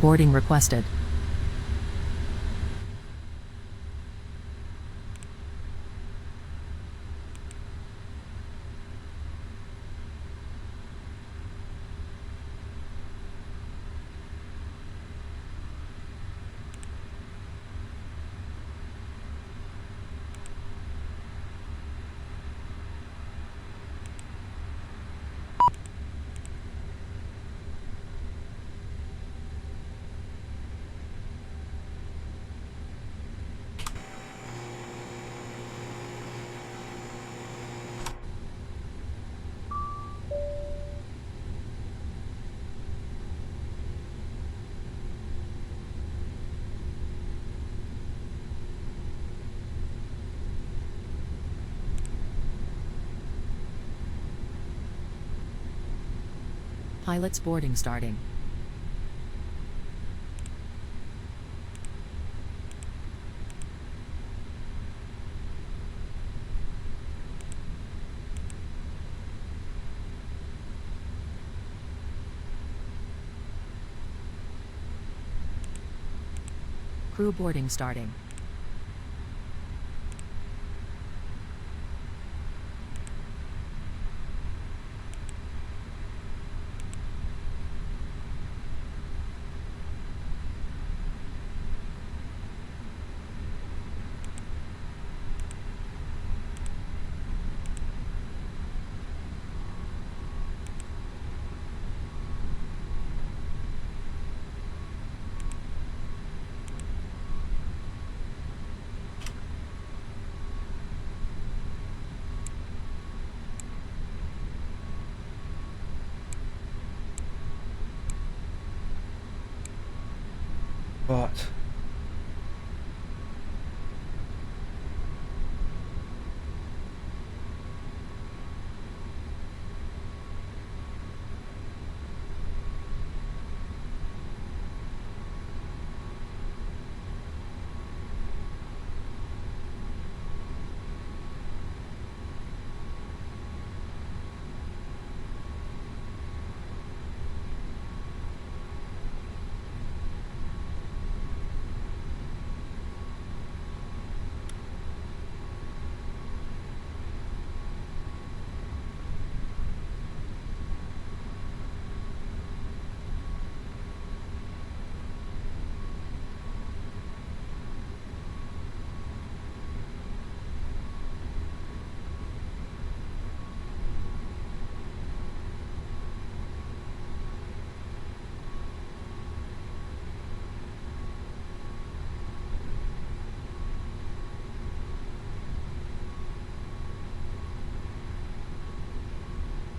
Boarding requested. Pilot's boarding starting. crew boarding starting. What?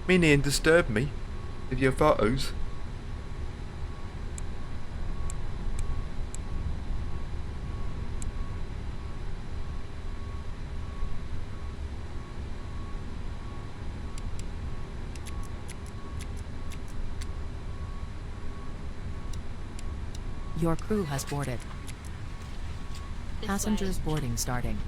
Meaning and disturb me with your photos. Your crew has boarded. Passengers boarding starting.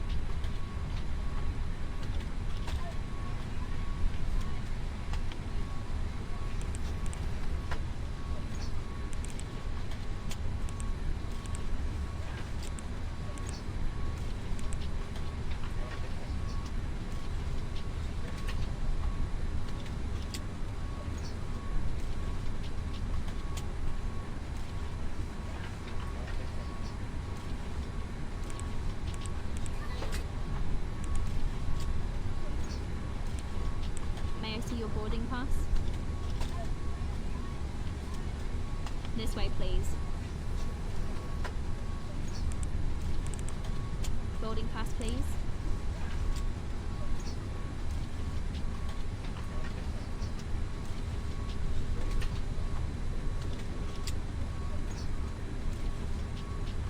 May I see your boarding pass? This way, please. Boarding pass, please.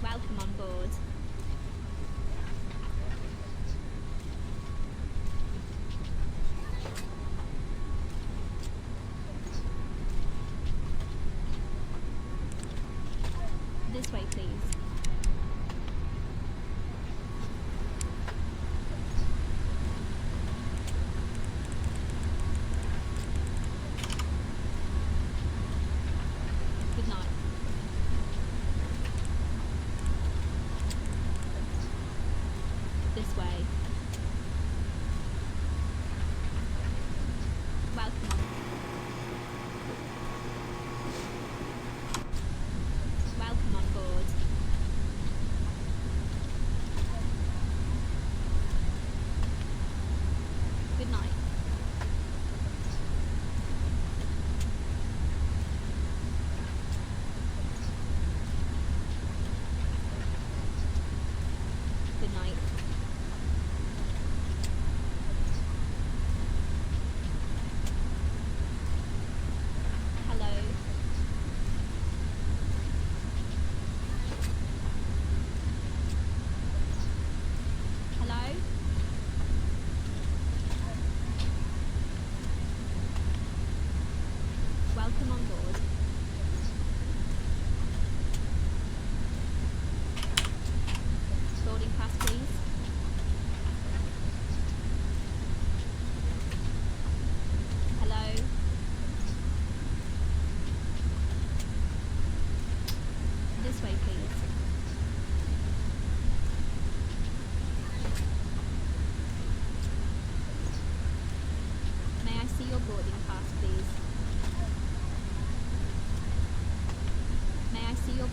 Welcome on board. This way, please. Good night. This way. Welcome on. Welcome on board.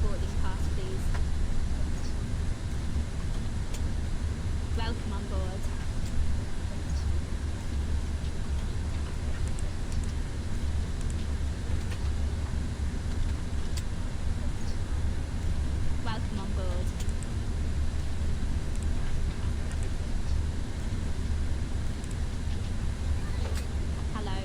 boarding pass, please. Welcome on board. Welcome on board. Hello.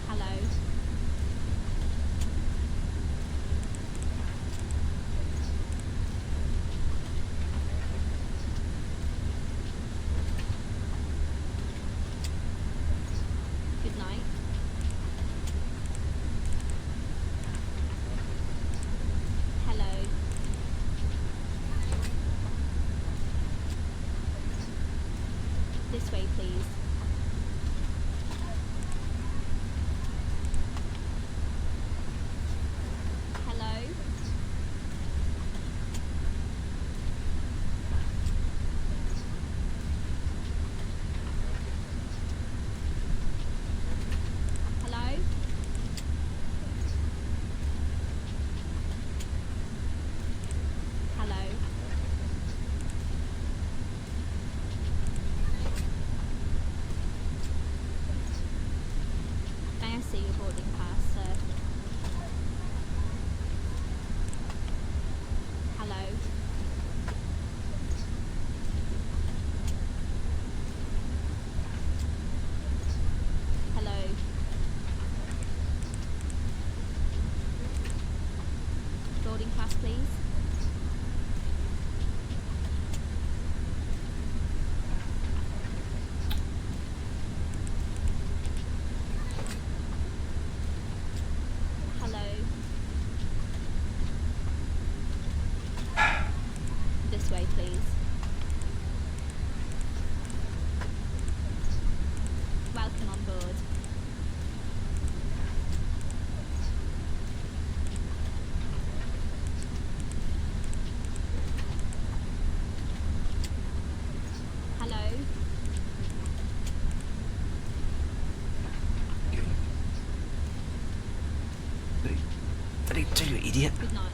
Hello. Good night. Hello. This way, please. Hello. Hello. Hello. May I see your boarding pass, sir? Hello. Hello. Boarding pass, please. Hello. This way, please. Welcome on board. Hello. What did he do, you idiot? Good night.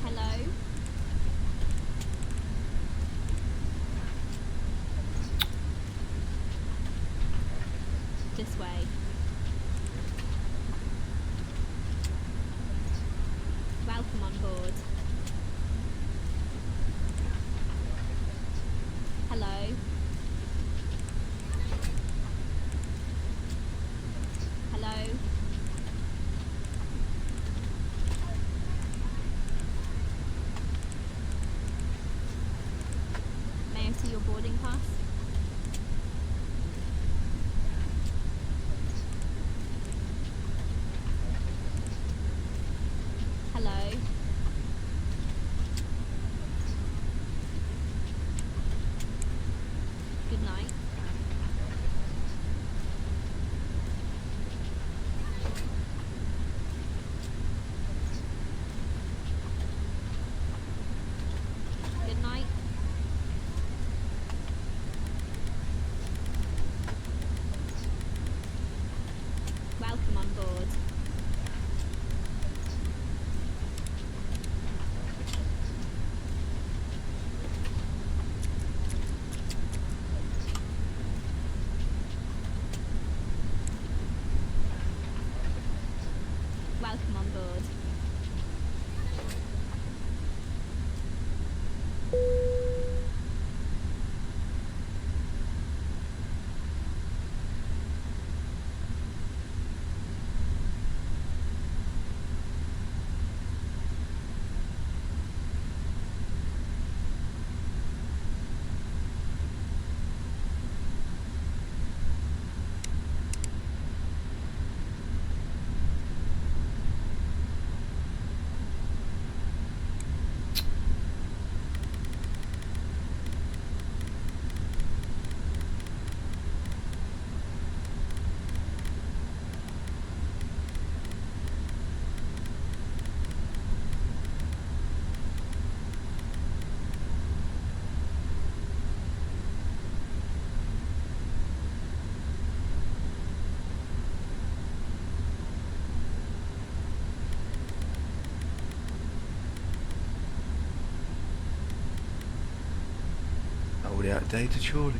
Hello. This way. Welcome on board. Slightly outdated, surely.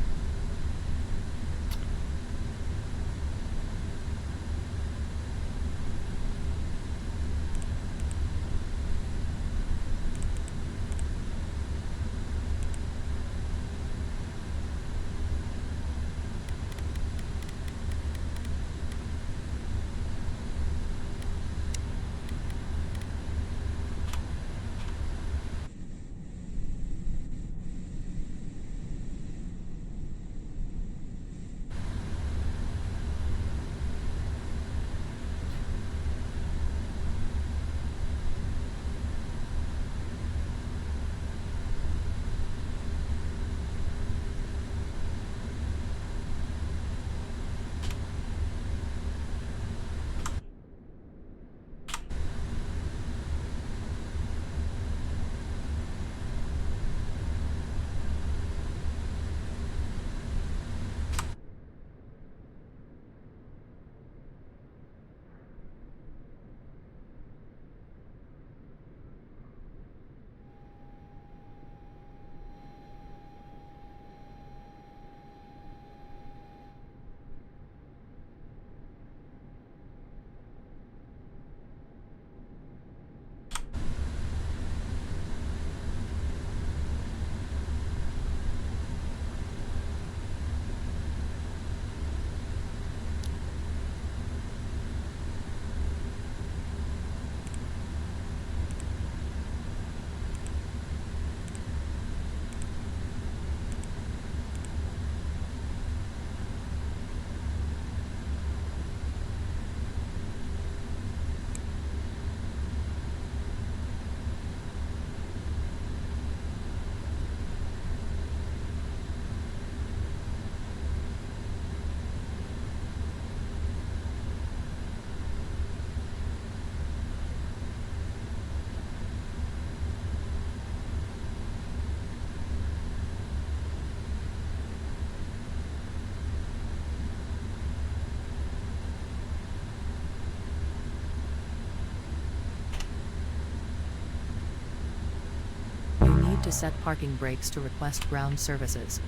You need to set parking brakes to request ground services.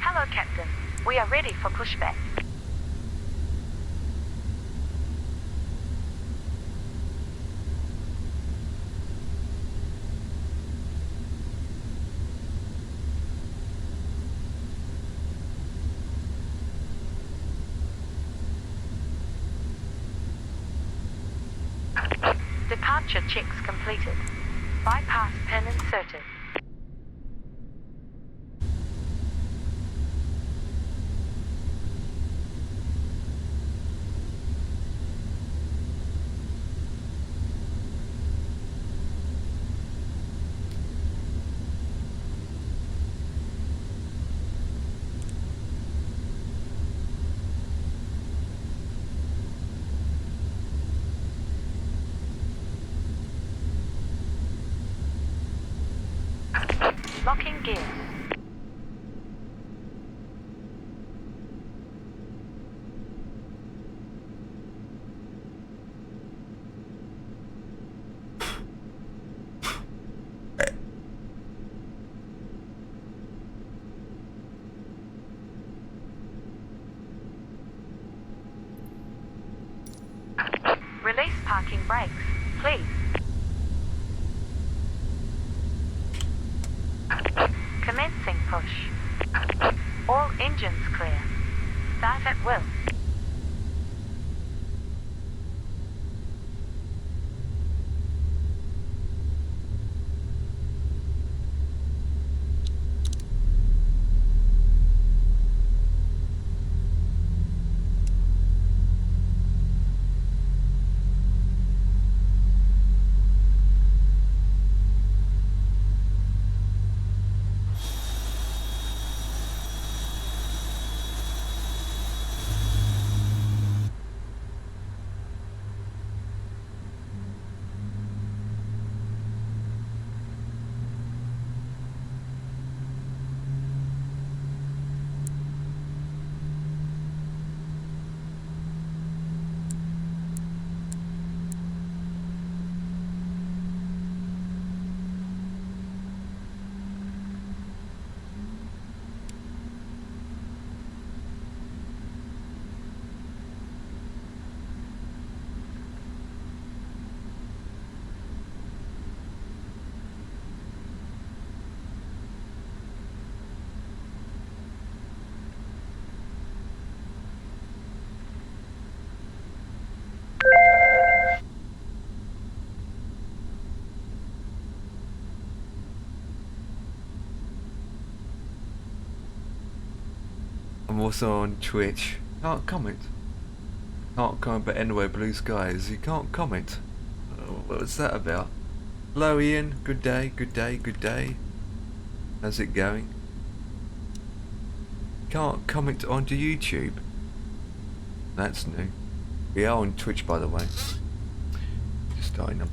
Hello, Captain. We are ready for pushback. Departure checks completed. Bypass pin inserted. Locking gear. Release parking brakes, please. Commencing push. All engines clear. Start at will. also on Twitch. Can't comment. Can't comment, but anyway, blue skies. You can't comment. What was that about? Hello, Ian. Good day. Good day. Good day. How's it going? Can't comment onto YouTube. That's new. We are on Twitch, by the way. Just starting up.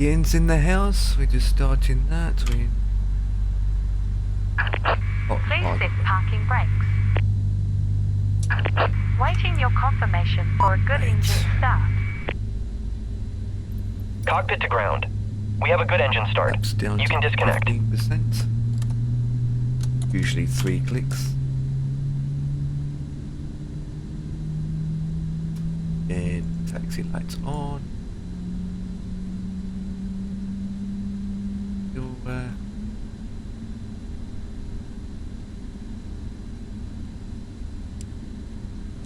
Ian's in the house. We're just starting that. Please sit parking brakes. Waiting your confirmation for a good engine start. Cockpit to ground. We have a good engine start. Ups, down You can to disconnect. 15%. Usually 3 clicks. And taxi lights on. Still,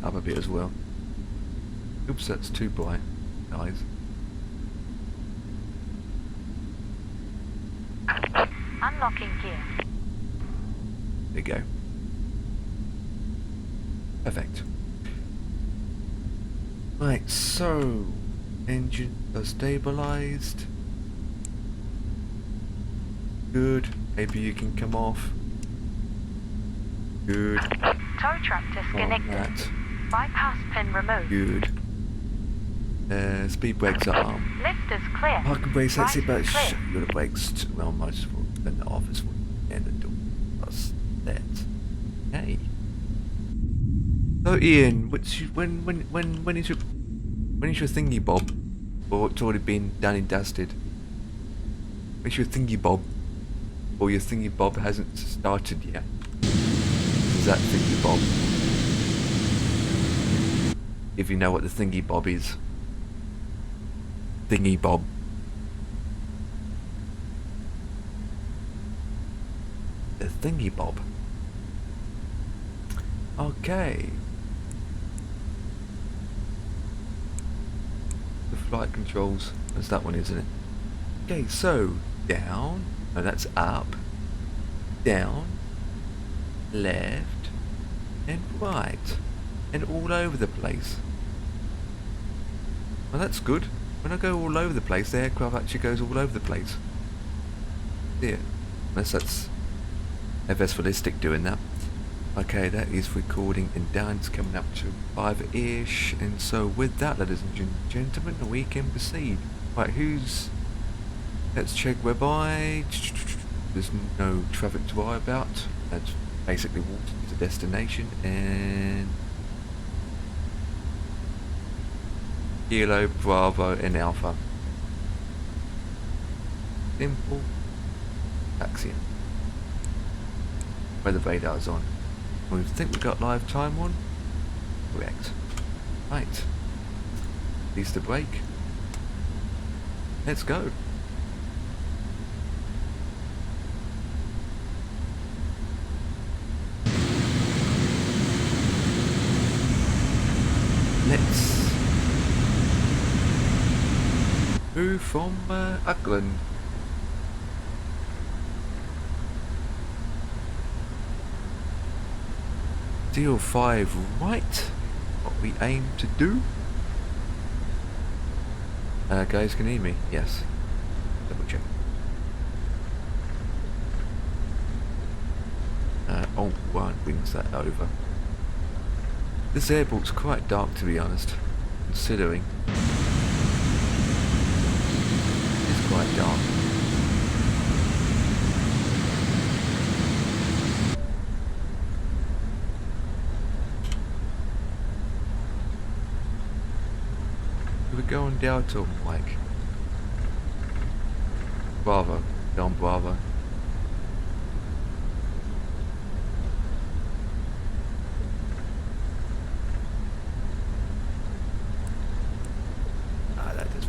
up a bit as well. Oops, that's too bright, guys. Unlocking gear. There you go. Perfect. Right, so engines are stabilized. Good. Maybe you can come off. Good. Tow truck On disconnected. that. Bypass pin removed. Good. Speed brakes are on. Lift is clear. Parking brakes, that's it, but Right is clear. shut your brakes to almost full. Then the office will end the door. That's that. Hey. So Ian, when is your thingy bob? Or it's already been done and dusted? When's your thingy bob? Or your thingy bob hasn't started yet? Is that thingy bob? If you know what the thingy bob is. Thingy bob. The thingy bob. Okay. The flight controls. That's that one, isn't it? Okay, so down. No, that's up. Down. Left. And right. And all over the place. Well, that's good. When I go all over the place, the aircraft actually goes all over the place. Yeah. Unless that's FS Ballistic doing that. Okay, that is recording and Dan's coming up to 5-ish. And so with that, ladies and gentlemen, we can proceed. Right, who's... Let's check whereby... There's no traffic to worry about. That's basically walking to the destination and... Kilo, Bravo and Alpha. Simple. Taxiing. Where the radar's on. We think we've got live time on? Correct. Right. Release the brake. Let's go. Let's move from Auckland. Deal 5 right. What we aim to do. Guys, can you hear me? Yes. Double check. Alt 1 brings that over. This airport's quite dark, to be honest, considering. It's quite dark. We're going Delta, Mike. Bravo. Down Bravo. That is...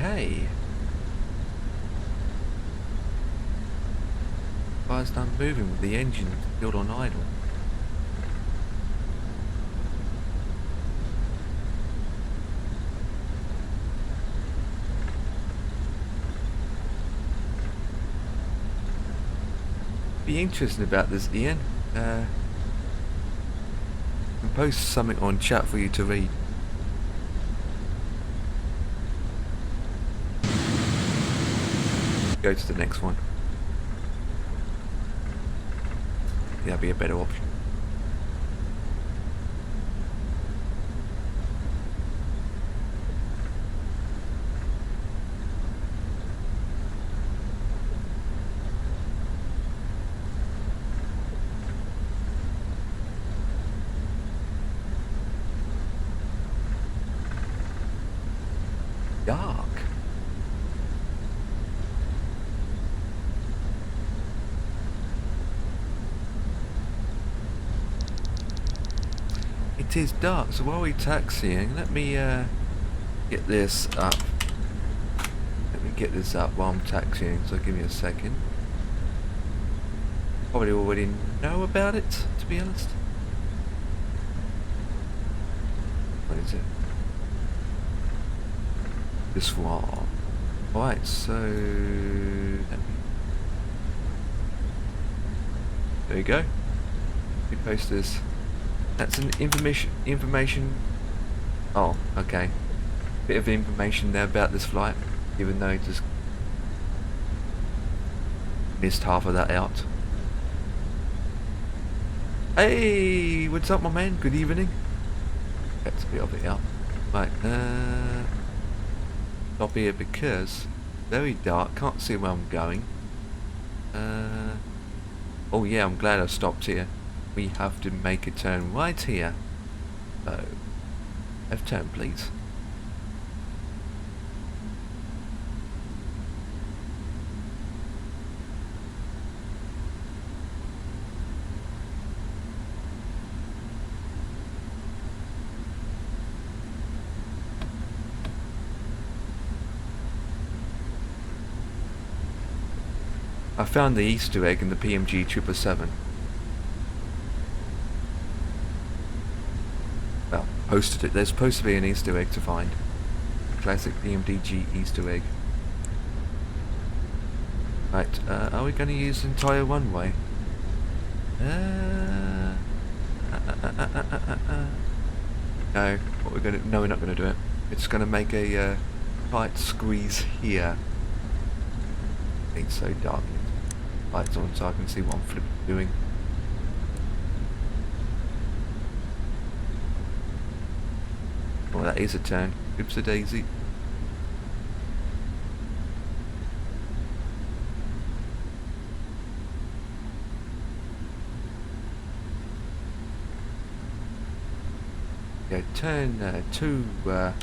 Okay. Car's done moving with the engine still on idle. Be interesting about this, Ian. Can post something on chat for you to read. Go to the next one. That'd be a better option. Dark. It is dark, so while we're taxiing, let me get this up. Let me get this up while I'm taxiing, so give me a second. Probably already know about it, to be honest. What is it? This one. Right, so there you go. We post this. That's an information. Oh, okay. Bit of information there about this flight, even though I just missed half of that out. Hey, what's up, my man? Good evening. That's a bit of it out. Right, stop here because very dark. Can't see where I'm going. Oh yeah, I'm glad I stopped here. We have to make a turn right here. So, left turn, please. I found the Easter egg in the PMG 777. Well, posted it. There's supposed to be an Easter egg to find. Classic PMDG Easter egg. Right, are we going to use entire one-way? No, what we're going to? No, we're not going to do it. It's going to make a tight squeeze here. It's so dark. Lights on so I can see what I'm flipping doing. Oh, that is a turn. Oops a daisy. Yeah, turn 2. Right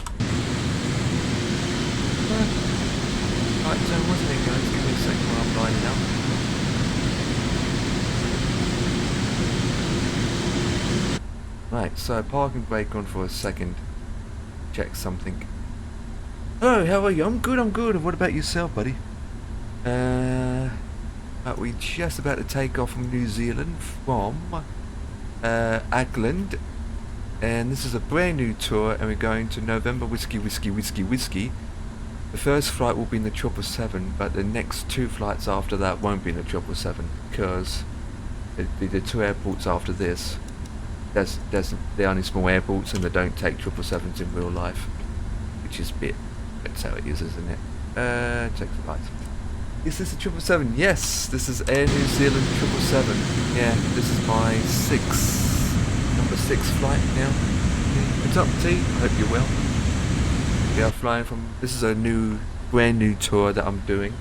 turn, wasn't it, guys? Give me a second while I'm lining up. Right, so parking brake on for a second. Check something. Oh, how are you? I'm good, I'm good. What about yourself, buddy? We're just about to take off from New Zealand from Auckland. And this is a brand new tour, and we're going to November Whiskey. The first flight will be in the 777, but the next 2 flights after that won't be in the 777 because the 2 airports after this, they're only small airports and they don't take 777s in real life, which is a bit. That's how it is, isn't it? Check the lights. Is this a 777? Yes, this is Air New Zealand 777. Yeah, this is my number 6 flight now. What's up, T? I hope you're well. We are flying from. This is a brand new tour that I'm doing.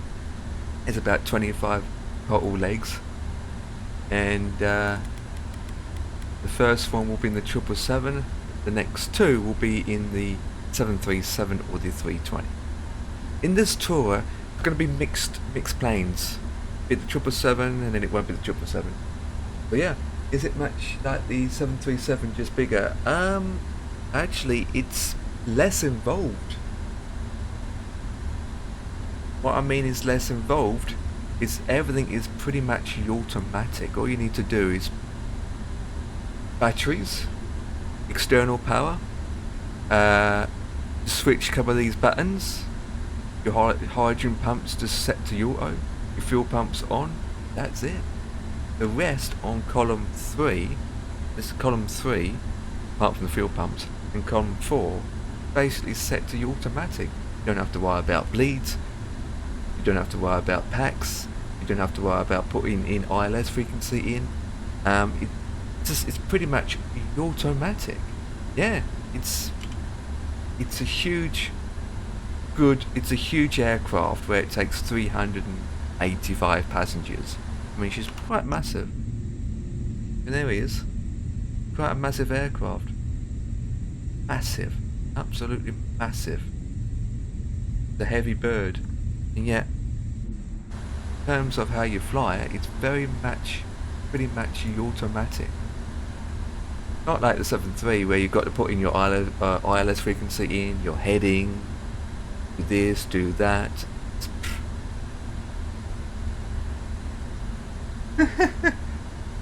It's about 25 total legs, and the first one will be in the 777. The next 2 will be in the 737 or the 320. In this tour, it's going to be mixed planes. Be the 777, and then it won't be the 777. But yeah, is it much like the 737, just bigger? Actually, it's less involved. What I mean is less involved. Is everything is pretty much automatic. All you need to do is batteries, external power, switch a couple of these buttons, your hydrogen pumps just set to auto, your fuel pumps on, that's it. The rest on column 3, this is column 3, apart from the fuel pumps, and column 4, basically set to automatic. You don't have to worry about bleeds, you don't have to worry about packs, you don't have to worry about putting in ILS frequency in. It's pretty much automatic. Yeah, it's a huge aircraft where it takes 385 passengers. I mean, she's quite massive. And there he is. Quite a massive aircraft. Massive. Absolutely massive. The heavy bird. And yet, in terms of how you fly it, it's pretty much automatic. Not like the 7.3 where you've got to put in your ILS frequency in, your heading, do this, do that.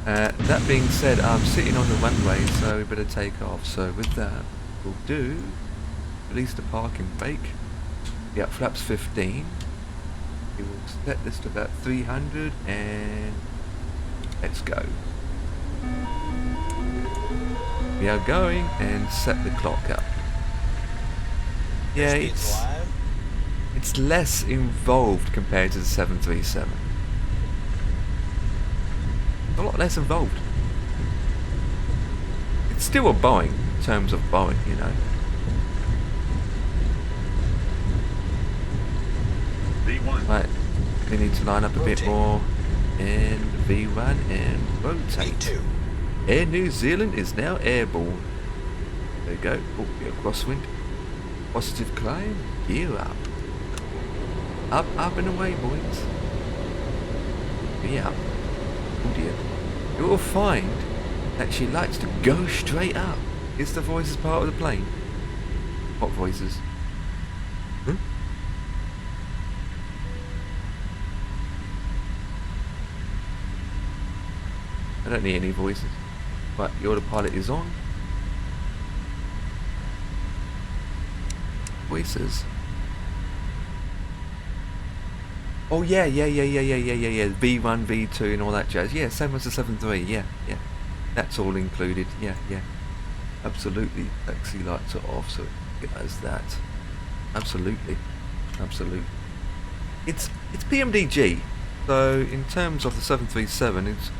That being said, I'm sitting on the runway, so we better take off. So with that, we'll do release the parking brake. Yeah, flaps 15. We will set this to about 300 and let's go. We are going and set the clock up. Yeah, it's less involved compared to the 737. A lot less involved. It's still a Boeing in terms of Boeing, you know. V1. Right, we need to line up a bit more. And V1 and rotate. V2. Air New Zealand is now airborne. There you go. Oh, yeah, crosswind. Positive climb. Gear up. Up, up and away, boys. Yeah. Oh dear. You will find that she likes to go straight up. Is the voices part of the plane? What voices? Hmm? I don't need any voices. But the autopilot is on. Voices. Oh yeah. V1, V2 and all that jazz. Yeah, same as the 7.3. Yeah. That's all included. Yeah. Absolutely. Taxi lights are off, so it has that. Absolutely. It's PMDG. So in terms of the 737, it's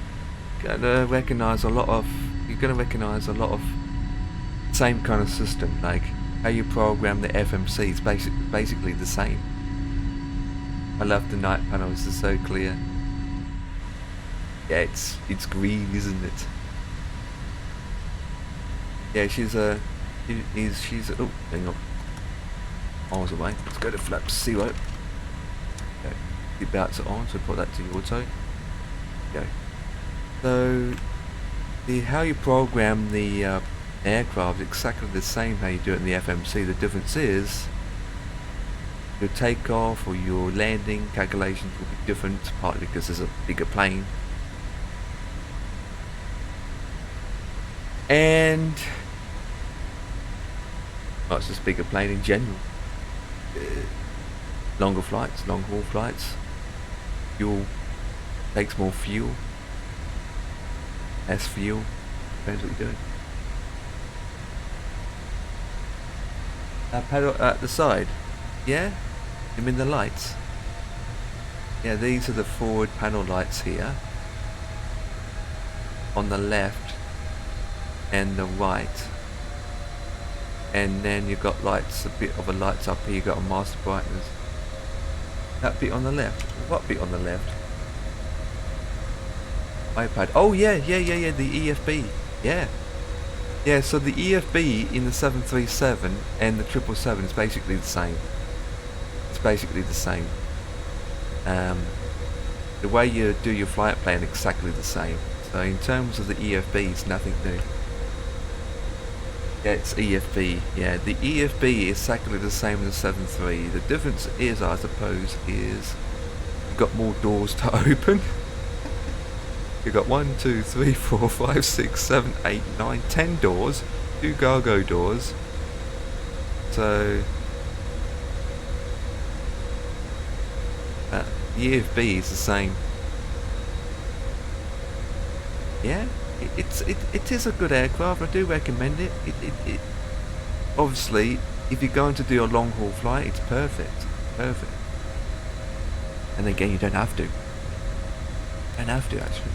gonna recognise a lot of. You're gonna recognise a lot of same kind of system, like how you program the FMC is basically the same. I love the night panels, they're so clear. Yeah, it's green, isn't it? Yeah, she's oh, hang on. Miles away. Let's go to flap 0. Okay. Keep belts are on, so put that to auto. Go. So how you program the aircraft is exactly the same how you do it in the FMC. The difference is your takeoff or your landing calculations will be different, partly because there's a bigger plane. And well, it's just a bigger plane in general. Longer flights, long haul flights. Fuel takes more fuel. Less fuel. Depends what you're doing. Pedal at the side. Yeah? You mean the lights? Yeah, these are the forward panel lights here. On the left and the right. And then you've got lights, a bit of a lights up here, you've got a master brightness. That bit on the left. What bit on the left? iPad. Oh yeah, the EFB. Yeah, so the EFB in the 737 and the 777 is basically the same. It's basically the same. The way you do your flight plan exactly the same. So in terms of the EFB, it's nothing new. Yeah, it's EFB. Yeah, the EFB is exactly the same as the 73. The difference is, I suppose, is you've got more doors to open. You've got 1, 2, 3, 4, 5, 6, 7, 8, 9, 10 doors, 2 cargo doors. So the EFB is the same. Yeah, it is a good aircraft. I do recommend it. It obviously, if you're going to do a long haul flight, it's perfect. Perfect. And again, you don't have to. Don't have to actually.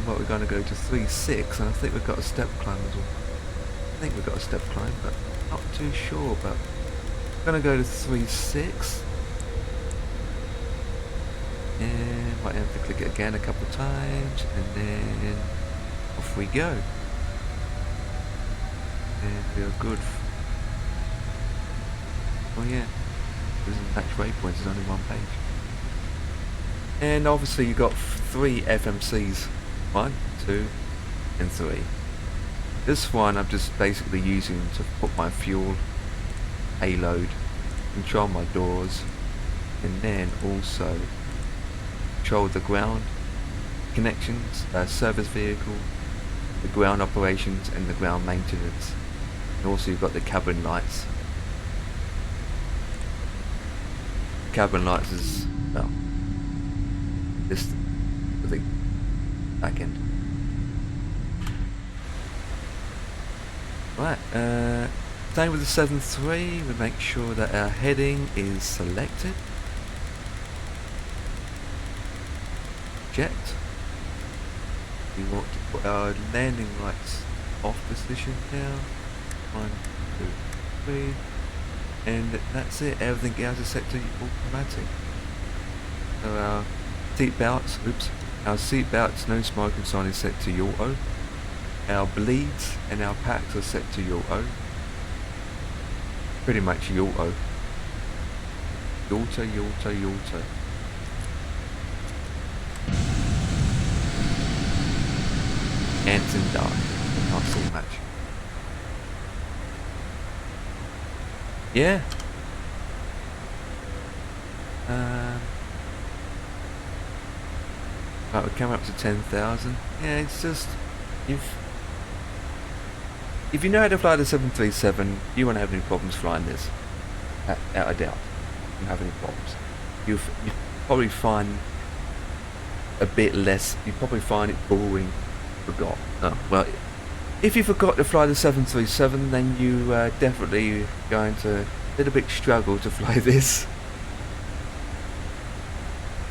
Well, we're going to go to 3.6, and I think we've got a step climb as well. I think we've got a step climb, but not too sure. But we're going to go to 3.6. And might have to click it again a couple of times, and then off we go. And we're good. Oh yeah, there's an actual waypoint, there's only one page. And obviously you've got 3 FMCs, 1, 2, and 3. This one I'm just basically using to put my fuel, payload, control my doors, and then also control the ground connections, service vehicle, the ground operations, and the ground maintenance. And also you've got the cabin lights. Cabin lights is, well, just the back end. Right, same with the 7.3, we make sure that our heading is selected. Jet. We want to put our landing lights off position now. 1, 2, 3. And that's it, everything else is set to automatic. So our seat belts, our seat belts, no smoking sign is set to auto. Our bleeds and our packs are set to auto. Pretty much auto. Auto. Ants and dark. Nice little match. Yeah. Right, we're coming up to 10,000. Yeah, it's just if you know how to fly the 737, you won't have any problems flying this. Out of doubt, you won't have any problems. You probably find a bit less. You probably find it boring. Forgot. Oh well. If you forgot to fly the 737, then you definitely going to a little bit struggle to fly this.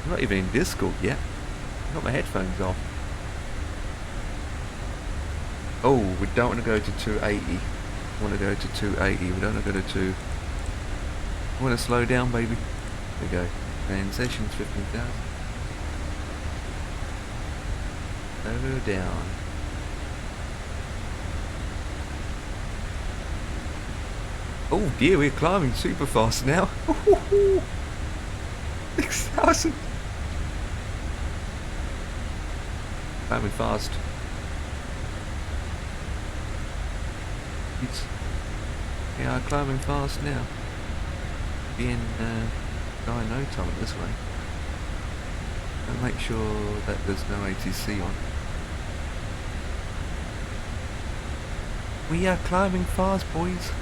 I'm not even in Discord yet. I've got my headphones off. Oh, we don't want to go to 280. We want to go to 280. We don't want to go to 2. We want to slow down, baby. There we go. Transitions 15,000. Slow down. Oh dear, we're climbing super fast now. 6,000. Climbing fast. We are climbing fast now. Being going no time this way. And make sure that there's no ATC on. We are climbing fast, boys.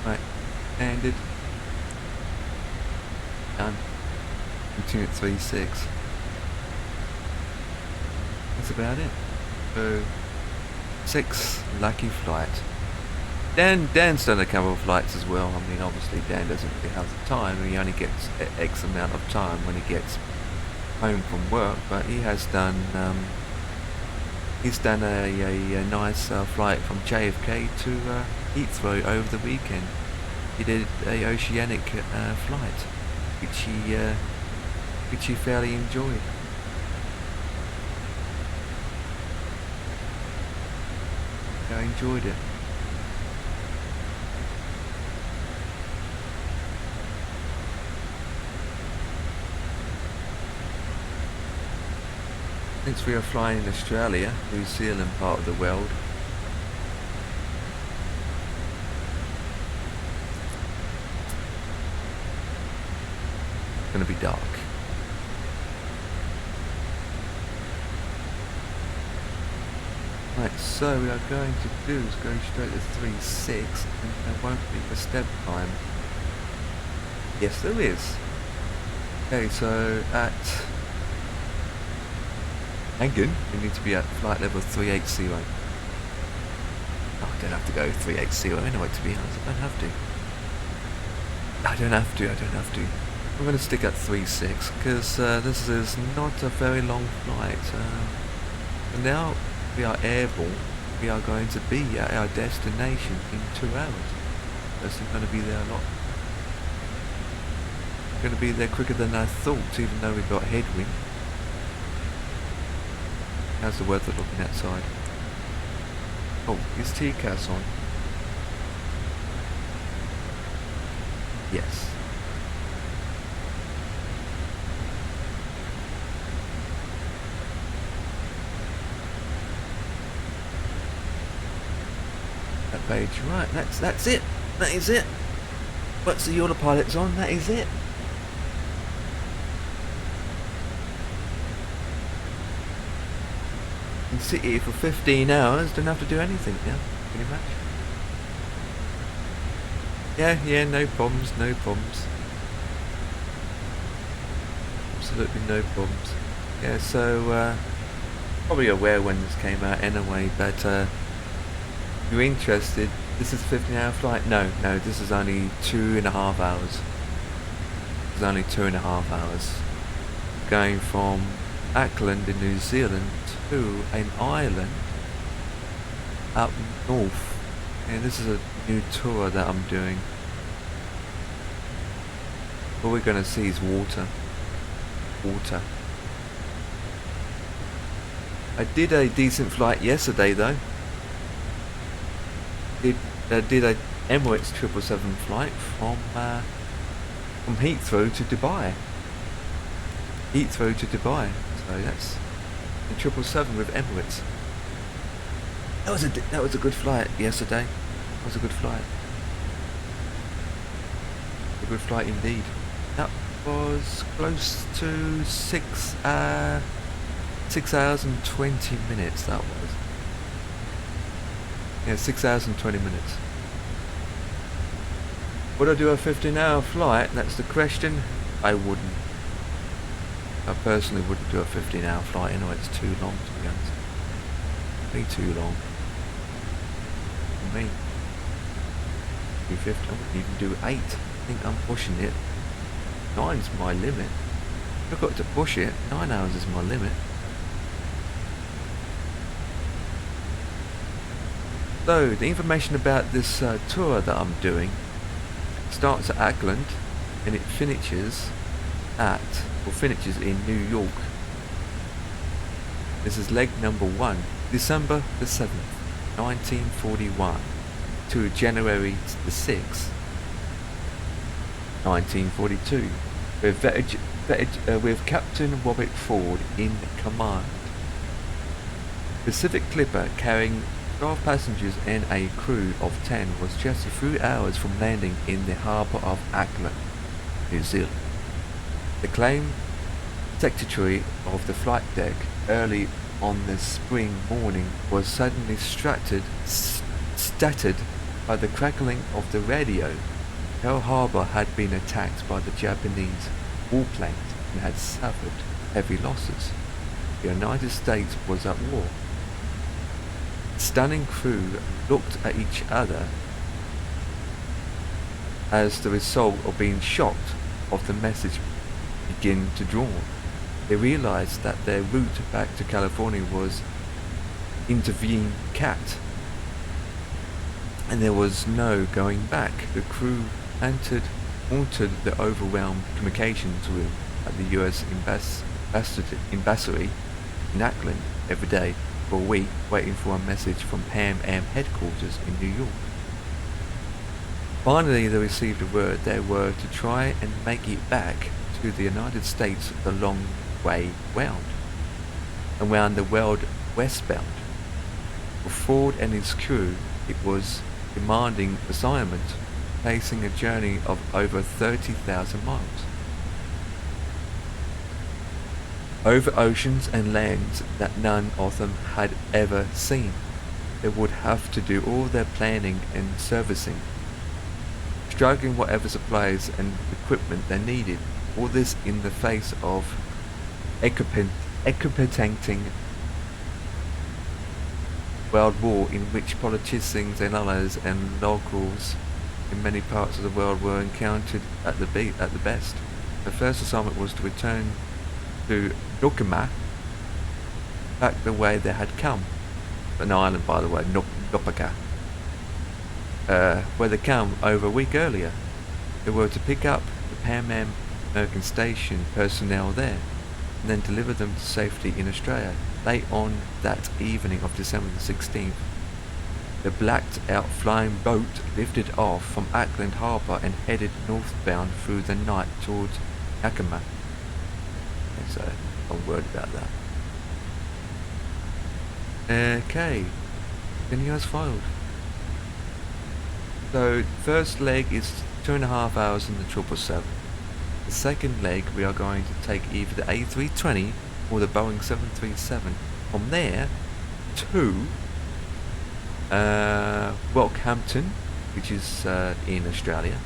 Right, landed. Done. Continue at 3.6. That's about it. So 6 lucky flight. Dan's done a couple of flights as well. I mean, obviously Dan doesn't really have the time. He only gets X amount of time when he gets home from work. But he has done. He's done a nice flight from JFK to Heathrow over the weekend. He did a oceanic flight, which he fairly enjoyed. I enjoyed it. Since we are flying in Australia, New Zealand part of the world, it's going to be dark. Right, so we are going to do is go straight to 3.6 and there won't be a step time. Yes there is. Okay, so at Engen, we need to be at flight level 380. Oh, I don't have to go 380 anyway, to be honest. I don't have to. I'm going to stick at 3.6 because this is not a very long flight. And now we are airborne. We are going to be at our destination in 2 hours. So we're going to be there a lot. We're going to be there quicker than I thought, even though we've got headwind. How's the weather looking outside? Oh, is TCAS on? Yes. That page, right, that's it. That is it. Once the autopilot's on, that is it. And sit here for 15 hours, don't have to do anything now, pretty much. Yeah, no problems. Absolutely no problems. Yeah, so, probably aware when this came out anyway, but, if you're interested, this is a 15-hour flight? No, this is only 2.5 hours. It's only 2.5 hours. Going from Auckland in New Zealand to an island up north, and this is a new tour that I'm doing. All we're going to see is water. I did a decent flight yesterday though. Did a Emirates 777 flight from Heathrow to Dubai. So that's the 777 with Emirates. That was a good flight yesterday. That was a good flight. A good flight indeed. That was close to 6 hours and 20 minutes. That was. Yeah, 6 hours and 20 minutes. Would I do a 15-hour flight? That's the question. I wouldn't. I personally wouldn't do a 15-hour flight anyway, it's too long to be honest. Way too long. For me. Do 50, I wouldn't even do 8. I think I'm pushing it. 9's my limit. I've got to push it. 9 hours is my limit. So, the information about this tour that I'm doing starts at Auckland and it finishes in New York. This is leg number 1, December the 7th, 1941 to January the 6th, 1942, with Captain Robert Ford in command. Pacific Clipper carrying 12 passengers and a crew of 10 was just a few hours from landing in the harbour of Auckland, New Zealand. The claim secretary of the flight deck early on the spring morning was suddenly stuttered by the crackling of the radio. Pearl Harbor had been attacked by the Japanese warplanes and had suffered heavy losses. The United States was at war. The stunning crew looked at each other as the result of being shocked of the message began to dawn. They realized that their route back to California was intervened cat, and there was no going back. The crew entered the overwhelmed communications room at the US Embassy in Auckland every day for a week waiting for a message from PAM headquarters in New York. Finally, they received a word they were to try and make it back to the United States the long way round, and round the world westbound. For Ford and his crew, it was a demanding assignment, facing a journey of over 30,000 miles. Over oceans and lands that none of them had ever seen. They would have to do all their planning and servicing, struggling whatever supplies and equipment they needed. All this in the face of incompetent world war in which politicians and allies and locals in many parts of the world were encountered at the best. The first assignment was to return to Dokima back the way they had come. An island, by the way, Nopaka, where they come over a week earlier. They were to pick up the Pan Am American Station personnel there, and then deliver them to safety in Australia. Late on that evening of December the 16th, the blacked out flying boat lifted off from Auckland Harbour and headed northbound through the night towards Yakima. There's a word about that. Okay, then as filed. So first leg is 2.5 hours in the 777. The second leg we are going to take either the A320 or the Boeing 737 from there to Rockhampton, which is in Australia.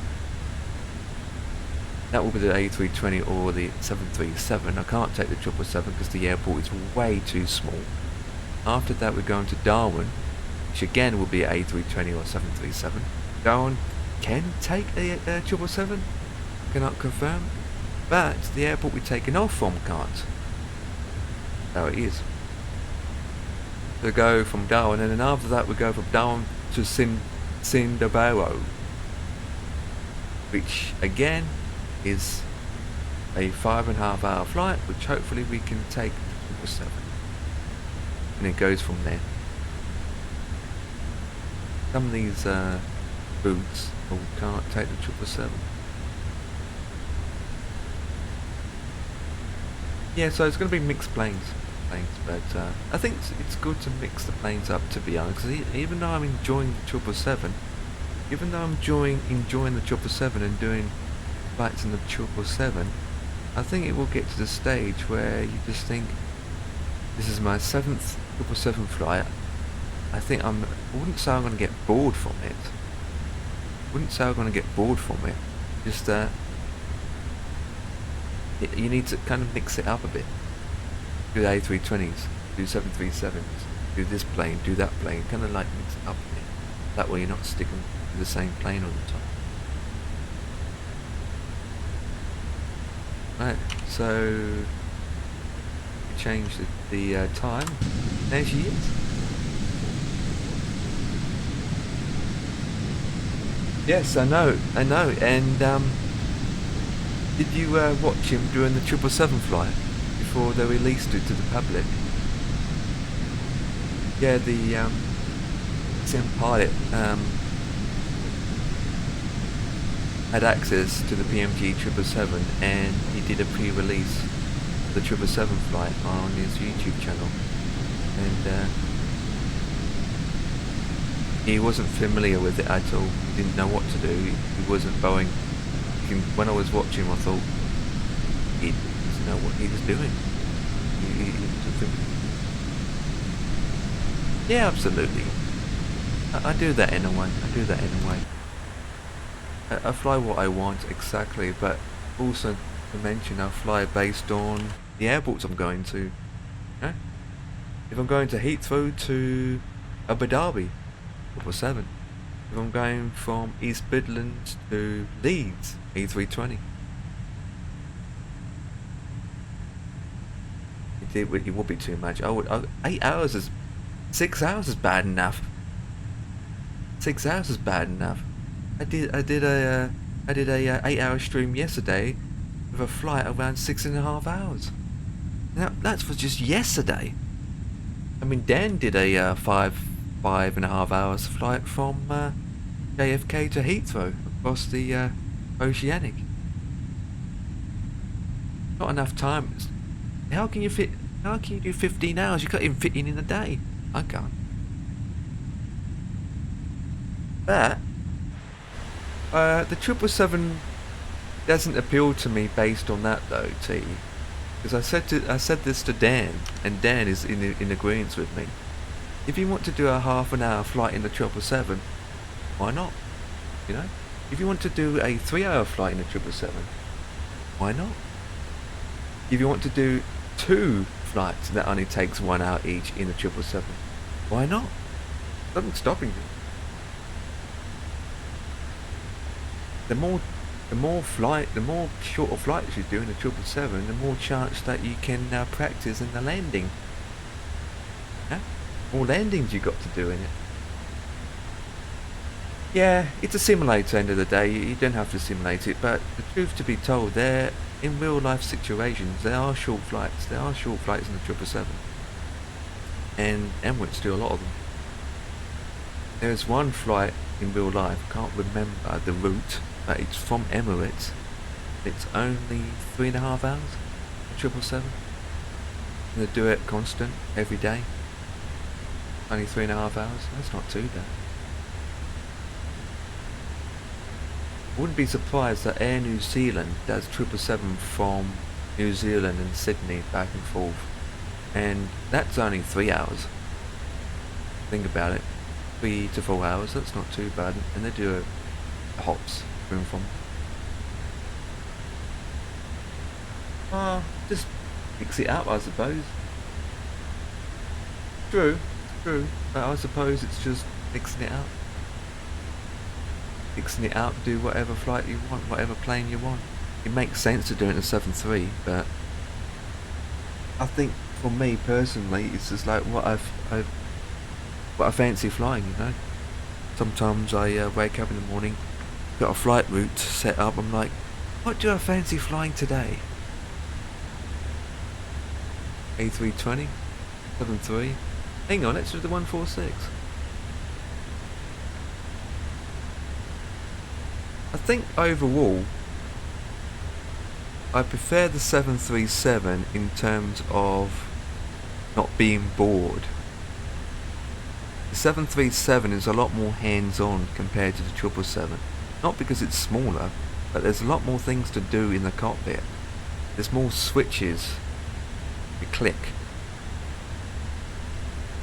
That will be the A320 or the 737. I can't take the 777 because the airport is way too small. After that we're going to Darwin, which again will be A320 or 737. Darwin can take a 777, cannot confirm, but the airport we're taking off from can't. So it is. We go from Darwin, and then after that we go from Darwin to Sindabaro, which again is a 5.5 hour flight, which hopefully we can take the 777, and it goes from there. Some of these routes can't take the 777. Yeah, so it's going to be mixed planes, but I think it's good to mix the planes up, to be honest, because even though I'm enjoying the 777, even though I'm enjoying the 777 and doing flights in the 777, I think it will get to the stage where you just think, this is my 7th 777 flight. I think I wouldn't say I'm going to get bored from it. Just you need to kind of mix it up a bit. Do the A320s, do 737s, do this plane, do that plane, kind of like mix it up a bit. That way you're not sticking to the same plane all the time. Right, so we change the time. There she is. Yes, I know, and did you watch him during the 777 flight before they released it to the public? Yeah, the sim pilot had access to the PMG 777, and he did a pre-release of the 777 flight on his YouTube channel, and he wasn't familiar with it at all. He didn't know what to do. He wasn't Boeing. When I was watching him, I thought he doesn't know what he was doing. He wasn't. Yeah, absolutely. I do that in a way. I fly what I want exactly, but also to mention I fly based on the airports I'm going to. Yeah? If I'm going to Heathrow to Abu Dhabi, 777. If I'm going from East Midlands to Leeds, A320. It would be too much. 8 hours is 6 hours is bad enough. 6 hours is bad enough. I did a 8-hour stream yesterday with a flight around 6.5 hours. Now that's for just yesterday. I mean, Dan did a 5.5 hours flight from JFK to Heathrow across the Oceanic. Not enough time. How can you fit? How can you do 15 hours? You can't even fit in a day. I can't. But the 777 doesn't appeal to me based on that though, T. Because I said this to Dan, and Dan is in agreement with me. If you want to do a half an hour flight in the 777, why not? You know, if you want to do a 3-hour flight in the 777, why not? If you want to do 2 flights that only takes 1 hour each in the 777, why not? Nothing's stopping you. The more shorter flights you do in the 777, the more chance that you can practice in the landing. Yeah? More landings you got to do in it. Yeah, it's a simulator end of the day, you don't have to simulate it, but the truth to be told, there in real life situations, there are short flights. There are short flights in the 777. And Emirates do a lot of them. There's one flight in real life, can't remember the route, but it's from Emirates. It's only 3.5 hours, the 777. And they do it constant, every day. Only 3.5 hours, that's not too bad. I wouldn't be surprised that Air New Zealand does 777 from New Zealand and Sydney back and forth. And that's only 3 hours. Think about it. 3 to 4 hours, that's not too bad. And they do hops to and from. Just mix it up, I suppose. True, but I suppose it's just mixing it up. Mixing it out, do whatever flight you want, whatever plane you want. It makes sense to do it in a 7.3, but I think for me personally, it's just like what I fancy flying, you know. Sometimes I wake up in the morning, got a flight route set up, I'm like, what do I fancy flying today? A320, 7.3. Hang on, let's do the 146. I think overall, I prefer the 737 in terms of not being bored. The 737 is a lot more hands-on compared to the 777. Not because it's smaller, but there's a lot more things to do in the cockpit. There's more switches to click.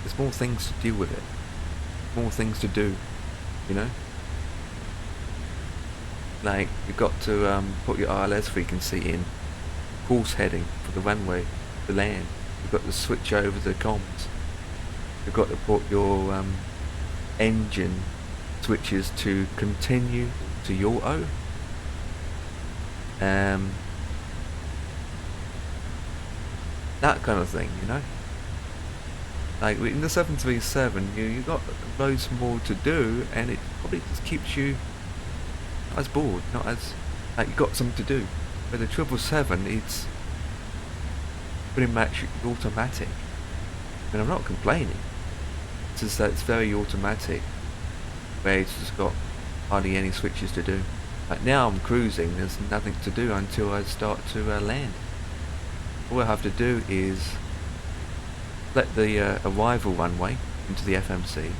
There's more things to deal with it. More things to do, you know? Like, you've got to put your ILS frequency in, course heading for the runway, the land. You've got to switch over the comms. You've got to put your engine switches to continue to your O. That kind of thing, you know. Like in the 737, you got loads more to do, and it probably just keeps you not as bored, not as like you got something to do. But the 777, it's pretty much automatic. And I'm not complaining. It's just that it's very automatic, where it's just got hardly any switches to do. Like now I'm cruising, there's nothing to do until I start to land. All I have to do is let the arrival runway into the FMC,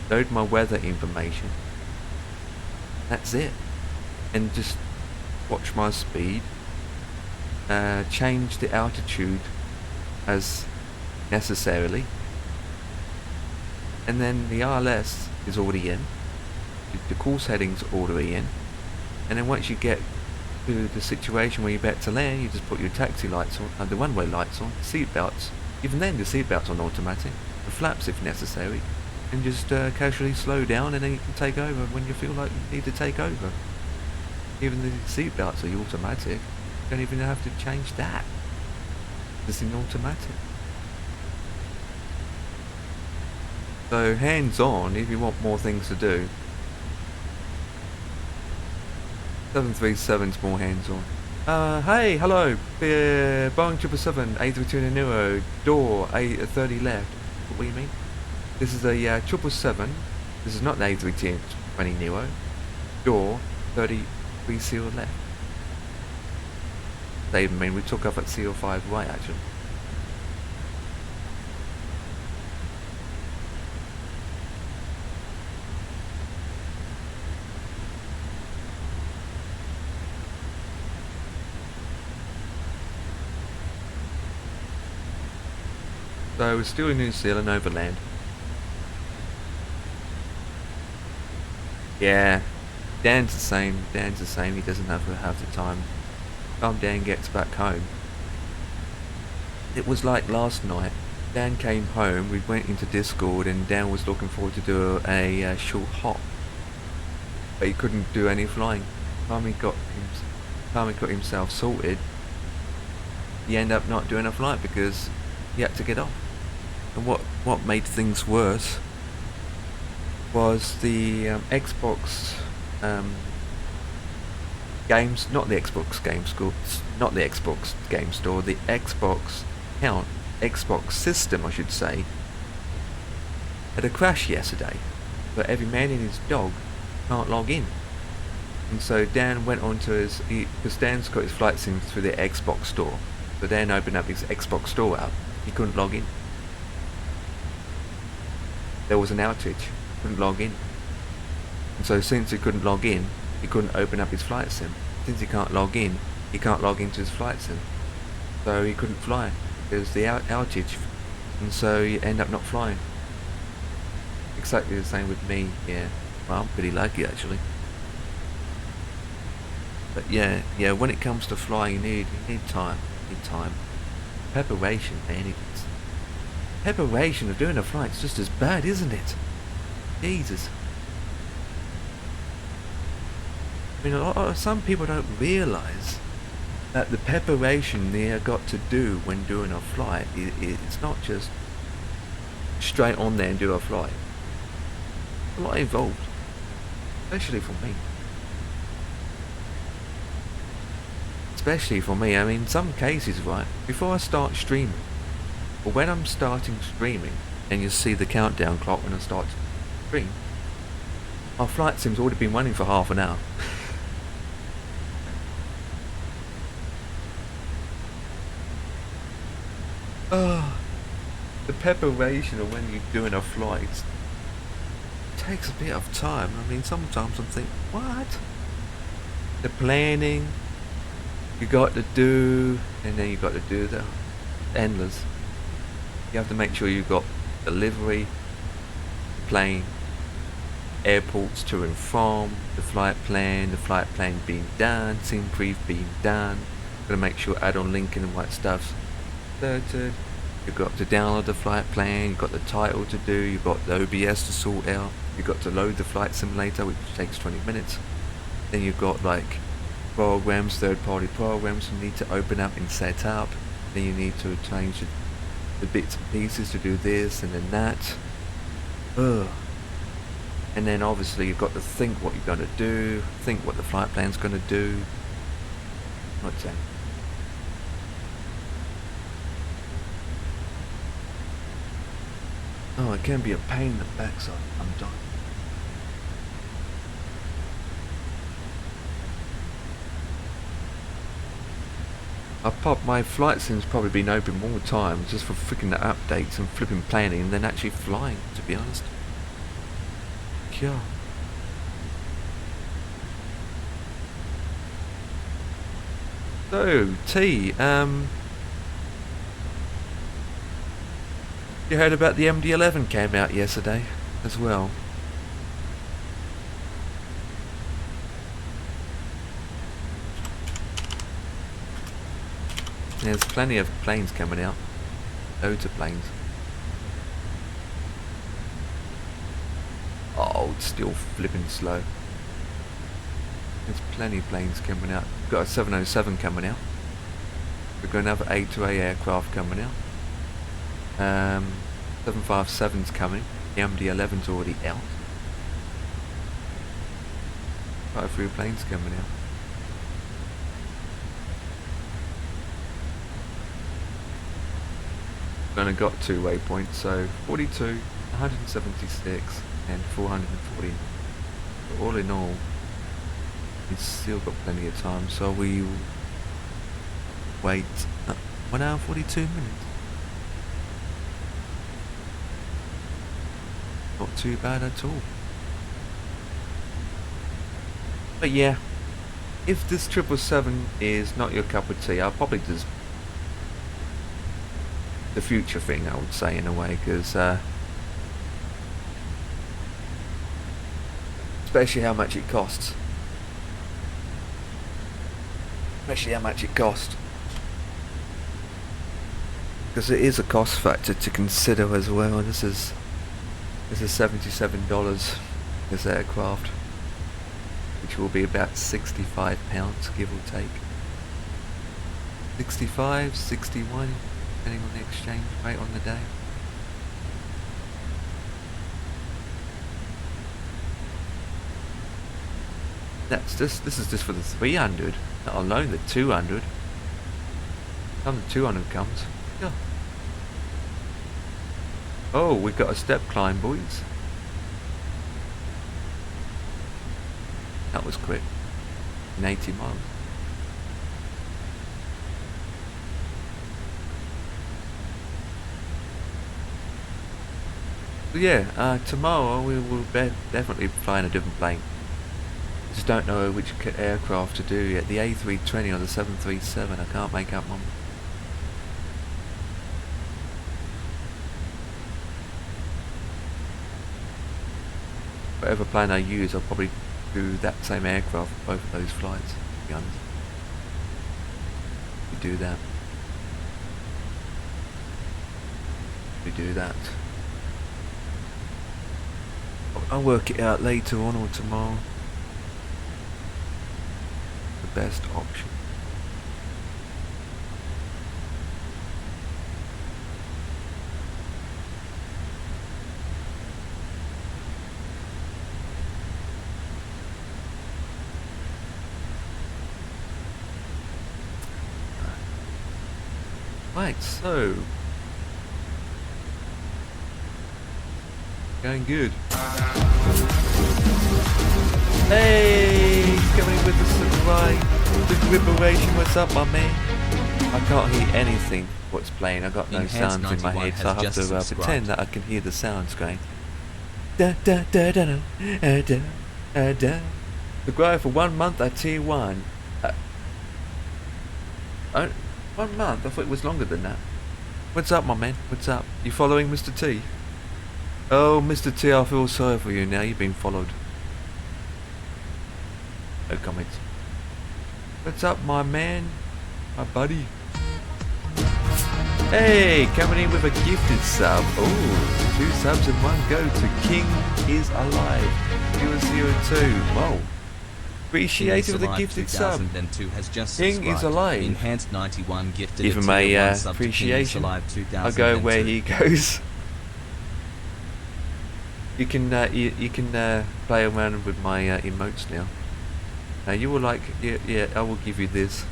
load my weather information, that's it, and just watch my speed, change the altitude as necessarily, and then the RLS is already in, the course heading's already in, and then once you get to the situation where you're about to land, you just put your taxi lights on, the runway lights on, seat belts. Even then the seat belts on automatic, the flaps if necessary, and just casually slow down, and then you can take over when you feel like you need to take over. Even the seat belts are automatic, you don't even have to change that. It's in automatic. So hands on if you want more things to do. 737's more hands on. Hey, hello, Boeing 777, A320 Nero, door A30 left. what you mean. This is a 777. This is not the A320 Neo. Door 33 left. They even mean we took off at CO5 right actually. So we're still in New Zealand overland. Yeah, Dan's the same. Dan's the same. He doesn't have the time. Time Dan gets back home. It was like last night. Dan came home. We went into Discord, and Dan was looking forward to do a short hop, but he couldn't do any flying. Time he got himself sorted, he ended up not doing a flight because he had to get off. And what made things worse was the Xbox games, not the Xbox game store, not the Xbox game store, the Xbox Xbox system, I should say, had a crash yesterday. But every man and his dog can't log in, and so Dan went on to his, because Dan's got his flight sim through the Xbox store. So Dan opened up his Xbox store app. He couldn't log in. There was an outage. Couldn't log in. And so since he couldn't log in, he couldn't open up his flight sim. Since he can't log in, he can't log into his flight sim. So he couldn't fly because the outage. And so you end up not flying. Exactly the same with me, yeah. Well, I'm pretty lucky actually. But yeah, when it comes to flying, you need time. You need time. Preparation, man. Preparation of doing a flight's just as bad, isn't it? Jesus. I mean, some people don't realise that the preparation they have got to do when doing a flight, it's not just straight on there and do a flight. A lot involved, especially for me. Especially for me, I mean, in some cases, right, before I start streaming, or when I'm starting streaming, and you see the countdown clock when I start to stream, my flight sim's already been running for half an hour. Oh, the preparation of when you're doing a flight takes a bit of time. I mean, sometimes I'm thinking, what? The planning you got to do, and then you got to do the endless. You have to make sure you've got delivery, plane, airports to and from, the flight plan being done, sim brief being done. Got to make sure add-on linking and what stuff's inserted. You've got to download the flight plan, you've got the title to do, you've got the OBS to sort out, you've got to load the flight simulator, which takes 20 minutes. Then you've got like programs, third-party programs you need to open up and set up. Then you need to change the bits and pieces to do this and then that. Ugh. And then obviously you've got to think what you're going to do, think what the flight plan's going to do. Not saying. Oh, it can be a pain in the backside. I'm done. My flight sim's probably been open more times just for freaking the updates and flipping planning than actually flying, to be honest. Yeah. So, T, you heard about the MD-11 came out yesterday as well. There's plenty of planes coming out. Loads of planes. Oh, it's still flipping slow. There's plenty of planes coming out. We've got a 707 coming out. We've got another A2A aircraft coming out. 757's coming. The MD-11's already out. Quite a few planes coming out. only got 2 waypoints, so 42, 176, and 440. But all in all, it's still got plenty of time, so we wait 1 hour 42 minutes. Not too bad at all. But yeah, if this 777 is not your cup of tea, I'll probably just the future thing, I would say, in a way, because especially how much it costs. Especially how much it costs. Because it is a cost factor to consider as well. This is $77 this aircraft, which will be about £65, give or take. 65, 61, depending on the exchange rate on the day. This is just for the 300, not alone the 200. Time the 200 comes. Yeah. Oh, we got a step climb, boys. That was quick. In 80 miles. But yeah, tomorrow we will definitely fly in a different plane. Just don't know which aircraft to do yet. The A320 or the 737. I can't make up one. Whatever plane I use, I'll probably do that same aircraft for both of those flights, to be honest. We do that. We do that. I'll work it out later on or tomorrow. The best option. Right, so going good. Hey, coming with the surprise, the liberation. What's up, my man? I can't hear anything. What's playing? I got no Enhanced sounds in my 91 head, so I has have to just subscribed. pretend that I can hear the sounds going. Da da da da da da da da. The grow for 1 month at T1. 1 month? I thought it was longer than that. What's up, my man? What's up? You following Mr. T? Oh, Mr. T, I feel sorry for you now. You've been followed. No comments. What's up, my man? My buddy. Hey, coming in with a gifted sub. Oh, 2 subs in one go to King is Alive 002. Whoa. Appreciated with a gifted sub. 2002 has just King is subscribed. alive. Enhanced 91 gifted Give a him tier a 1 sub to King is appreciation. Alive I'll go where 2002. he goes. You can play around with my emotes now. You will like, yeah, I will give you this.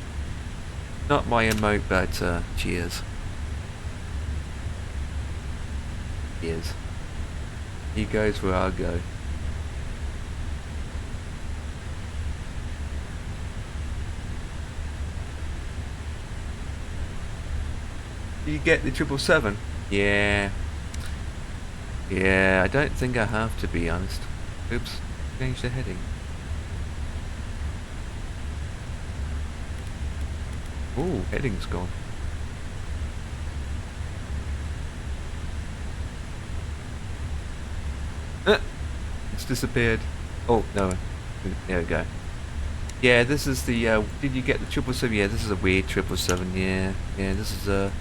Not my emote, but cheers. Cheers. He goes where I go. You get the 777? Yeah. Yeah, I don't think I have, to be honest. Oops, change the heading. Ooh, heading's gone. It's disappeared. Oh, no. There we go. Yeah, this is the, did you get the 777? Yeah, this is a weird 777, yeah. Yeah, this is the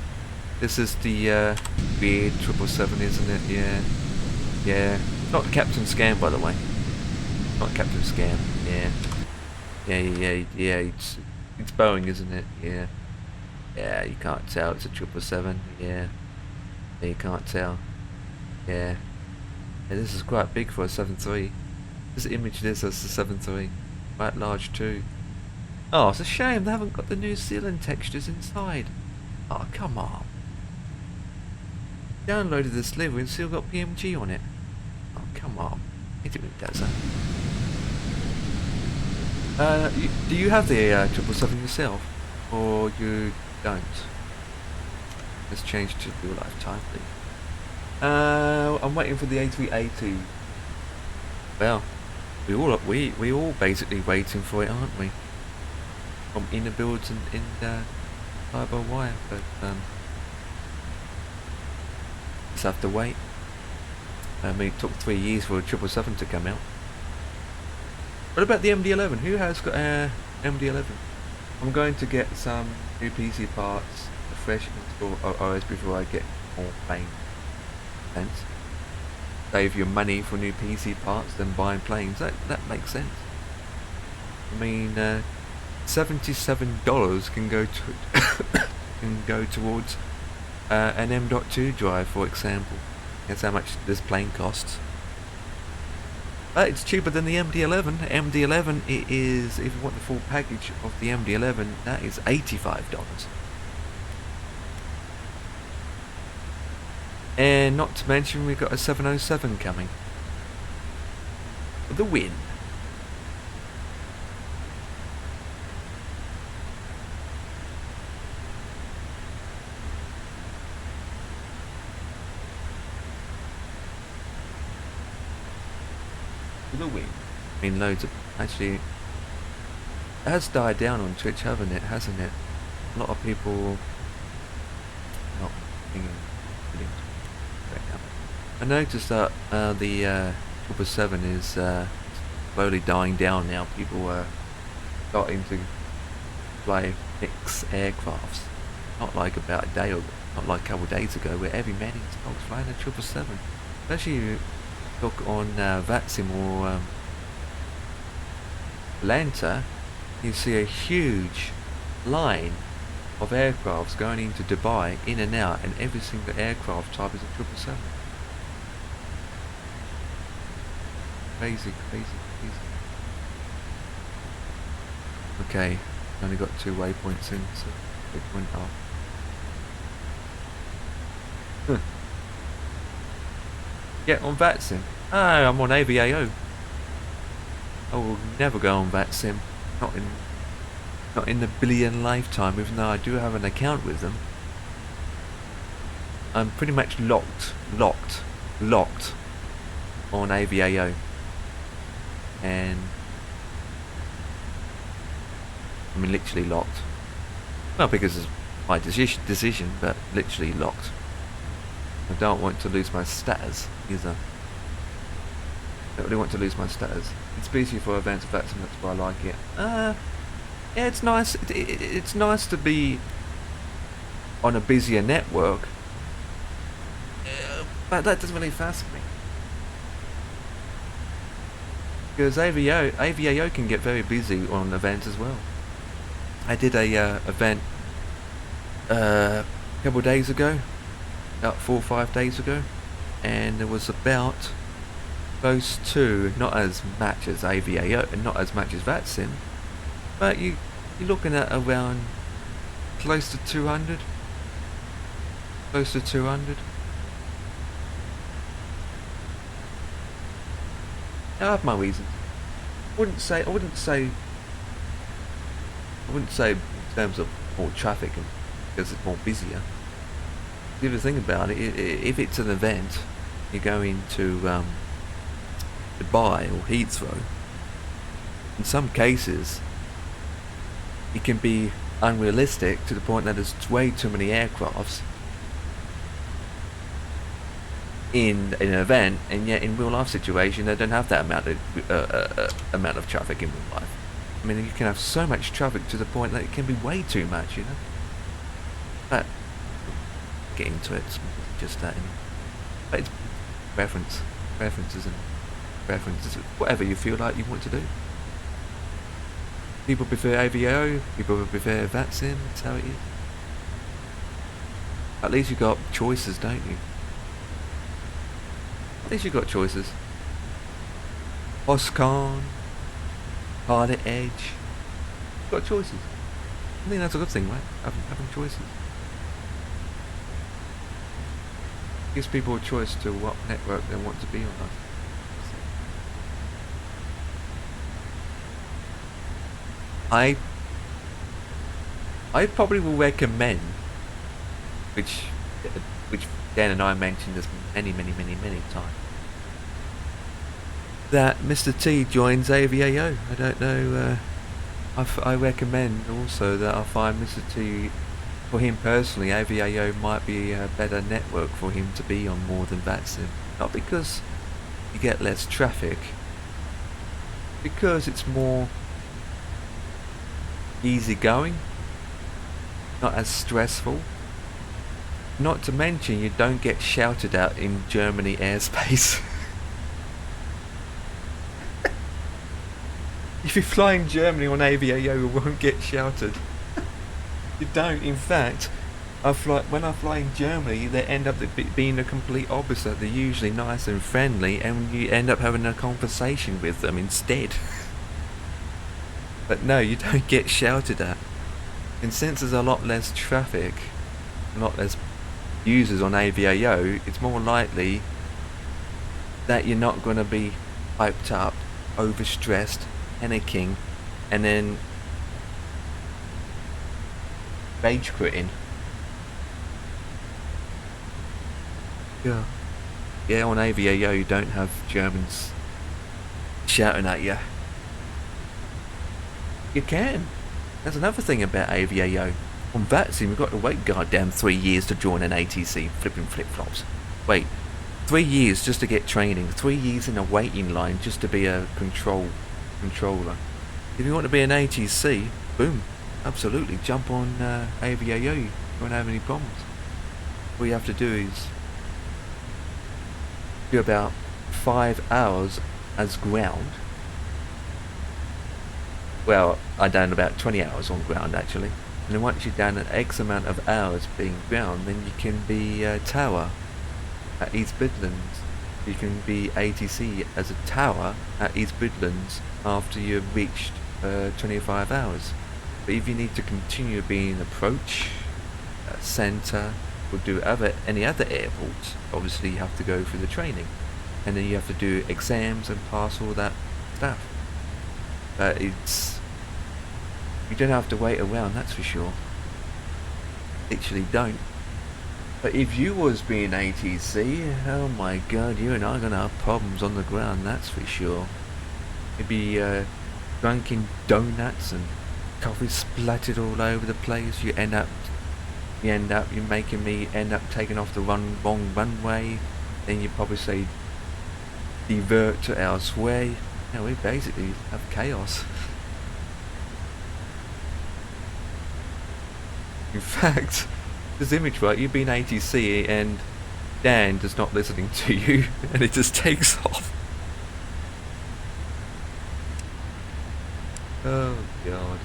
weird 777, isn't it? Yeah. Yeah. Not Captain Scam, by the way. Not Captain Scam, yeah. Yeah, it's Boeing, isn't it? Yeah. Yeah, you can't tell, it's a 777, yeah. Yeah, you can't tell. Yeah. Yeah, this is quite big for a 7.3. This image this as a 7.3. Quite large too. Oh, it's a shame they haven't got the New Zealand textures inside. Oh, come on. Downloaded this delivery and still got PMG on it. Oh, come on. It does that. Do you have the 777 yourself? Or you don't? Let's change to real life time, please. I'm waiting for the A3A to... Well, we all basically waiting for it, aren't we? From inner builds and in fiber wire, but just have to wait. I mean, it took 3 years for a 777 to come out. What about the MD-11? Who has got MD-11? I'm going to get some new PC parts, a fresh install OS before I get more planes. Sense. Save your money for new PC parts than buying planes. That makes sense. I mean, $77 can go to can go towards an M.2 drive, for example. That's how much this plane costs. But it's cheaper than the MD-11. MD-11 it is, if you want the full package of the MD-11, that is $85. And not to mention we've got a 707 coming. For the win. For the win. I mean, loads of... Actually, it has died down on Twitch, hasn't it? A lot of people... not thinking... I noticed that the 777 is slowly dying down now. People are starting to fly mix aircrafts. Not like about a day or not like a couple of days ago, where every man in the was flying a 777. Especially if you look on VATSIM or Atlanta, you see a huge line of aircrafts going into Dubai, in and out, and every single aircraft type is a 777. Crazy. Okay, only got 2 waypoints in, so it went up. Yeah, on VATSIM. Oh, I'm on IVAO. I will never go on VATSIM. Not in the billion lifetime, even though I do have an account with them. I'm pretty much locked on IVAO. And I mean literally locked. Well, because it's my decision, but literally locked. I don't want to lose my status either. I don't really want to lose my status. It's busy for events of VATSIM, that's why I like it. Yeah, it's nice. It's nice to be on a busier network, but that doesn't really fascinate me. Because IVAO can get very busy on events as well. I did a event a couple of days ago, about 4 or 5 days ago, and there was about close to, not as much as IVAO and not as much as VATSIM, but you're looking at around close to 200. Close to 200. I have my reasons. I wouldn't say in terms of more traffic and because it's more busier. The other thing about it, if it's an event, you're going to Dubai or Heathrow. In some cases, it can be unrealistic to the point that there's way too many aircrafts in an event, and yet in real life situation they don't have that amount of traffic in real life. I mean, you can have so much traffic to the point that it can be way too much, you know. But get into it, it's just that. But it's preferences, whatever you feel like you want to do. People prefer AVO, people prefer VATSIM. That's how it is. At least you got choices, don't you? At least you got choices. Oscon, Pilot Edge. You've got choices. I think that's a good thing, right? Having choices. Gives people a choice to what network they want to be on. I probably will recommend, which Dan and I mentioned this many times, that Mr. T joins IVAO. I don't know. I recommend also that I find Mr. T, for him personally, IVAO might be a better network for him to be on more than VATSIM. Not because you get less traffic, because it's more easygoing, not as stressful. Not to mention you don't get shouted at in Germany airspace. If you fly in Germany on IVAO, you won't get shouted. You don't. In fact, when I fly in Germany, they end up being the complete opposite. They're usually nice and friendly, and you end up having a conversation with them instead. But no, you don't get shouted at. And since there's a lot less traffic, a lot less users on IVAO, it's more likely that you're not going to be hyped up, overstressed, panicking, and then rage quitting. Yeah, on IVAO you don't have Germans shouting at you. You can. That's another thing about IVAO. On VATSIM we've got to wait goddamn 3 years to join an ATC, flipping flip-flops. Wait, 3 years just to get training, 3 years in a waiting line just to be a controller. If you want to be an ATC, boom, absolutely, jump on IVAO, you won't have any problems. All you have to do is do about 5 hours as ground. Well, I done about 20 hours on ground actually. And then once you've done an X amount of hours being ground, then you can be tower at East Midlands. You can be ATC as a tower at East Midlands after you've reached 25 hours. But if you need to continue being approach, centre, or do any other airports, obviously you have to go through the training. And then you have to do exams and pass all that stuff. But you don't have to wait around, that's for sure. Literally don't. But if you was being ATC, oh my god, you and I are going to have problems on the ground, that's for sure. You'd be drinking donuts and coffee splattered all over the place. You're making me end up taking off the wrong runway. Then you probably say divert to elsewhere. We basically have chaos. In fact, this image, right, you've been ATC and Dan is not listening to you and it just takes off. Oh god.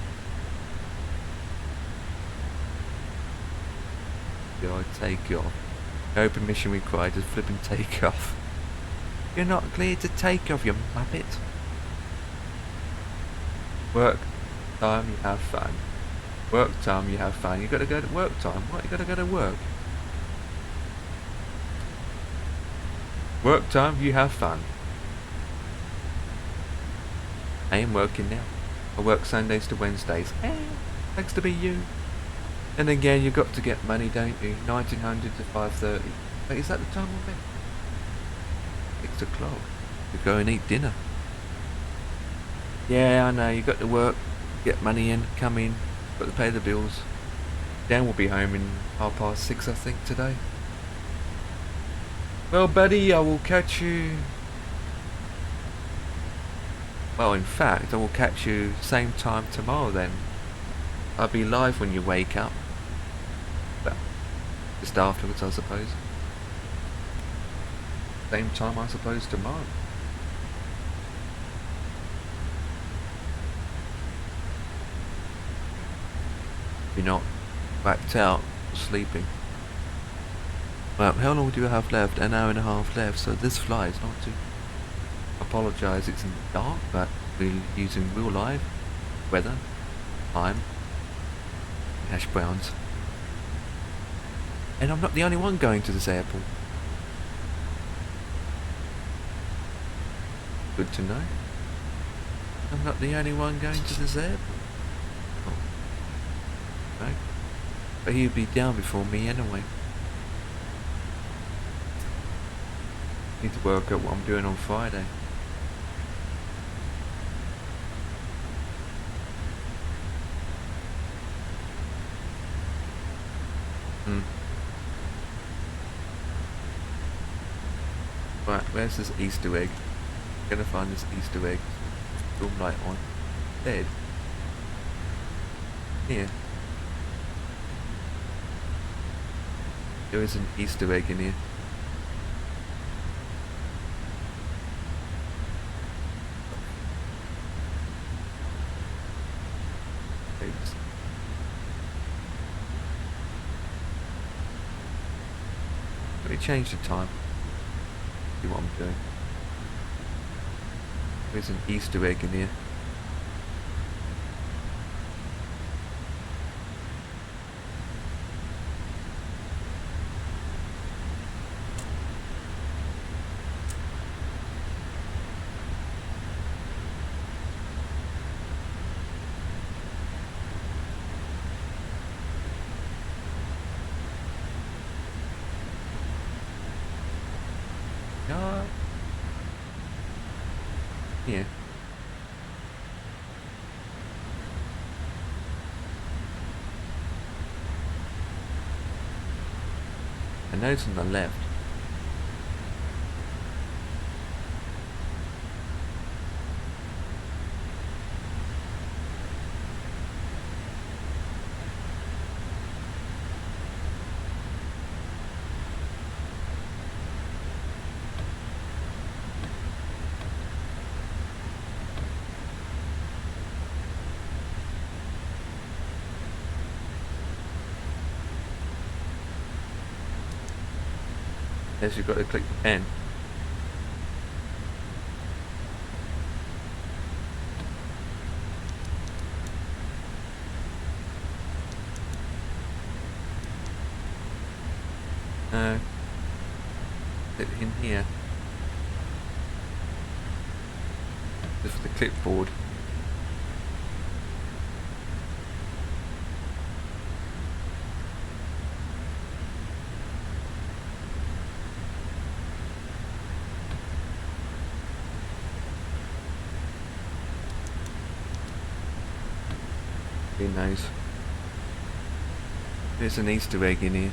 God, take off. No permission required, just flip and take off. You're not cleared to take off, you muppet. Work time, you have fun. Work time, you have fun. You gotta go to work time. What? You gotta go to work. Work time, you have fun. I am working now. I work Sundays to Wednesdays. Hey, thanks to be you. And again, you've got to get money, don't you? 1900 to 5:30. Wait, is that the time we're at? 6 o'clock. To go and eat dinner. Yeah, I know. You got to work, get money in, come in. Got to pay the bills. Dan will be home in 6:30, I think, today. Well, buddy, I will catch you. Well, in fact, I will catch you same time tomorrow then. I'll be live when you wake up. Well, just afterwards, I suppose. Same time, I suppose, tomorrow. You're not whacked out or sleeping. Well, how long do you have left? An hour and a half left, so this flight is not too... Apologise, it's in the dark, but we're using real live weather, time, hash browns. And I'm not the only one going to this airport. Good to know. I'm not the only one going to this airport. Oh. No. But he'd be down before me anyway. Need to work out what I'm doing on Friday. Right, where's this Easter egg? I'm gonna find this Easter egg. Film light on. Dead. Here. There is an Easter egg in here. Oops. Let me change the time. See what I'm doing. There's an Easter egg in here. Here. I know it's on the left. Yes, you've got to click the pen. No. Hit in here. Just for the clipboard. Who knows? There's an Easter egg in here.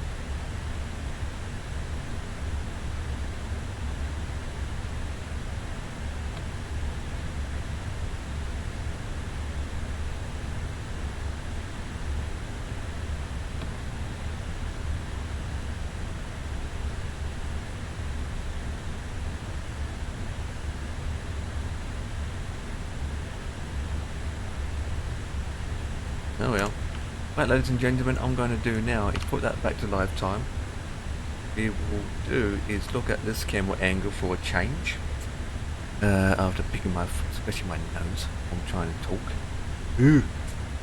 Oh well. Right, ladies and gentlemen, I'm going to do now is put that back to live time. What we will do is look at this camera angle for a change. After picking my, especially my nose, I'm trying to talk. Ooh.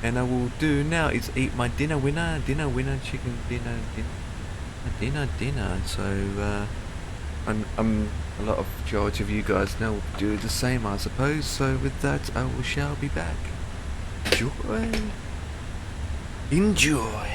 And I will do now is eat my dinner winner, chicken dinner. So, I'm a lot of majority of you guys now will do the same, I suppose. So with that, shall be back. Enjoy.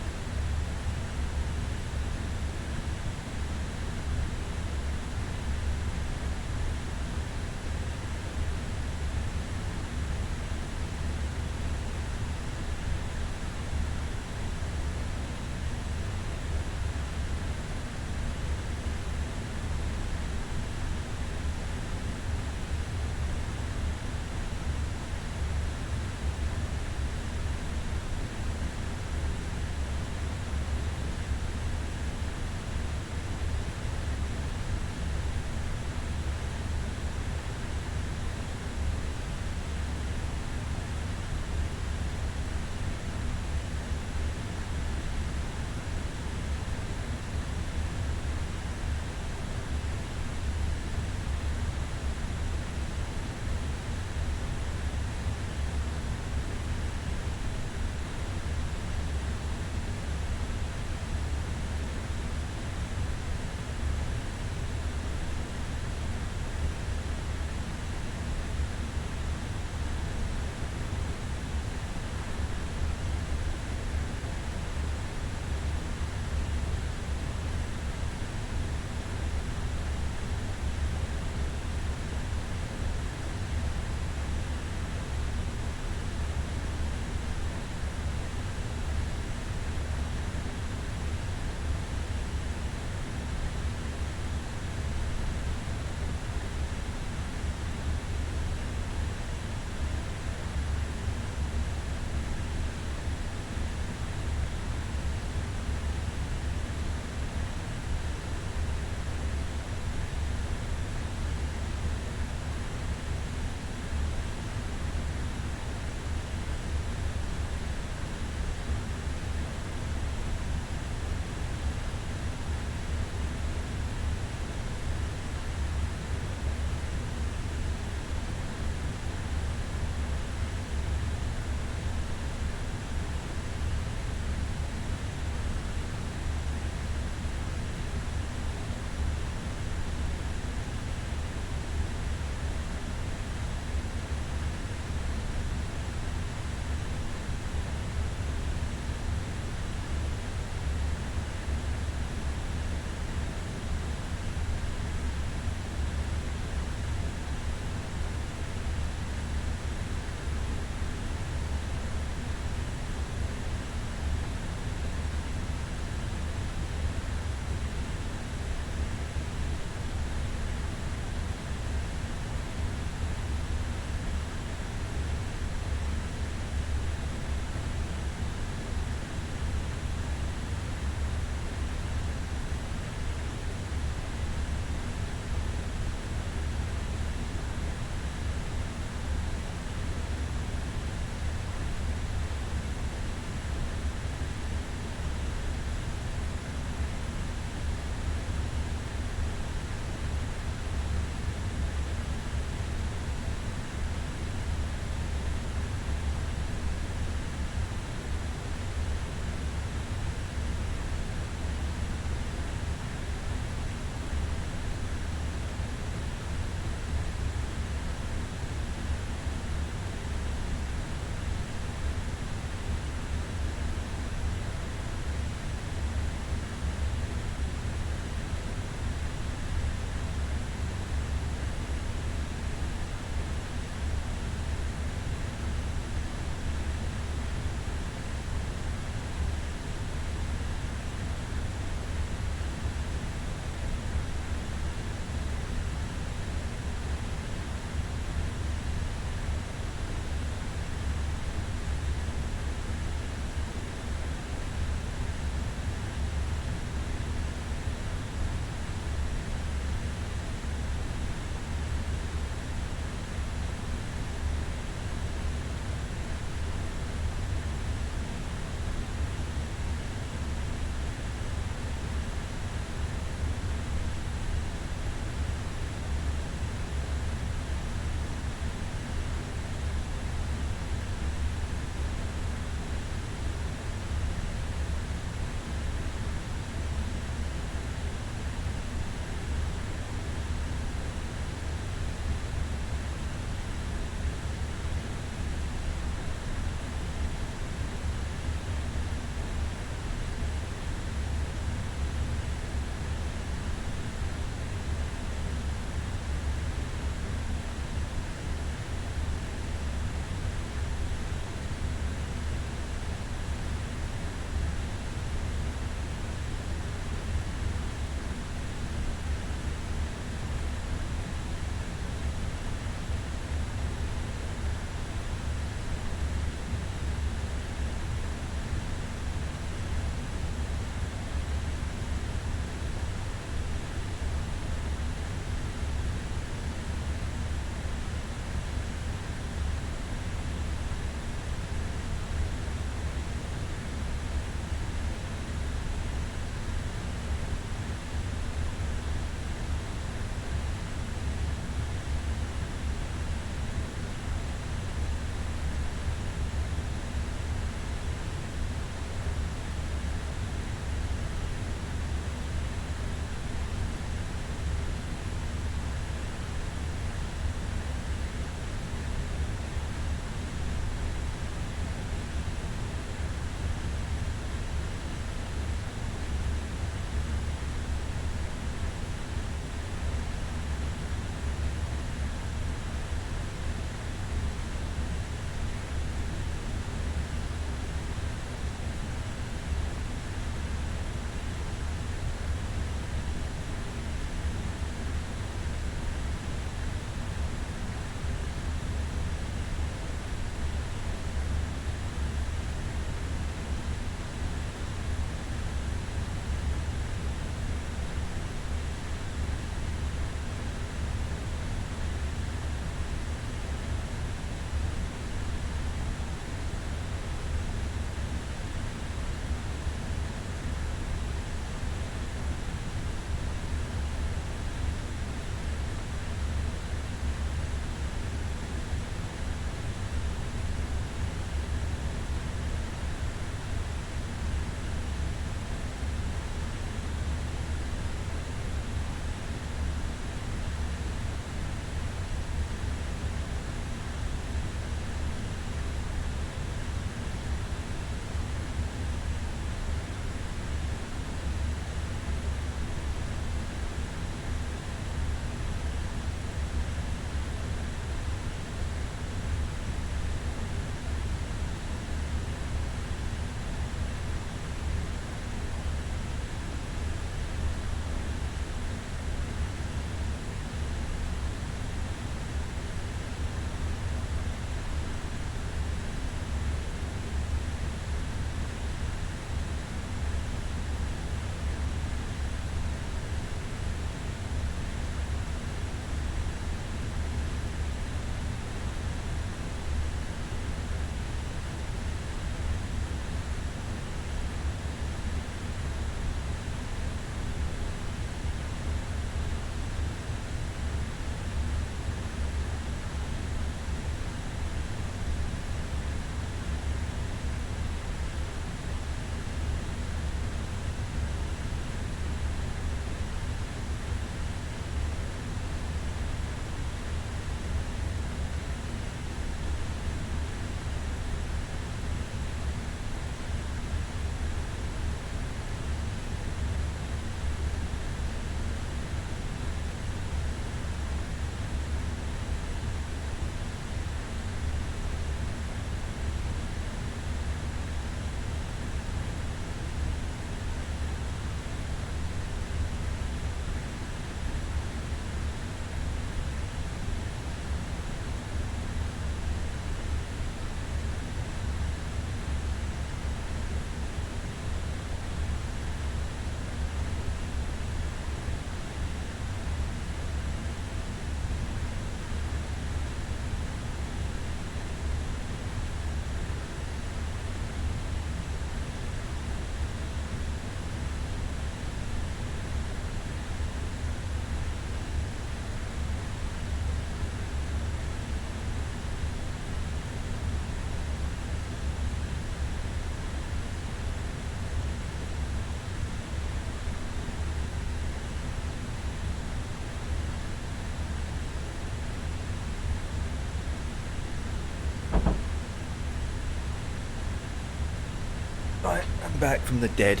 Back from the dead.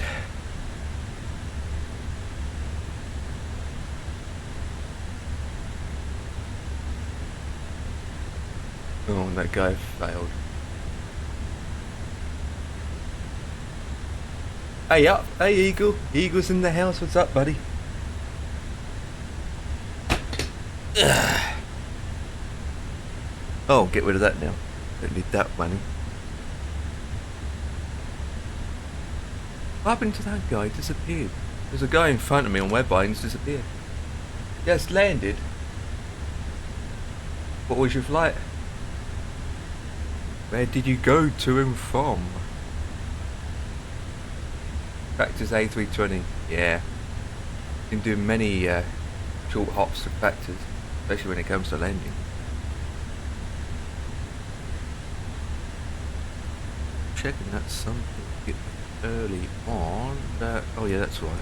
Oh, that guy failed. Hey up, hey Eagle. Eagle's in the house. What's up, buddy? Ugh. Oh, get rid of that now. Don't need that money. What happened to that guy? He disappeared. There's a guy in front of me on webby and he's disappeared. Yes, landed. What was your flight? Where did you go to and from? Factors A320. Yeah. Been doing many short hops to factors, especially when it comes to landing. Checking that something early on. Oh yeah, that's right.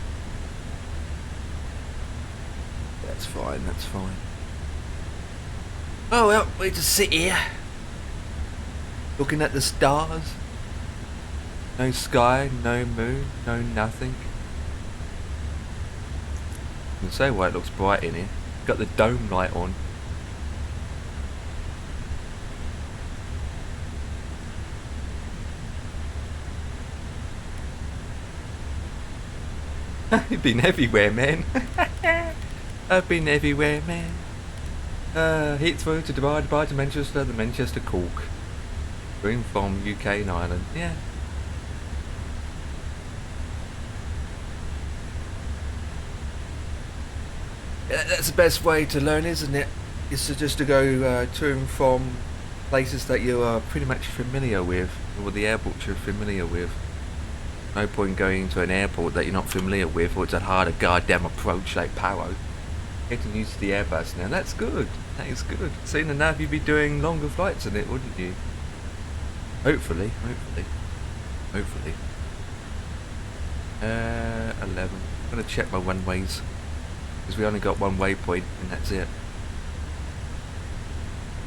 That's fine, that's fine. Oh well, we just sit here. Looking at the stars. No sky, no moon, no nothing. You can say why it looks bright in here. Got the dome light on. I've been everywhere, man. I've been everywhere, man. Heathrow to Dubai, Dubai to Manchester, the Manchester Cork. Going from UK and Ireland, yeah. Yeah, that's the best way to learn, isn't it? Is to just to go to and from places that you are pretty much familiar with, or the airports you're familiar with. No point going into an airport that you're not familiar with, or it's a harder goddamn approach like Paro. Getting used to the Airbus now, that's good. That is good. Soon enough you'd be doing longer flights in it, wouldn't you? Hopefully, hopefully, hopefully. 11. I'm gonna check my one-ways, because we only got one waypoint and that's it.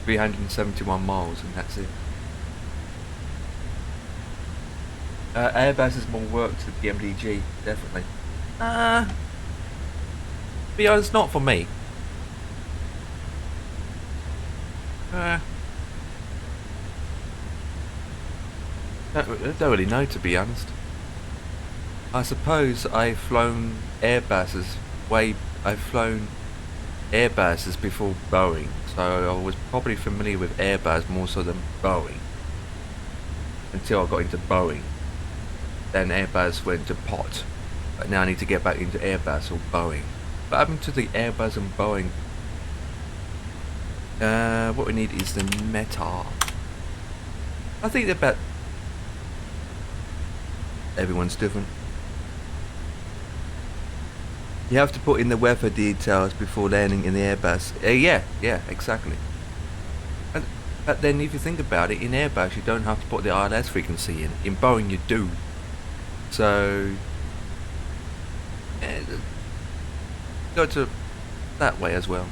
371 miles and that's it. Airbus is more work to the MDG, definitely. Be honest, not for me. Don't really know, to be honest. I suppose I've flown Airbuses before Boeing, so I was probably familiar with Airbus more so than Boeing until I got into Boeing. Then Airbus went to pot, but now I need to get back into Airbus or Boeing. What happened to the Airbus and Boeing? What we need is the METAR. I think they're about. Everyone's different. You have to put in the weather details before landing in the Airbus. Yeah, exactly. But then if you think about it, in Airbus you don't have to put the ILS frequency in. In Boeing you do. So go to that way as well.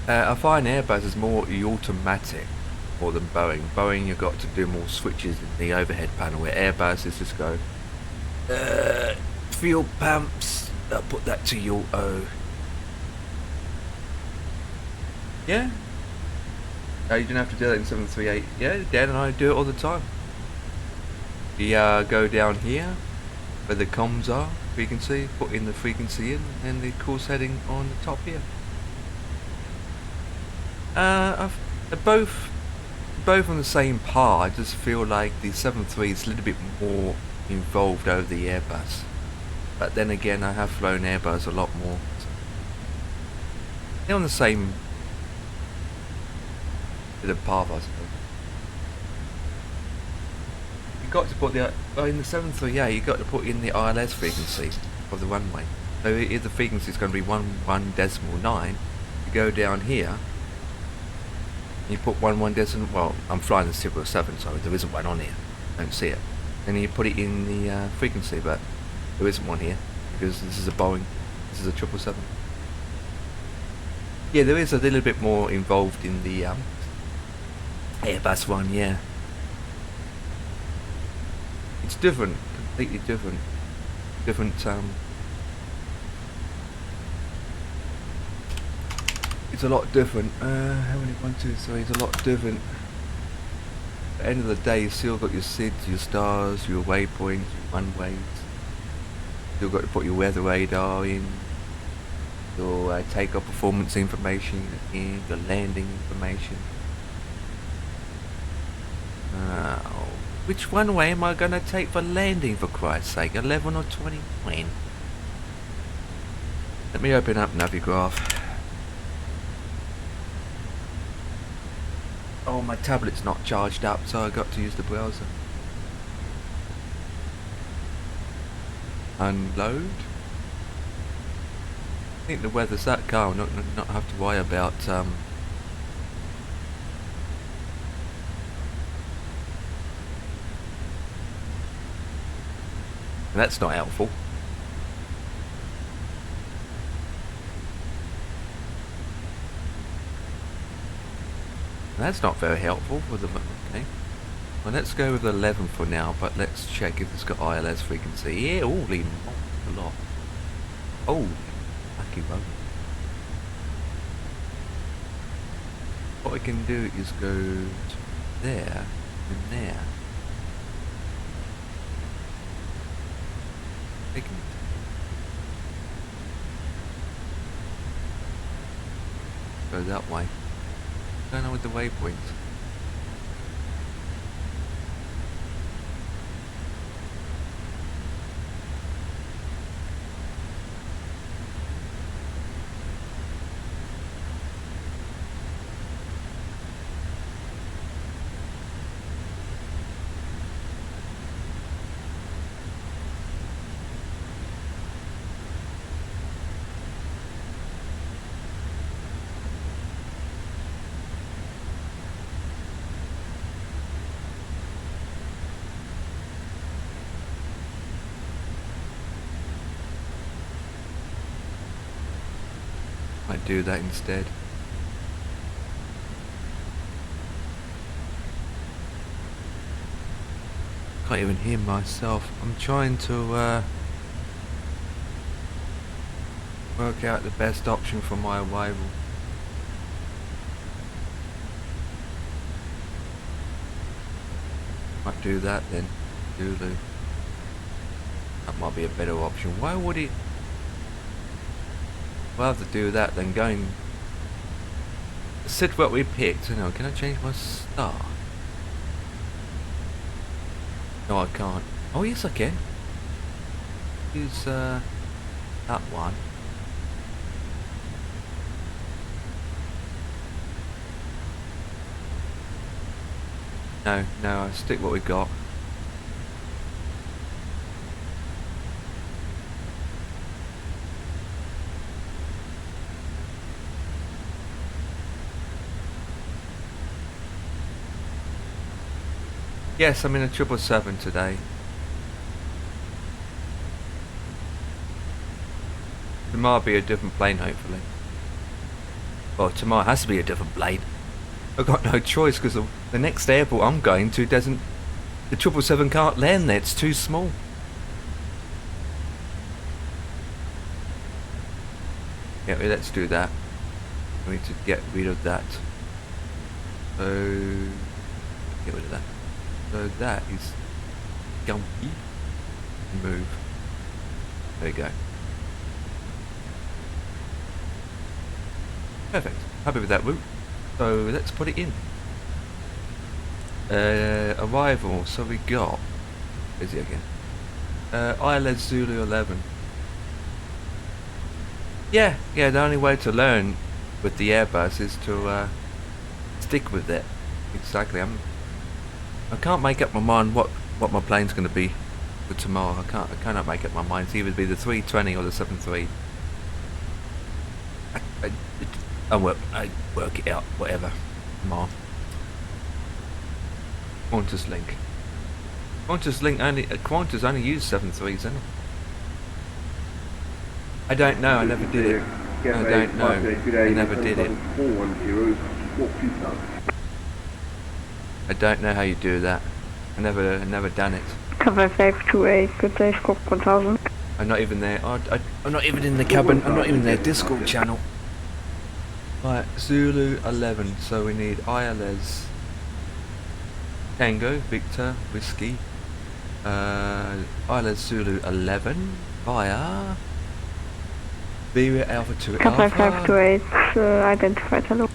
I find Airbus is more automatic more than Boeing. Boeing you've got to do more switches in the overhead panel, where Airbus is just go fuel pumps, I'll put that to your O. Yeah? You didn't have to do that in 738. Yeah, Dan and I do it all the time. We go down here where the comms are, frequency, put in the frequency in, and the course heading on the top here. Both on the same par. I just feel like the 73 is a little bit more involved over the Airbus, but then again I have flown Airbus a lot more, so they're on the same bit of path, I suppose. You got to put the in the 738 you got to put in the ILS frequency of the runway. So if the frequency is going to be 11.9, you go down here. You put 11.9. Well, I'm flying the 777, so there isn't one on here. Don't see it. Then you put it in the frequency, but there isn't one here because this is a Boeing. This is a 777. Yeah, there is a little bit more involved in the Airbus one. Yeah. It's different, completely different. It's a lot different. How many? 1, 2, 3. It's a lot different. At the end of the day, you still got your SIDs, your stars, your waypoints, your one-ways. Still got to put your weather radar in. Your takeoff performance information in, the landing information. Which one way am I gonna take for landing, for Christ's sake? 11 or 29? Let me open up Navigraph. Oh, my tablet's not charged up, so I got to use the browser. Unload. I think the weather's that calm, not have to worry about that's not helpful. That's not very helpful for the... Okay. Well, let's go with 11 for now, but let's check if it's got ILS frequency. Yeah, holy a lot. Oh, lucky one. What I can do is go to there and there. I can go that way. I don't know with the waypoints. Might do that instead. Can't even hear myself. I'm trying to work out the best option for my arrival. Might do that then. Zulu. That might be a better option. Why would it? We'll have to do that then. Going. Said what we picked. Hang on, can I change my star? No, I can't. Oh yes, I can. Use that one. No, I'll stick what we got. Yes, I'm in a 777 today. Tomorrow will be a different plane, hopefully. Well, tomorrow has to be a different plane. I've got no choice because the next airport I'm going to doesn't... The 777 can't land there, it's too small. Yeah, let's do that. We need to get rid of that. So... Get rid of that. So that is gumpy. Move. There you go. Perfect. Happy with that route. So let's put it in. Arrival. So we got. Where's it again? ILS Zulu 11. Yeah. The only way to learn with the Airbus is to stick with it. Exactly. I can't make up my mind what my plane's going to be for tomorrow. I cannot make up my mind. It's either be the 320 or the 73. I work it out. Whatever. Tomorrow. Qantas Link. Qantas only use 73s, isn't it? I don't know. I never did it. I don't know. I never did it. I don't know how you do that. I never done it. Cover 528, good day, Squawk 1000. I'm not even there. I'm not even in the cabin. I'm not even in their Discord channel. Right, Zulu 11. So we need ILS Tango, Victor, Whiskey. ILS Zulu 11 via Viva Alpha 2 Cover Alpha. 528, identified, hello.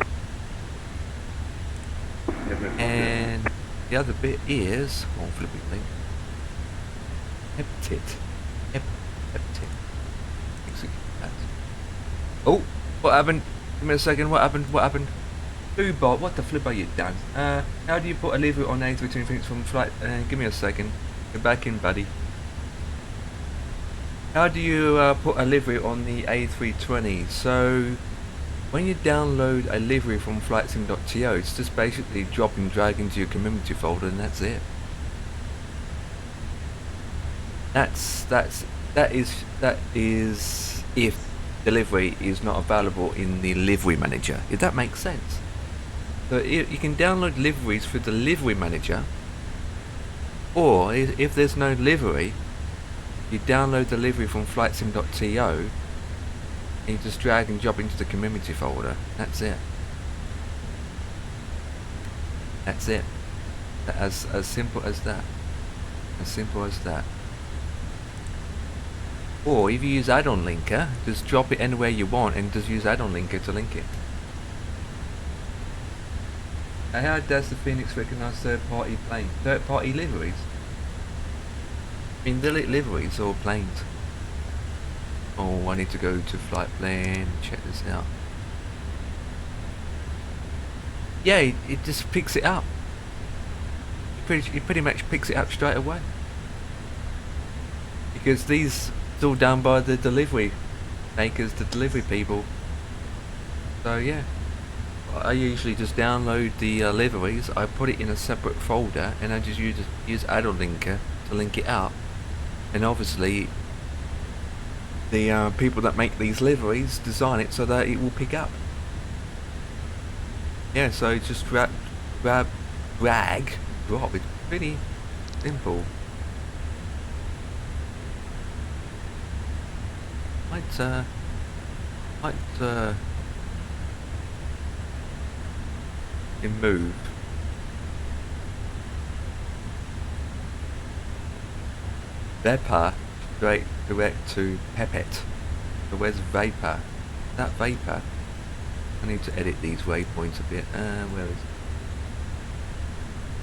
And the other bit is, oh, flipping thing. Heptit. Heptit. Execute that. Oh, what happened? Give me a second, what happened? What happened? Bot, what the flip are you done? How do you put a lever on A320 things from flight? Give me a second. Get back in, buddy. How do you put a livery on the A320? So, when you download a livery from flightsim.to, it's just basically drop and drag into your community folder, and that's it. That is if the livery is not available in the livery manager. If that makes sense. So you can download liveries through the livery manager, or if there's no livery, you download the livery from flightsim.to and you just drag and drop into the community folder. That's it. That's it. As simple as that. As simple as that. Or if you use add-on linker, just drop it anywhere you want and just use add-on linker to link it. Now, how does the Phoenix recognise third-party planes? Third-party liveries? I mean, liveries or planes? Oh, I need to go to flight plan and check this out. Yeah, it just picks it up. It pretty much picks it up straight away. Because these are all done by the delivery makers, the delivery people. So yeah. I usually just download the liveries, I put it in a separate folder, and I just use add-on linker to link it up. And obviously, the people that make these liveries design it so that it will pick up. Yeah, so just drag, drop. It's pretty simple. Might move. Vapor straight direct to Pepet. So where's Vapor? That Vapor. I need to edit these waypoints a bit. Where is it?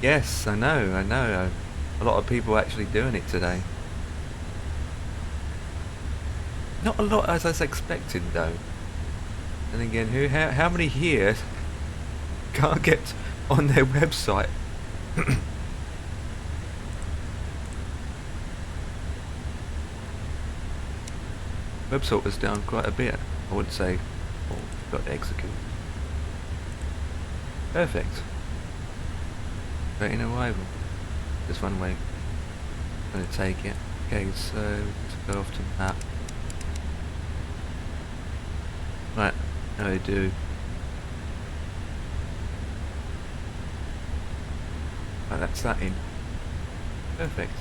Yes, I know. A lot of people actually doing it today. Not a lot as I was expecting though. And again, how many here can't get on their website? Website was down quite a bit. I would say, oh, got to execute. Perfect. Straight in arrival. Just one way. I'm gonna take it. Okay, so let's go off to map. Right, how do I do? Right, that's that in. Perfect.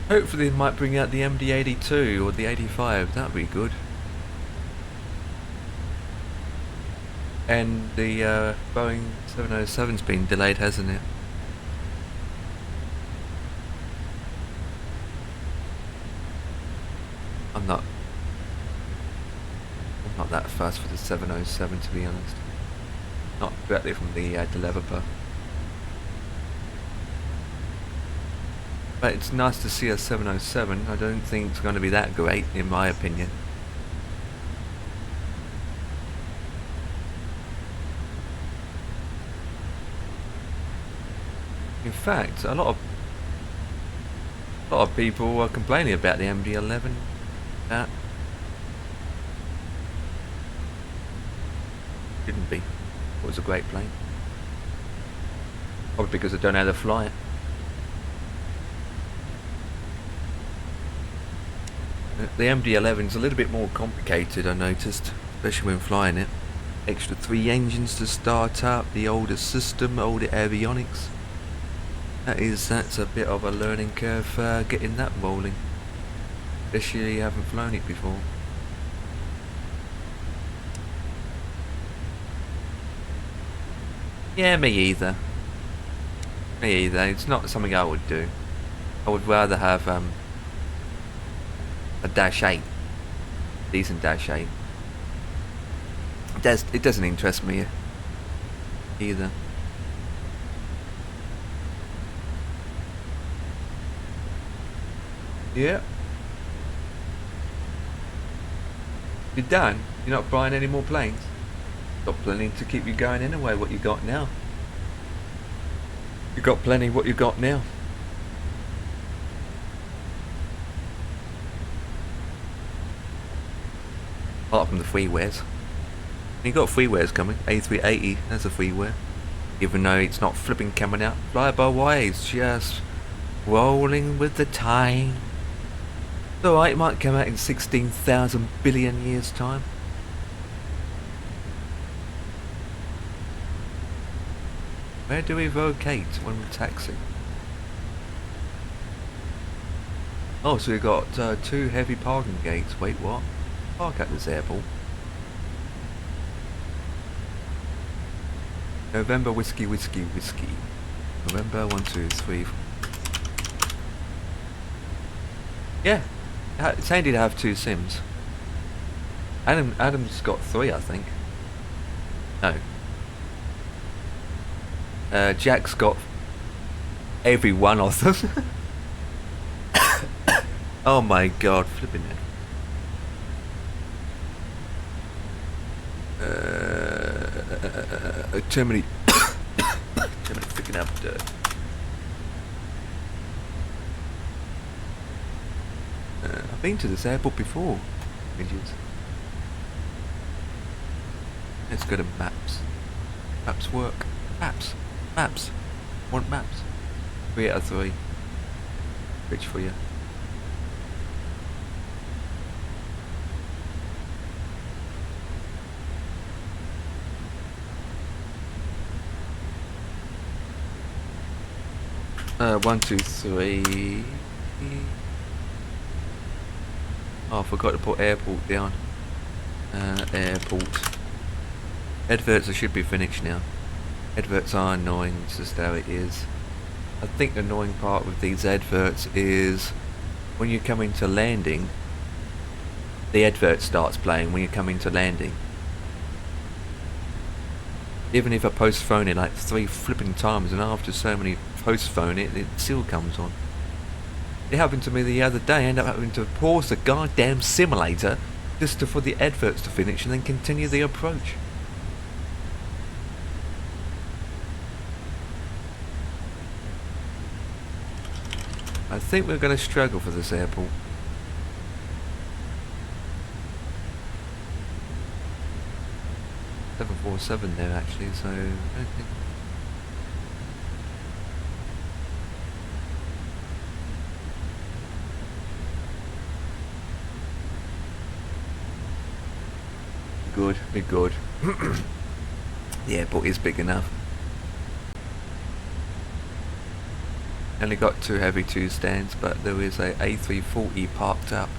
Hopefully it might bring out the MD-82 or the 85, that would be good. And the Boeing 707's been delayed, hasn't it? I'm not that fast for the 707 to be honest. Not directly from the developer. But it's nice to see a 707. I don't think it's going to be that great in my opinion. In fact, a lot of people are complaining about the MD-11. That shouldn't be. It was a great plane. Probably because I don't know how to fly it. The MD-11 is a little bit more complicated, I noticed, especially when flying it. Extra 3 engines to start up, the older system, older avionics. That's a bit of a learning curve getting that rolling. Especially you haven't flown it before. Yeah, me either. Me either. It's not something I would do. I would rather have a Dash 8. Decent Dash 8. It doesn't interest me either. Yeah. You're done? You're not buying any more planes? Got plenty to keep you going anyway, what you got now. You got plenty what you got now. Apart from the freewares. You got freewares coming. A380, that's a freeware. Even though it's not flipping coming out. Fly-by-wire is just rolling with the time. It's alright, it might come out in 16,000 billion years time. Where do we locate when we taxi? Oh, so we've got 2 heavy parking gates. Wait, what? Park at this airport. November whiskey whiskey whiskey. November 1 2 3. Yeah, it's handy to have 2 sims. Adam's got 3, I think. No. Jack's got every one of them. Oh my god, flipping it. Too many freaking up dirt. I've been to this airport before. Idiots. Let's go to maps. Maps work. Maps. Maps. Want maps? 3 out of 3. Rich for you. One, two, three. Oh, I forgot to put airport down. Airport. Adverts should be finished now. Adverts are annoying, it's just how it is. I think the annoying part with these adverts is when you come into landing, the advert starts playing when you come into landing. Even if I postphone it like 3 flipping times and after so many postphone it still comes on. It happened to me the other day. I ended up having to pause the goddamn simulator just for the adverts to finish and then continue the approach. I think we're going to struggle for this airport. 747 there actually, so I don't think. Good, be good. The airport is big enough. Only got 2 heavy 2 stands, but there is a A340 parked up.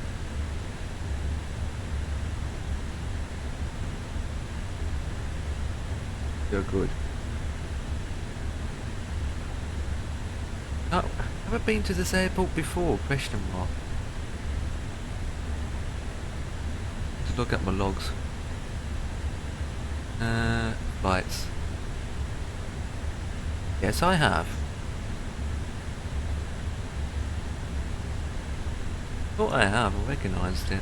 You're good. Oh, have I been to this airport before? Question mark. Let's look at my logs. Flights. Yes, I have. Thought I have, I recognised it.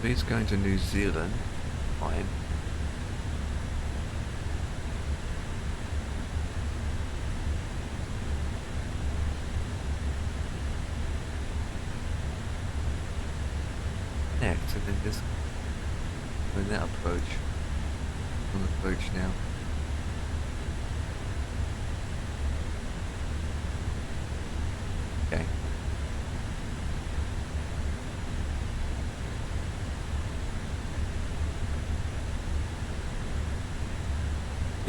He's going to New Zealand. Fine. Next, and then just doing that approach. On the approach now. Okay.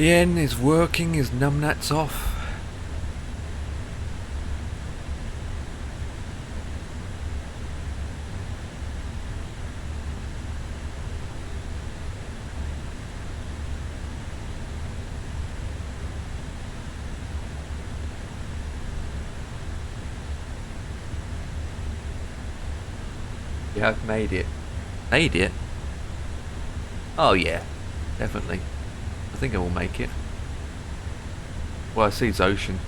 Ian is working his numbnuts off. You have made it. Made it? Oh yeah, definitely. I think I will make it. Well, I see it's ocean.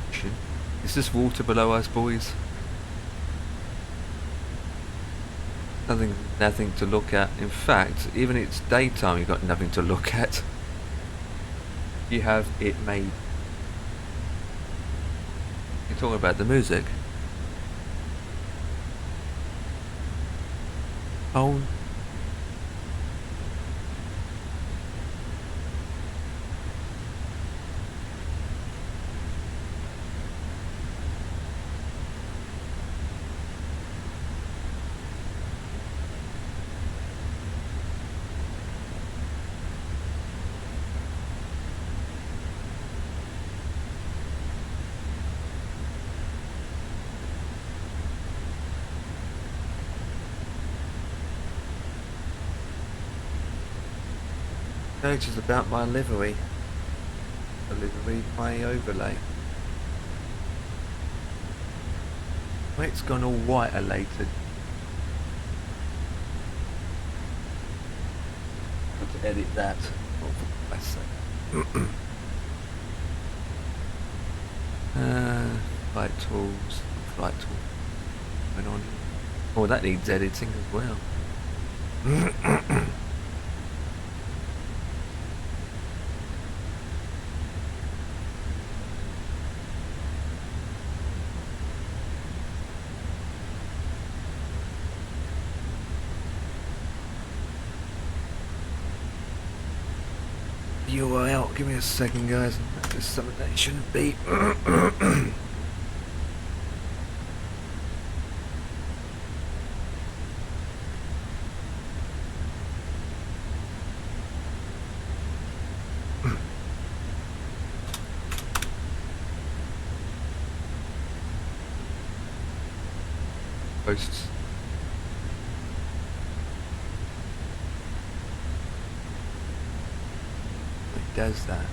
Ocean. Is this water below us, boys? Nothing to look at. In fact, even it's daytime, you've got nothing to look at. You have it made. You're talking about the music. Oh. Page is about my livery. The livery, my overlay. Well, it's gone all white-elated. Got to edit that. Oh, for Christ's sake. Flight tools. Flight tools. Going on. Oh, that needs editing as well. URL, give me a second, guys. There's something that it shouldn't be. Posts. Does that.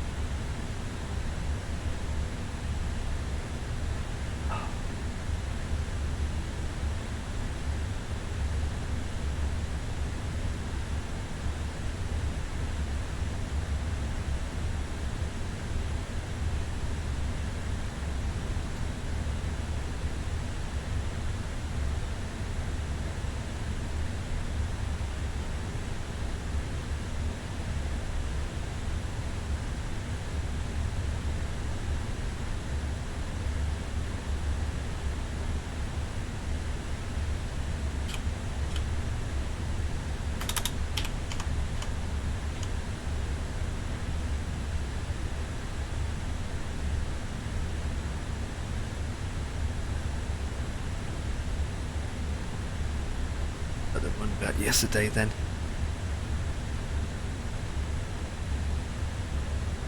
The one about yesterday then.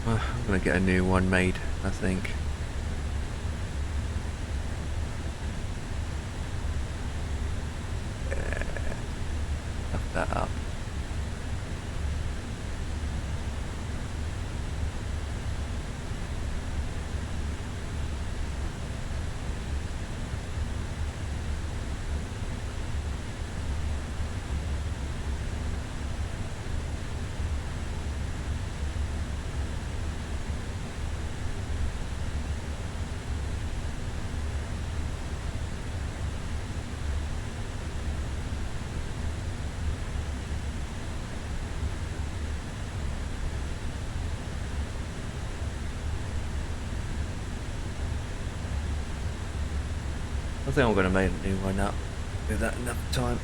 Well, I'm gonna get a new one made, I think. Yeah. Stuff that up. I think I'm going to make a new one up. Do that another time.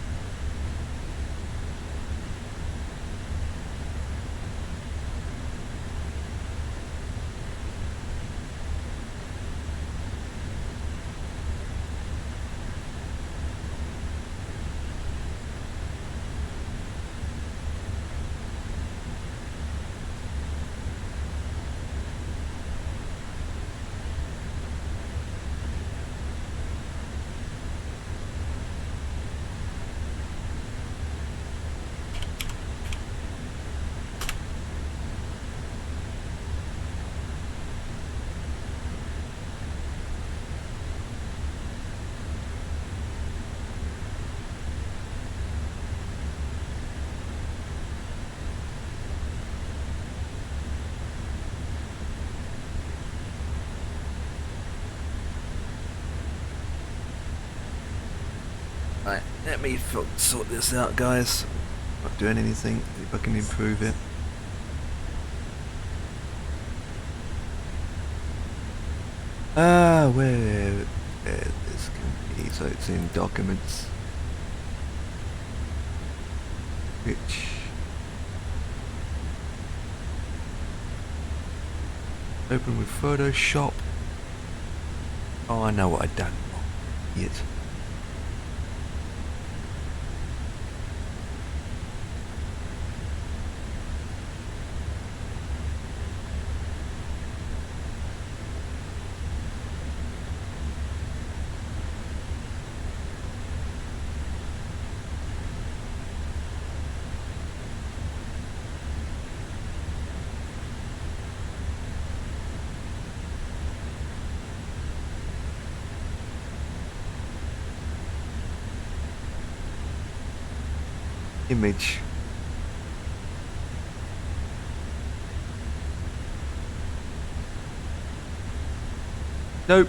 Right, let me sort this out, guys. Not doing anything. See if I can improve it. Where this can be? So it's in documents. Which open with Photoshop. Oh, I know what I've done. Yet. Image. Nope.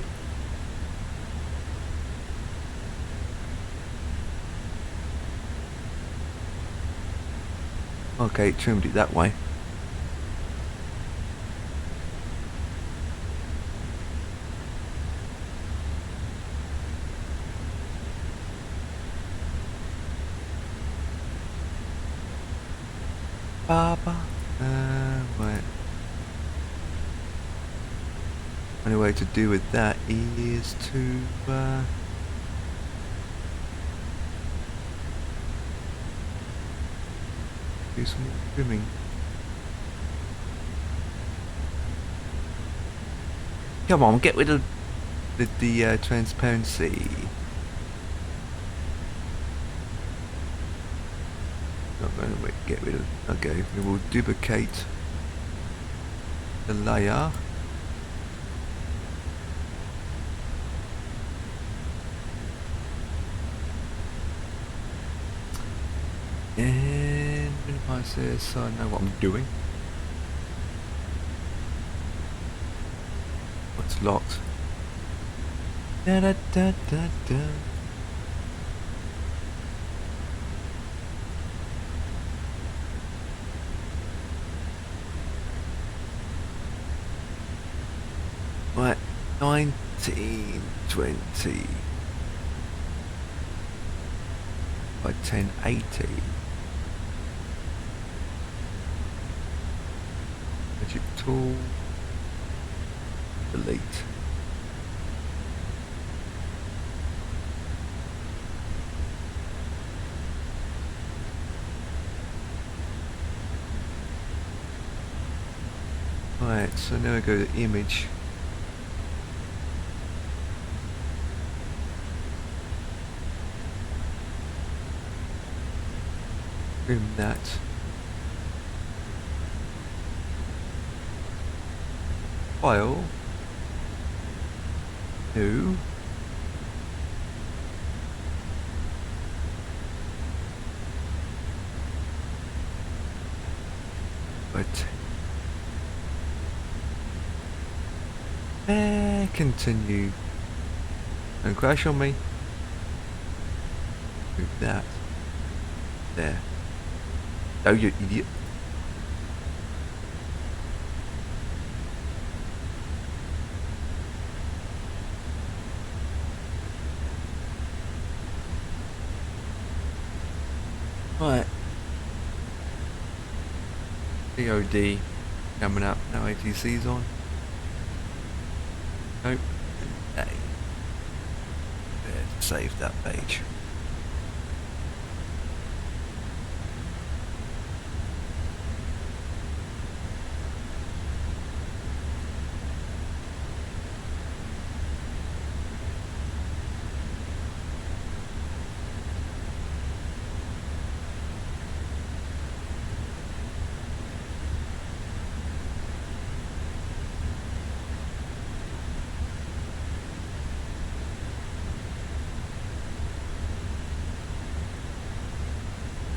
Okay, trimmed it that way. Baba. Right. Only way to do with that is to do some more trimming. Come on, get rid of the transparency. Not going to get rid of. Okay, we will duplicate the layer. And minimize this so I know what I'm doing. What's locked? Da da da da da. Right, 1920 by 1080. Magic tool. Delete. Right, so now I go to image. Trim that. File. New. But continue. Don't crash on me. Move that. There. Oh, you idiot. Right. COD coming up. No ATC's on. Nope. Hey. There, save that page.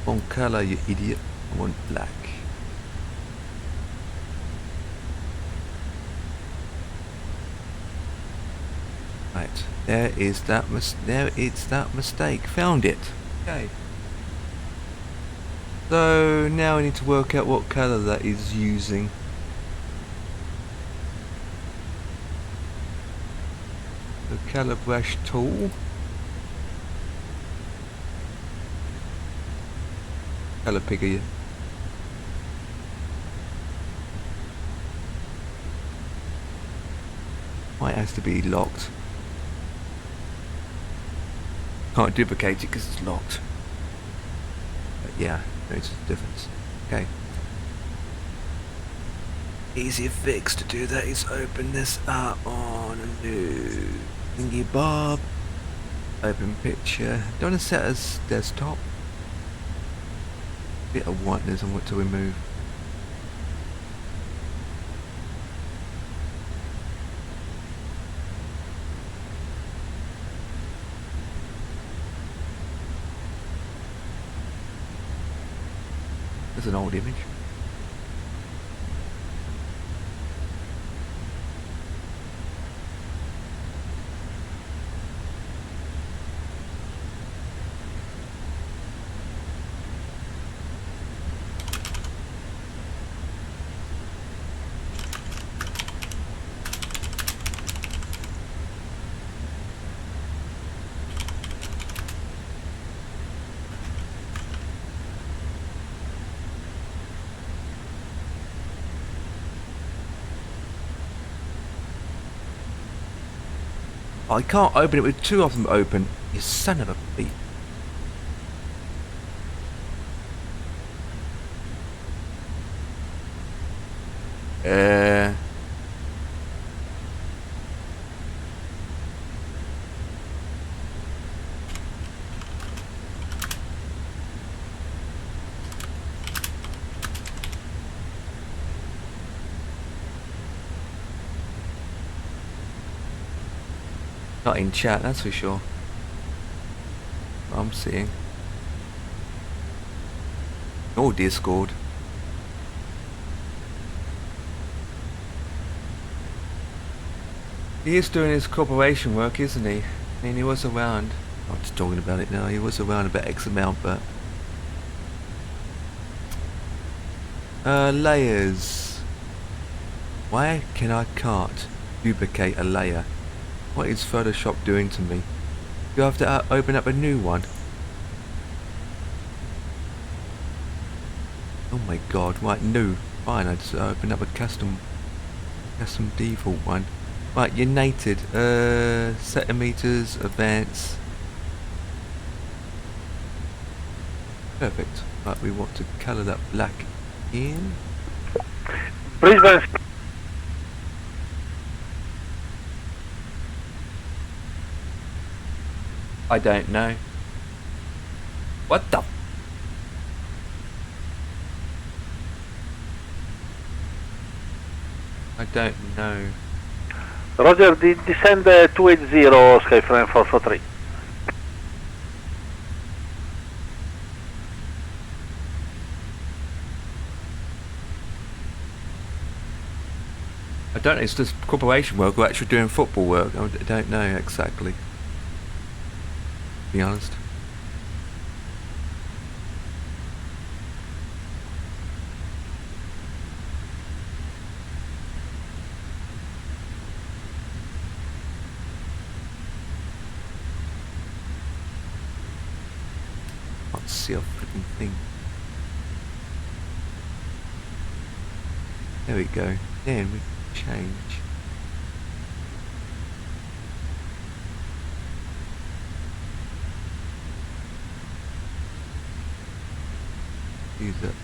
Wrong colour, you idiot. I want black. Right. There is that there it's that mistake. Found it. Okay. So now I need to work out what colour that is using. The colour brush tool. Colour picker. Might has to be locked. Can't duplicate it because it's locked. But yeah, notice the difference. Okay. Easy fix to do that is open this up on a new thingy bob. Open picture. Don't want to set as desktop. Bit of whiteness on what to remove. There's an old image. I can't open it with two of them open. You son of a beat. Not in chat, that's for sure. I'm seeing. Oh, Discord. He is doing his corporation work, isn't he? I mean, he was around. I'm just talking about it now. He was around about X amount, but layers. Why can I can't duplicate a layer? What is Photoshop doing to me? You have to open up a new one. Oh my god, right, new. Fine, I just open up a custom default one. Right, United, centimeters, advance. Perfect. Right, we want to colour that black in. Brisbane. I don't know. What the? I don't know. Roger, descend 280 Skyframe 443. I don't know, it's just corporation work or actually doing football work. I don't know exactly. To be honest. Can't see a freaking thing. There we go. Then we change. Use that.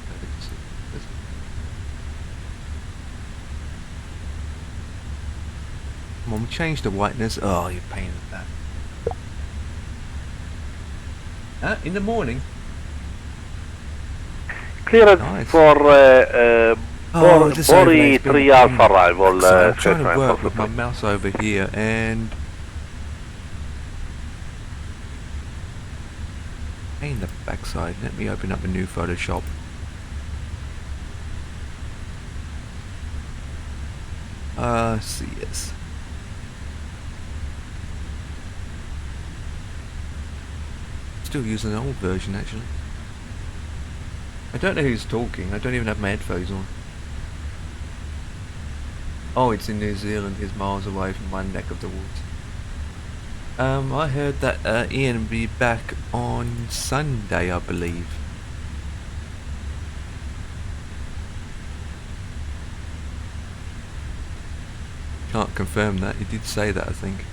Come on, change the whiteness. Oh, you're pain in that. In the morning. Cleared Nice. for This Bori overlay's been 3 Alpha arrival. So I'm trying to Skyframe work with 443. my mouse over here and in the backside. Let me open up a new Photoshop. CS. still using an old version actually. I don't know who's talking. I don't even have my headphones on. Oh, it's in New Zealand. He's miles away from one neck of the woods. I heard that Ian will be back on Sunday, I believe. Can't confirm that. He did say that, I think.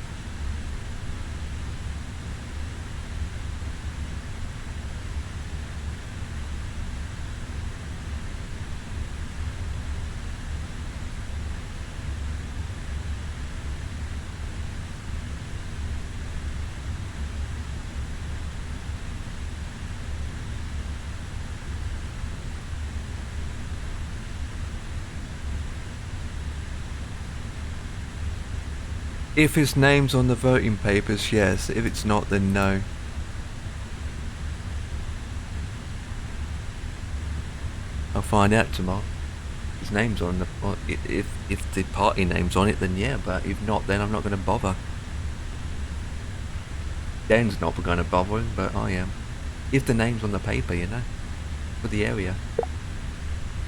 If his name's on the voting papers, yes. If it's not, then no. I'll find out tomorrow. His name's on the... If the party name's on it, then yeah. But if not, then I'm not going to bother. Dan's not going to bother him, but I am. If the name's on the paper, you know. For the area.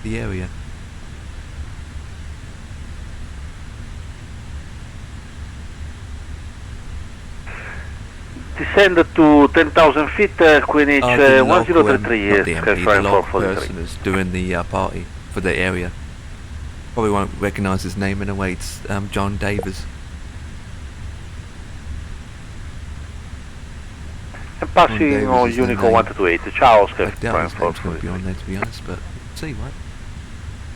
The area. Descend to 10,000 feet, Queenich The local, 1033, not yes, the Sky MP, the Frank local 443. person who's doing the party for the area. Probably won't recognise his name in a way. It's John Davis. And passing Davis on is the Unico name. 128, ciao, Sky I doubt Frank his name's going to be 443. on there, to be honest, but see, right?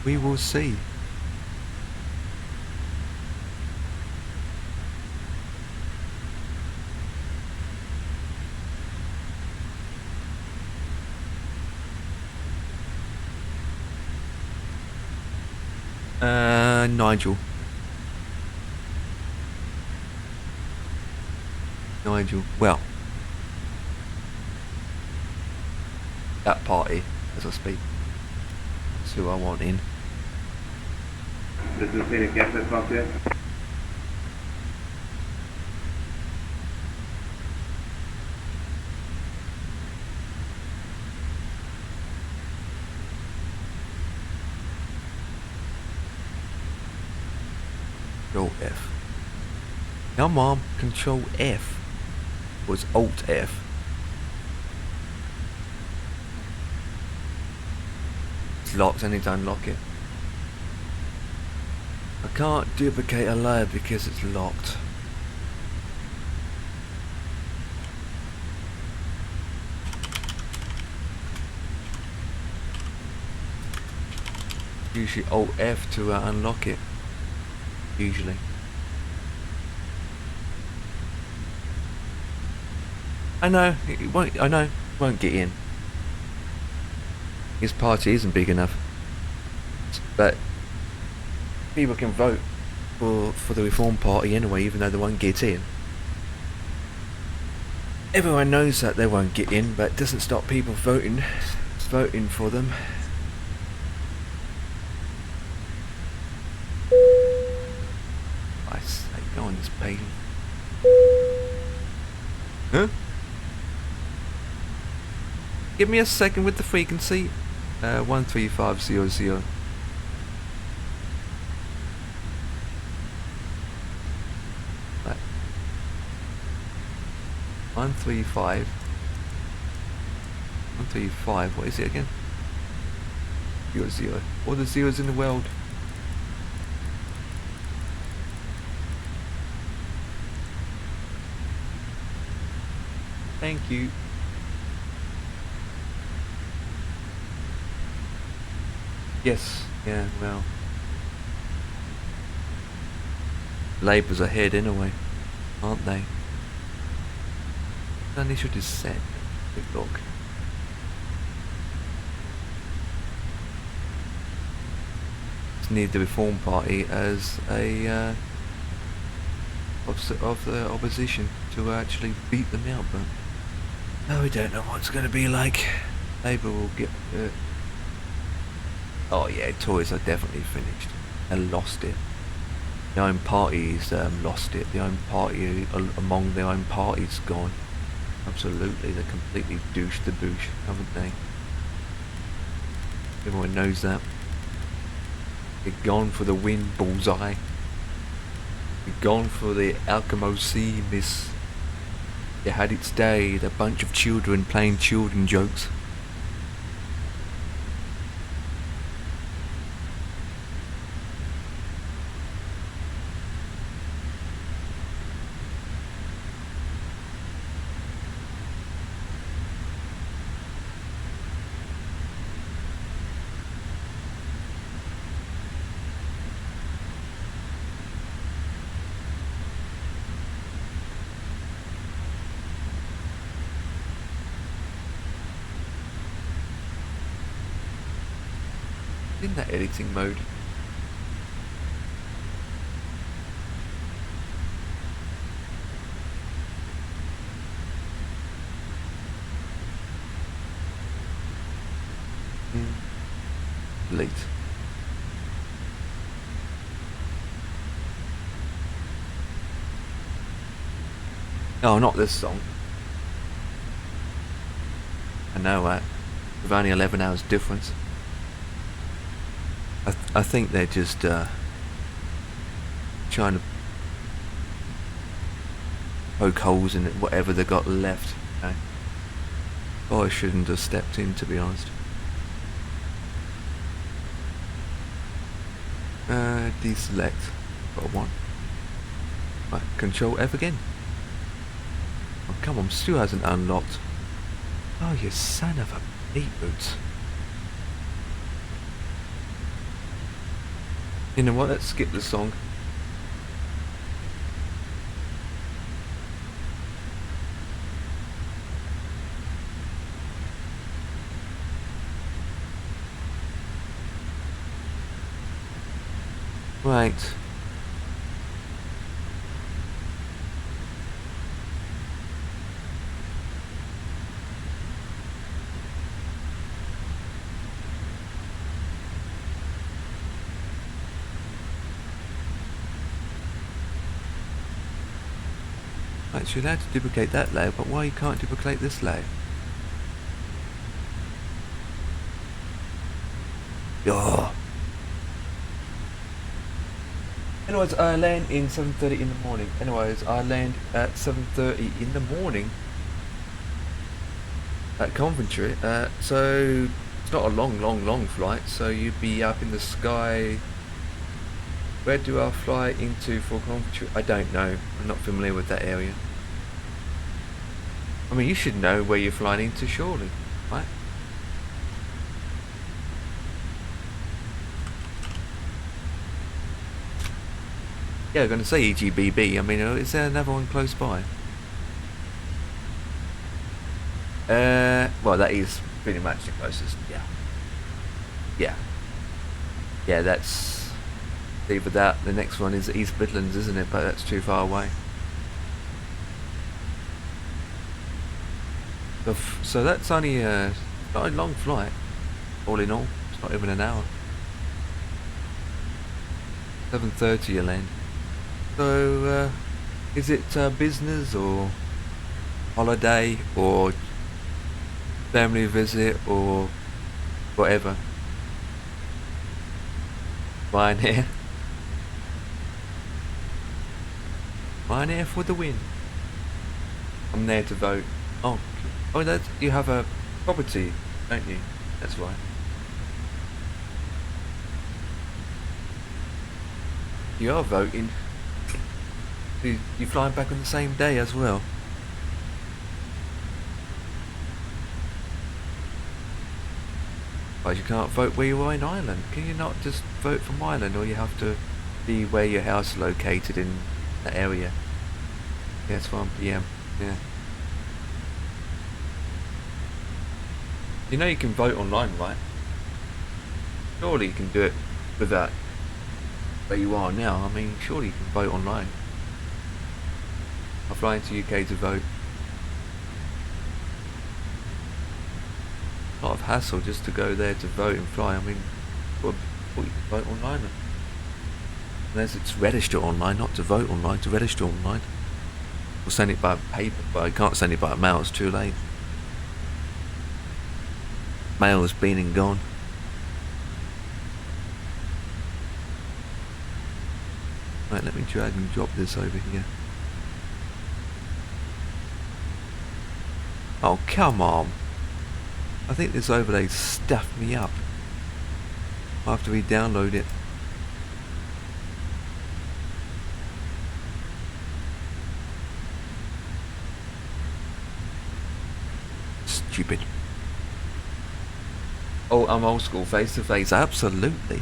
We will see. Nigel. Well, that party, as I speak. That's who I want in. This is Peter Kessler, talk to you. Control F. Now, Mom, Control F was Alt F. It's locked. I need to unlock it. I can't duplicate a layer because it's locked. Usually Alt F to unlock it. Usually. I know, it won't, I know, it won't get in. His party isn't big enough. But people can vote for the Reform Party anyway, even though they won't get in. Everyone knows that they won't get in, but it doesn't stop people voting for them. I say, go on this page. Huh? Give me a second with the frequency. 13500. Right. 135. 135. What is it again? 00. All the zeros in the world. Thank you. Yes, yeah, well. Labour's ahead anyway, aren't they? Only should just set. Quick look. Just need the Reform Party as a of the opposition to actually beat them out, but no, we don't know what it's going to be like. Labour will get. Oh yeah, Tories are definitely finished. They lost it. Their own parties lost it. The own party among their own parties gone. Absolutely, they completely douched the boosh, haven't they? Everyone knows that. They're gone for the win, bullseye. They're gone for the Alchemo C, miss. It had its day, the bunch of children playing children jokes. In that editing mode. Delete. No, not this song. I know that. With only 11 hours difference. I think they're just trying to poke holes in it, whatever they got left. Okay? Oh, I shouldn't have stepped in, to be honest. Deselect. Got one. Right, Control F again. Oh, come on, still hasn't unlocked. Oh, you son of a beat boots. You know what, let's skip the song. Right. Right, so you're allowed to duplicate that layer, but why you can't duplicate this layer? Oh. Anyways, I land in 7:30 in the morning. Anyways, I land at 7:30 in the morning at Coventry. So it's not a long flight. So you'd be up in the sky. Where do I fly into for Coventry? I don't know. I'm not familiar with that area. I mean, you should know where you're flying into, surely, right? Yeah, I'm going to say EGBB. I mean, is there another one close by? Well, that is pretty much the closest. Yeah, that's either that. The next one is East Midlands, isn't it? But that's too far away. So that's only not a long flight. All in all, it's not even an hour. 7:30 you land. So, is it business or holiday or family visit or whatever? Ryanair. Ryanair for the win. I'm there to vote. Oh, that you have a property, don't you? That's right. You are voting. You're flying back on the same day as well. But you can't vote where you are in Ireland. Can you not just vote from Ireland, or you have to be where your house is located in that area? Yeah, it's 1 PM. Yeah. You know you can vote online, right? Surely you can do it without where you are now. I mean, surely you can vote online. I fly into UK to vote. A lot of hassle just to go there to vote and fly. I mean, what you can vote online. Unless it's register online, not to vote online, to register online. We'll send it by paper, but I can't send it by mail, it's too late. Mail has been and gone. Right, let me drag and drop this over here. Oh, come on. I think this overlay stuffed me up. I'll have to re-download it. Stupid. Oh, I'm old school, face to face, absolutely.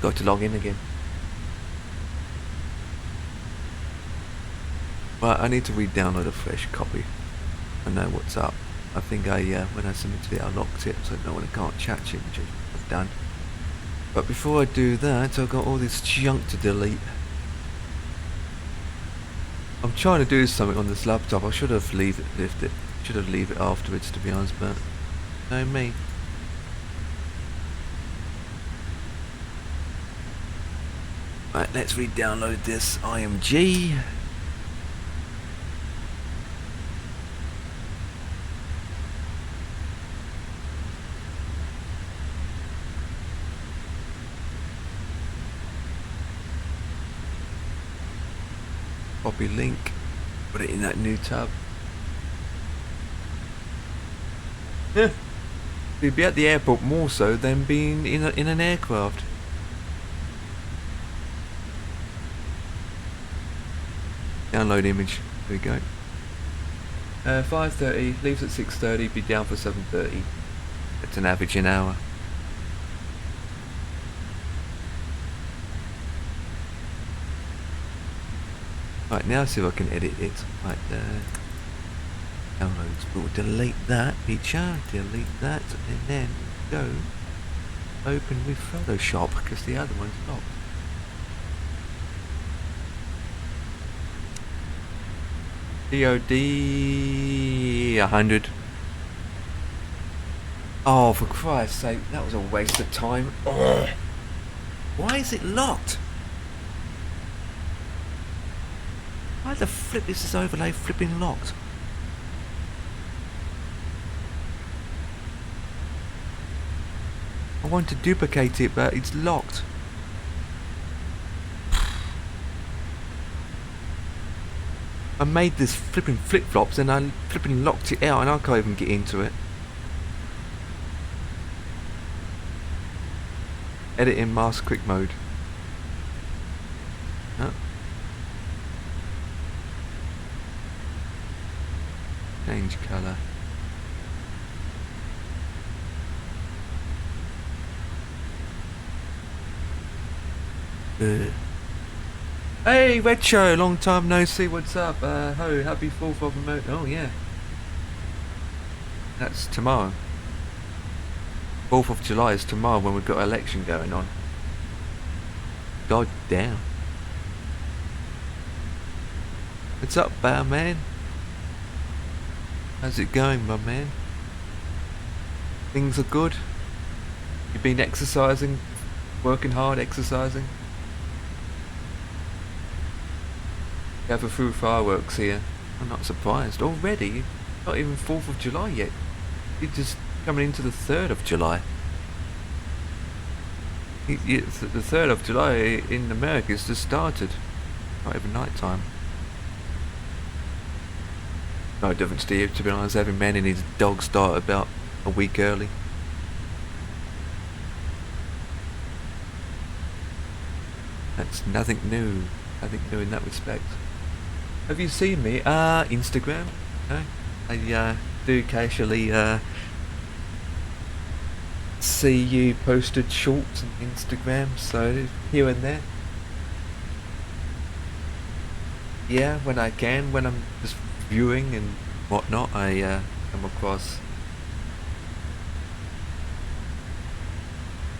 Got to log in again. Right, I need to re-download a fresh copy. I know what's up. I think when I submitted it, I locked it, so no one can't chat it, which I've done. But before I do that, I've got all this junk to delete. I'm trying to do something on this laptop. I should have left it afterwards, to be honest, but no me. Right, let's re-download this IMG. Copy link, put it in that new tab. Yeah, you'd be at the airport more so than being in an aircraft. Download image. There we go. 5:30, leaves at 6:30, be down for 7:30. That's an average an hour. Right, now see if I can edit it. Right there. Downloads. We'll delete that picture, delete that, and then go open with Photoshop because the other one's locked. DOD 100. Oh, for Christ's sake, that was a waste of time. Ugh. Why is it locked? Why the flip is this overlay flipping locked? I want to duplicate it, but it's locked. I made this flipping flip-flops and I flipping locked it out and I can't even get into it. Edit in mask quick mode. Oh. Change colour. Hey Red Show, long time no see, what's up? Ho, happy 4th of remote. Oh yeah. That's tomorrow. 4th of July is tomorrow when we've got an election going on. God damn. What's up, Bow Man? How's it going, my man? Things are good? You've been exercising? Working hard, exercising? You have a few fireworks here. I'm not surprised. Already? Not even 4th of July yet. You're just coming into the 3rd of July. The 3rd of July in America has just started. Not even night time. No difference to you, to be honest. Every man and his dog start about a week early. That's nothing new. Nothing new in that respect. Have you seen me? Instagram. No? I do occasionally see you posted shorts on Instagram, so here and there. Yeah, when I can, when I'm just viewing and whatnot, I come across.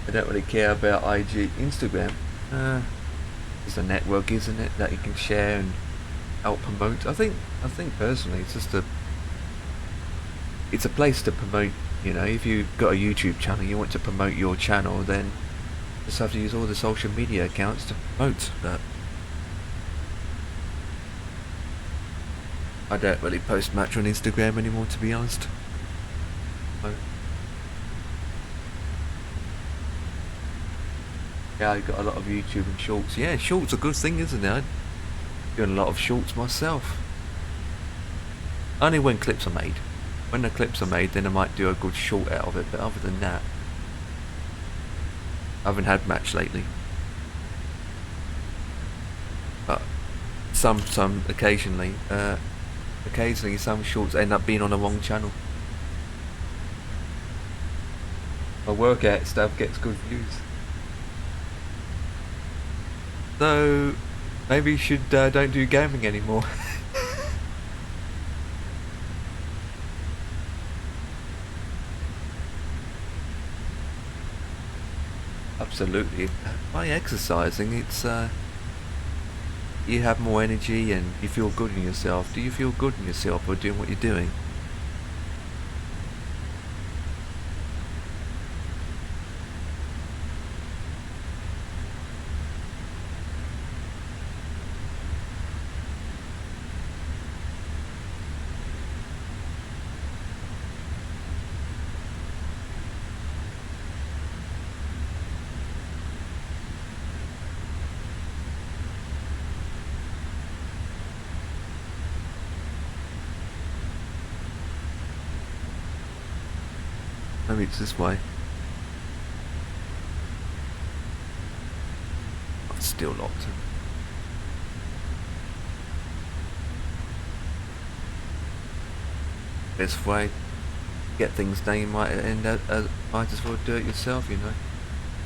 I don't really care about IG, Instagram. It's a network, isn't it, that you can share and help promote. I think personally, it's just a it's a place to promote. You know, if you've got a YouTube channel, you want to promote your channel, then you just have to use all the social media accounts to promote. But I don't really post much on Instagram anymore, to be honest. Yeah, I got a lot of YouTube and shorts. Yeah, shorts are a good thing, isn't it? I'm doing a lot of shorts myself. Only when clips are made. When the clips are made, then I might do a good short out of it. But other than that, I haven't had much lately. But some occasionally some shorts end up being on the wrong channel. My workout stuff gets good views. So maybe you should don't do gaming anymore. Absolutely. By exercising, it's you have more energy and you feel good in yourself. Do you feel good in yourself by doing what you're doing? Maybe it's this way. Oh, it's still locked. This way, get things done. You might might as well do it yourself. You know,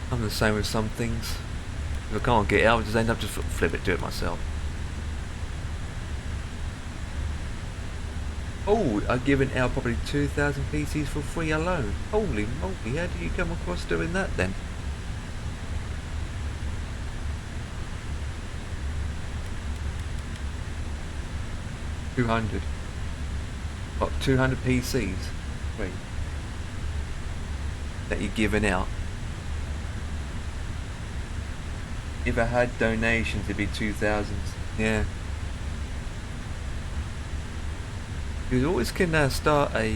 I'm the same with some things. If I can't get it out, I just end up just flip it, do it myself. Oh, I've given out probably 2,000 PCs for free alone. Holy moly, how do you come across doing that then? $200. What, 200 PCs? Wait. That you're giving out. If I had donations, it'd be 2,000. Yeah. You always can start a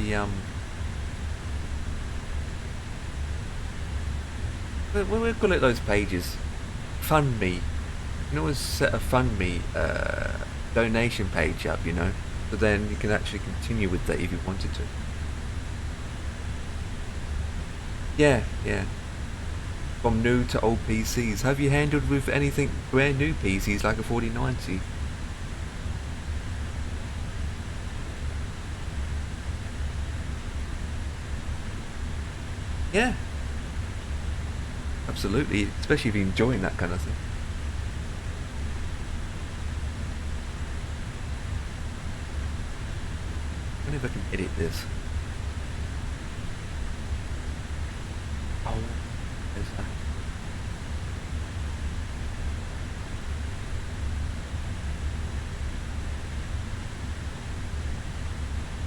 what do we call it, those pages? Fund me. You can always set a fund me donation page up, you know, so then you can actually continue with that if you wanted to. Yeah, yeah. From new to old PCs. Have you handled with anything brand new PCs like a 4090? Yeah, absolutely, especially if you're enjoying that kind of thing. I wonder if I can edit this. Oh, there's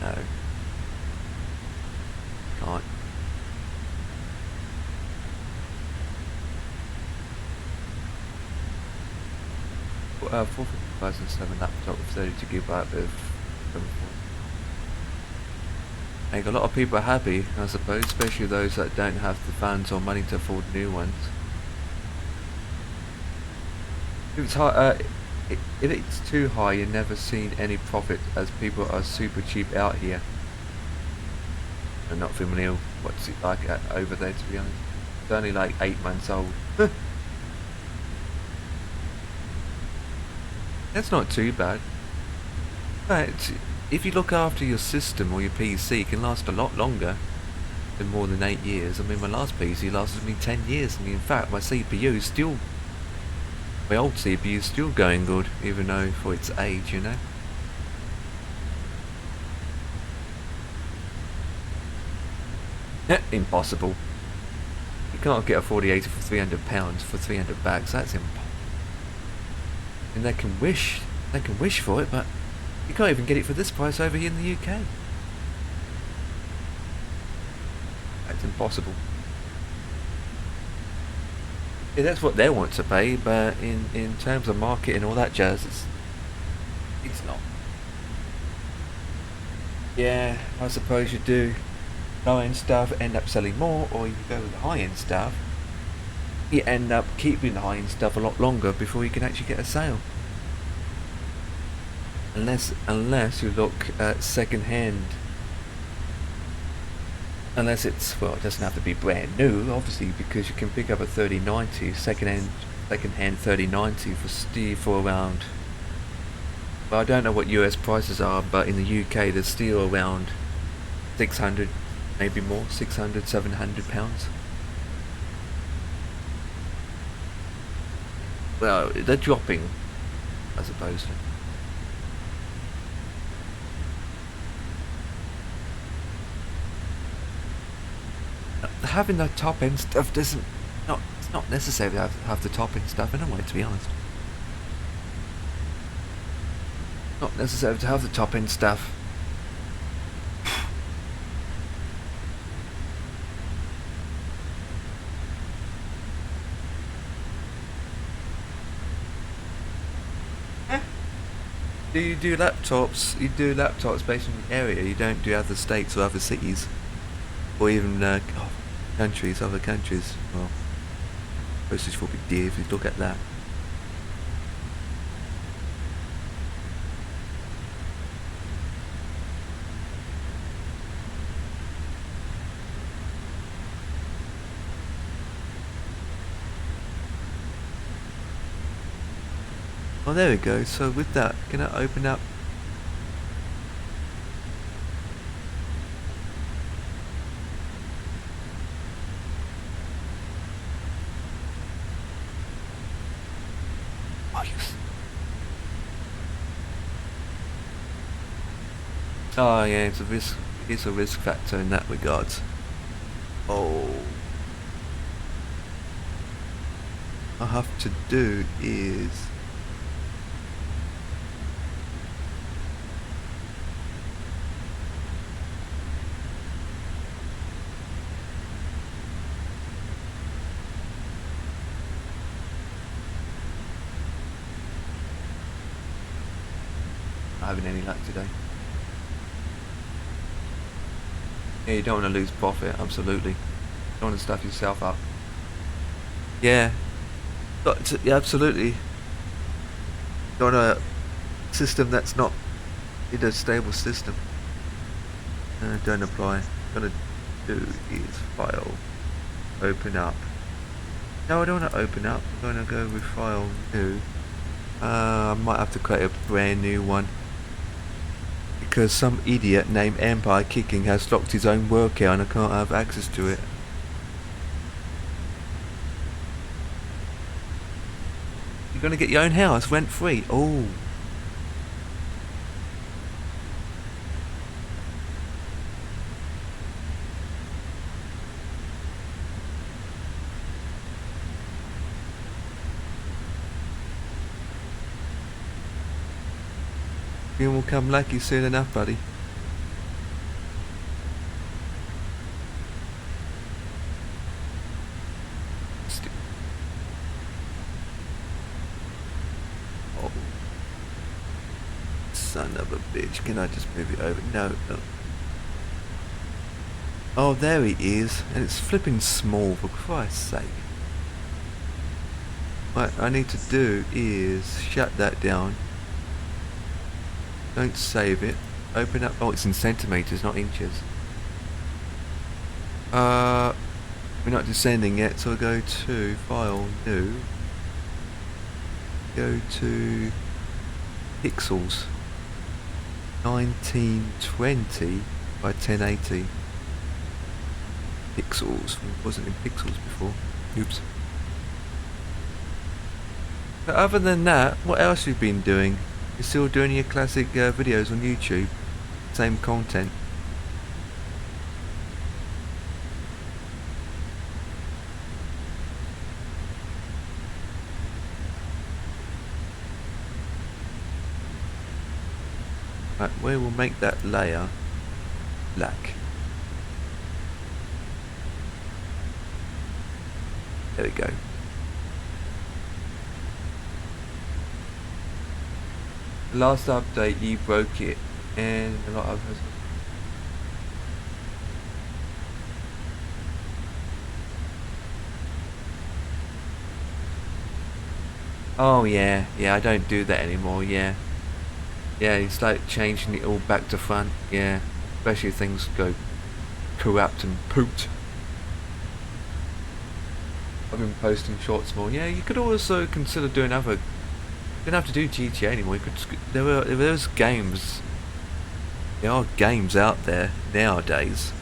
that. No. Can't. 4007 laptop with 32 GB of I think a lot of people are happy, I suppose, especially those that don't have the funds or money to afford new ones. If it's high, if it's too high, you've never seen any profit, as people are super cheap out here. I'm not familiar what's it like over there, to be honest. It's only like 8 months old. That's not too bad. But if you look after your system or your PC, it can last a lot longer than more than 8 years. I mean, my last PC lasted me 10 years, and in fact, my CPU is still, my old CPU is still going good, even though for its age, you know. Impossible. You can't get a 4080 for £300 for 300 bags. That's impossible. And they can wish for it, but you can't even get it for this price over here in the UK. It's impossible. Yeah, that's what they want to pay, but in terms of market and all that jazz, it's not. Yeah, I suppose you do low-end stuff, end up selling more, or you go with the high-end stuff, you end up keeping the high-end stuff a lot longer before you can actually get a sale. Unless you look at second-hand. Unless it's, well, it doesn't have to be brand new, obviously, because you can pick up a 3090 second-hand 3090 for around. Well, I don't know what US prices are, but in the UK they're still around 600, maybe more, 600, 700 pounds. Well, they're dropping, I suppose. Having the top end stuff it's not necessary to have the top end stuff anyway, to be honest. Not necessary to have the top end stuff. Do you do laptops? You do laptops based on the area. You don't do other states or other cities, or even other countries. Well, postage will be dear if you look at that. Oh, there we go. So with that, can I open up? Oh, yes. Oh yeah, it's a risk. It's a risk factor in that regard. Oh, I have to do is. Having any luck today. Yeah, you don't want to lose profit, absolutely. You don't want to stuff yourself up. Yeah, yeah, absolutely. You want a system that's not in a stable system. Don't apply. What I'm gonna do is file, open up. No, I don't want to open up. I'm gonna go with file new. I might have to create a brand new one. Because some idiot named Empire Kicking has locked his own workout and I can't have access to it. You're gonna get your own house rent free. Oh. You will come lucky soon enough, buddy. Oh, son of a bitch! Can I just move it over? No, no. Oh, there he is, and it's flipping small. For Christ's sake! What I need to do is shut that down. Don't save it. Open up. Oh, it's in centimeters, not inches. We're not descending yet, so I'll go to File, New. Go to Pixels. 1920 by 1080. Pixels. It wasn't in pixels before. Oops. But other than that, what else have you been doing? You're still doing your classic videos on YouTube, same content. Right, we will make that layer black. There we go. The last update you broke it and a lot of oh yeah, I don't do that anymore, yeah. Yeah, it's like changing it all back to front, yeah. Especially if things go corrupt and pooped. I've been posting shorts more. Yeah, you could also consider doing other. You don't have to do GTA anymore. You could. There's games. There are games out there nowadays.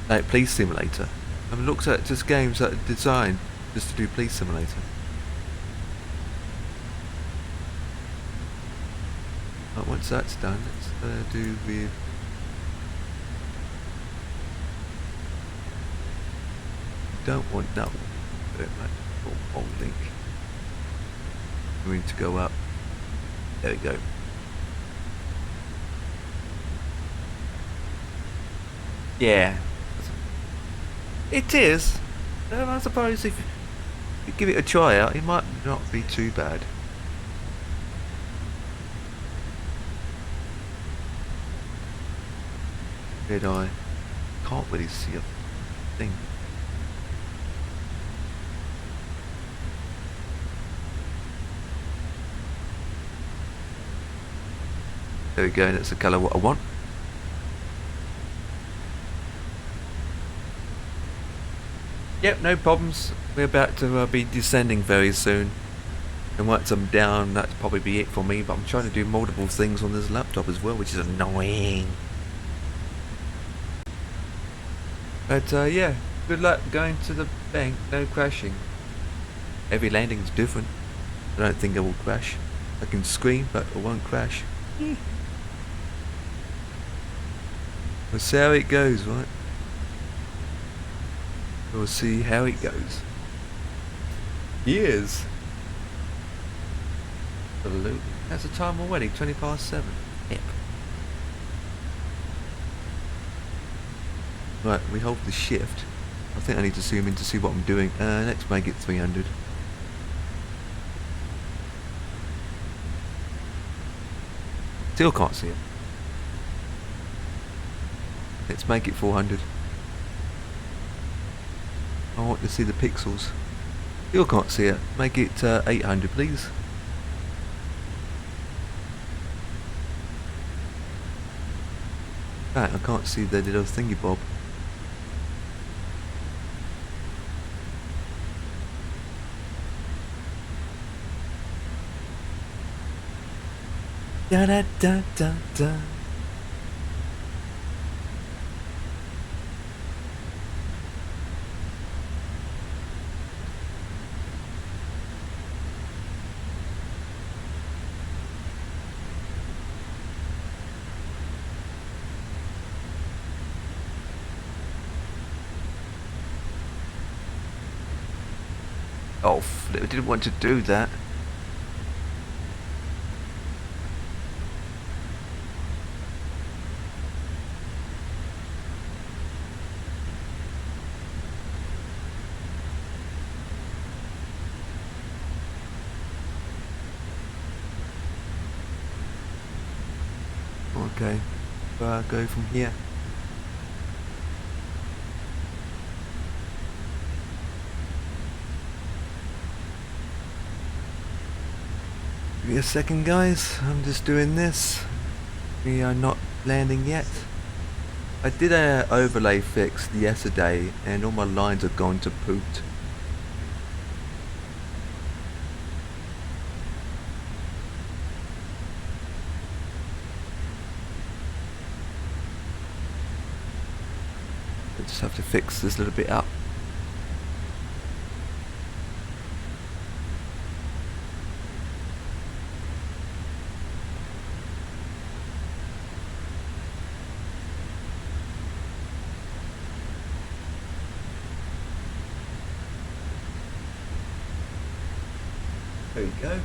Like Police Simulator. I've looked at just games that are designed just to do Police Simulator. Right, once that's done, let's do with. Don't want that one very much. Wrong link. We need to go up. There we go. Yeah. It is. I suppose if you give it a try out, it might not be too bad. Did I? Can't really see a thing. There we go, that's the colour what I want. Yep, no problems. We're about to be descending very soon. And once I'm down, that'll probably be it for me. But I'm trying to do multiple things on this laptop as well, which is annoying. But yeah, good luck going to the bank. No crashing. Every landing's different. I don't think I will crash. I can scream, but I won't crash. We'll see how it goes, right? We'll see how it goes. Years. Absolutely. That's the time already, 20 past 7. Yep. Right, we hold the shift. I think I need to zoom in to see what I'm doing. Let's make it 300. Still can't see it. Let's make it 400. I want to see the pixels. Still can't see it. Make it 800, please. Right, I can't see the little thingy bob. Da da da da da. Oh, flip, I didn't want to do that. Okay, go from here. Give me a second, guys. I'm just doing this. We are not landing yet. I did a overlay fix yesterday, and all my lines have gone to pooped. I just have to fix this little bit up. There we go.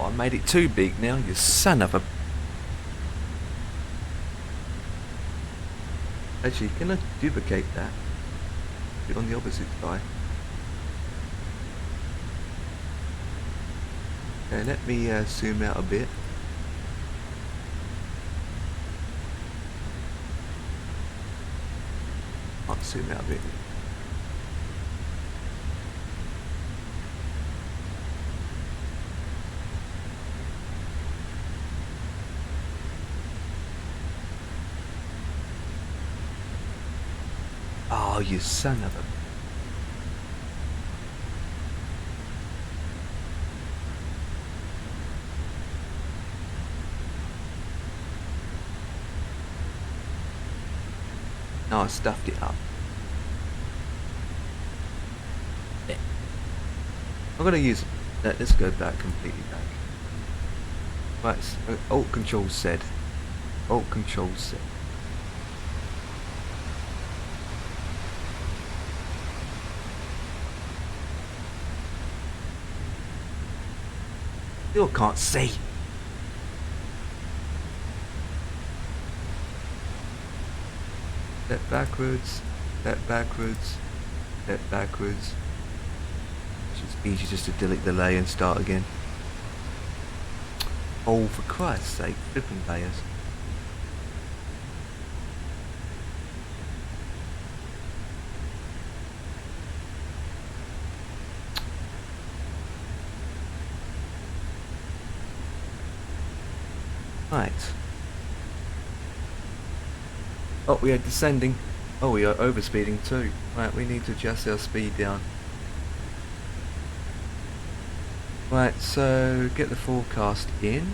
I made it too big now, you son of a... Actually, can I duplicate that? Put it on the opposite side. Okay, let me zoom out a bit. I'll zoom out a bit. Oh, you son of a... No, I stuffed it up. Yeah. I'm gonna use that. Let's go back completely back. Right, so Alt Control Z. Alt Control Z. Still can't see. Step backwards, step backwards, step backwards. It's easy just to delete the layer and start again. Oh, for Christ's sake, flipping layers. Right. Oh, we are descending. Oh, we are overspeeding too. Right, we need to adjust our speed down. Right, so get the forecast in.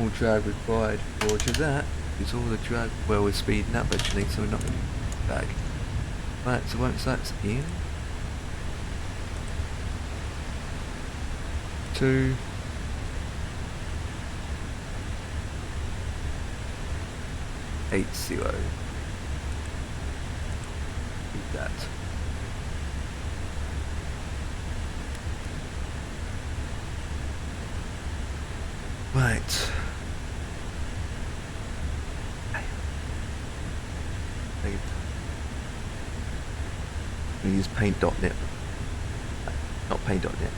All drag required. Roger that. It's all the drag. Well, we're speeding up actually, so we're not going to back. Right, so once that's in, 2, 80. Do that. Right. We use paint.net, not paint.net.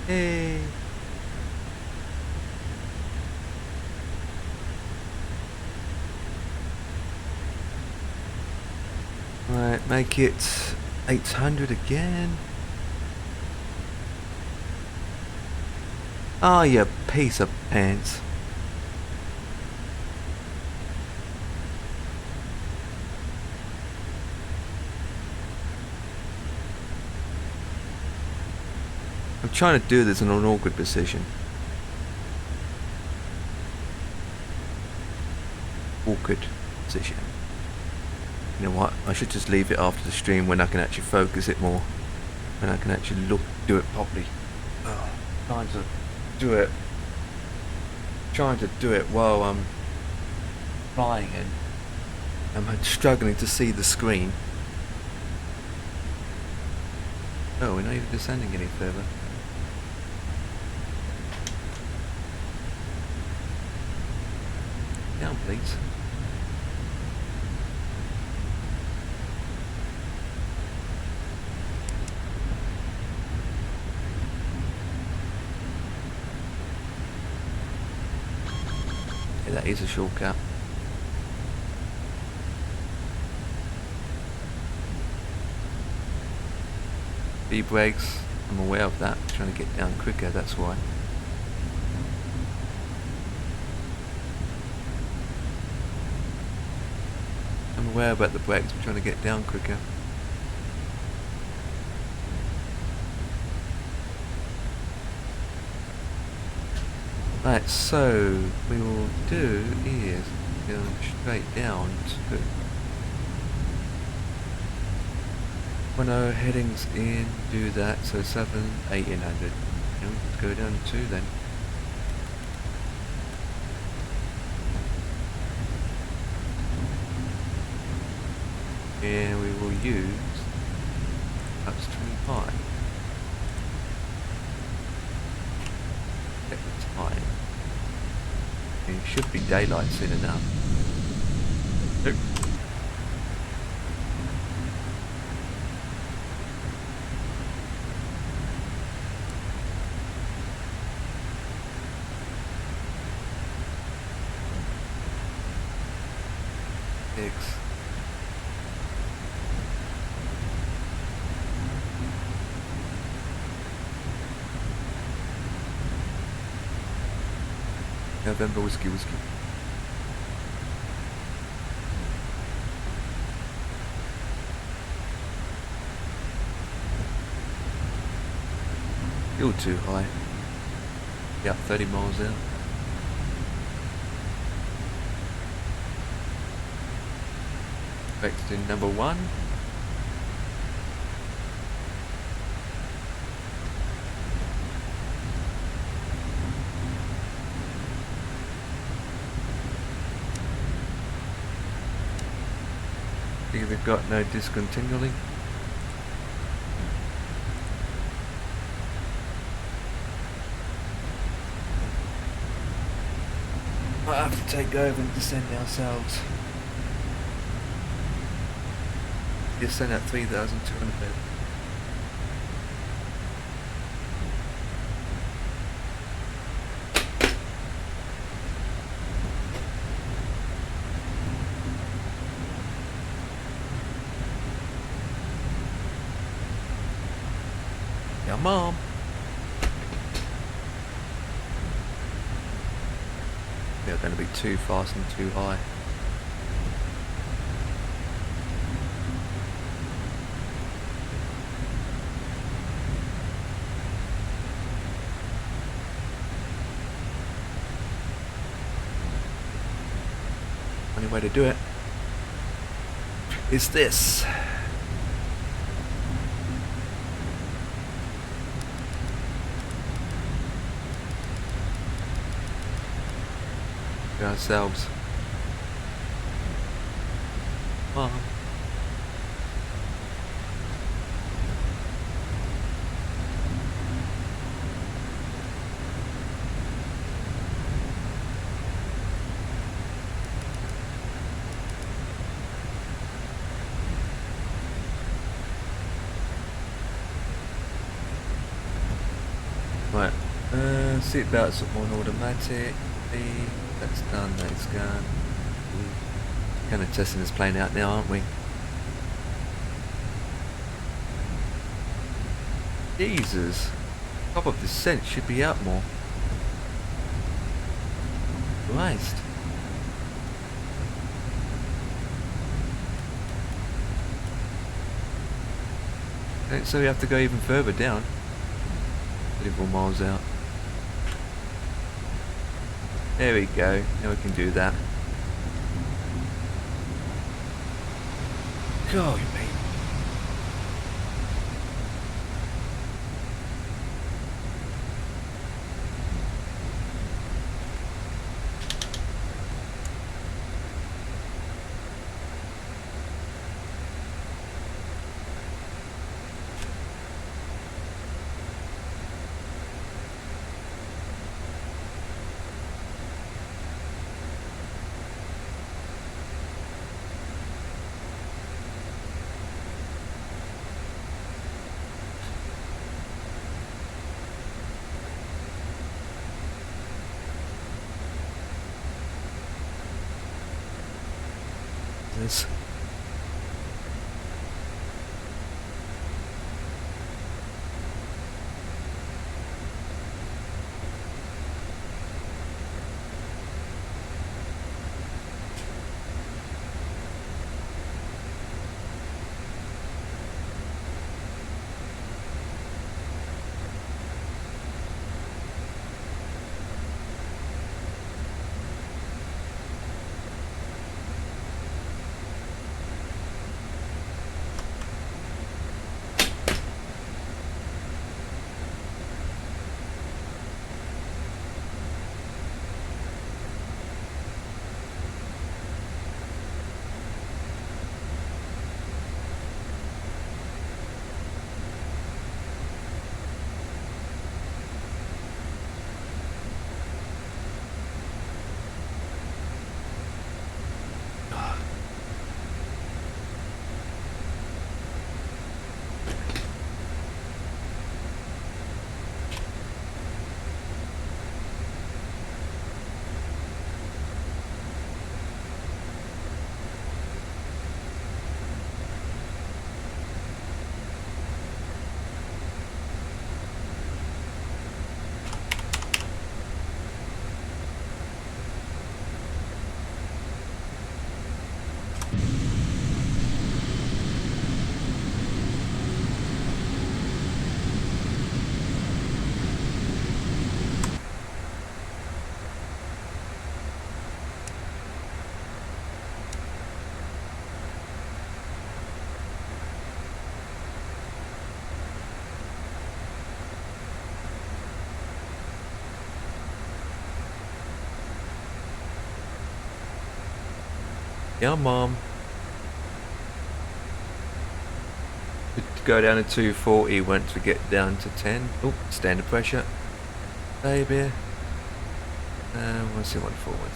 Hey. Right, make it 800 again. Oh, you piece of pants. I'm trying to do this in an awkward position. Awkward position. You know what? I should just leave it after the stream when I can actually focus it more. When I can actually do it properly. Oh, trying to do it while I'm flying and I'm struggling to see the screen. Oh, we're not even descending any further. Down, please. Yeah, that is a shortcut. Speed brakes, I'm aware of that. I'm trying to get down quicker, that's why. I'm aware about the brakes, I'm trying to get down quicker. Right, so we will do is go straight down to 10 headings in, do that, so 7, 1800. And let's go down to 2 then. And we will use perhaps 25. Check the time. It should be daylight soon enough. Nope. Six. November whiskey. Still too high. Yeah, 30 miles out. Expected in number 1. We've got no discontinuing. Might have to take over and descend ourselves. Descend at 3,200 feet. Come on. They're going to be too fast and too high. Only way to do it is this. Ourselves. Come on. Right, seat belts on automatic. That's done, that's gone. Kind of testing this plane out now, aren't we? Jesus, top of descent should be out more. Christ. Okay, so we have to go even further down. 34 miles out. There we go, now we can do that. Go, mate. This. Yeah, Mom. To go down to 240 once we get down to 10. Oh, standard pressure. Baby. What's the one forward?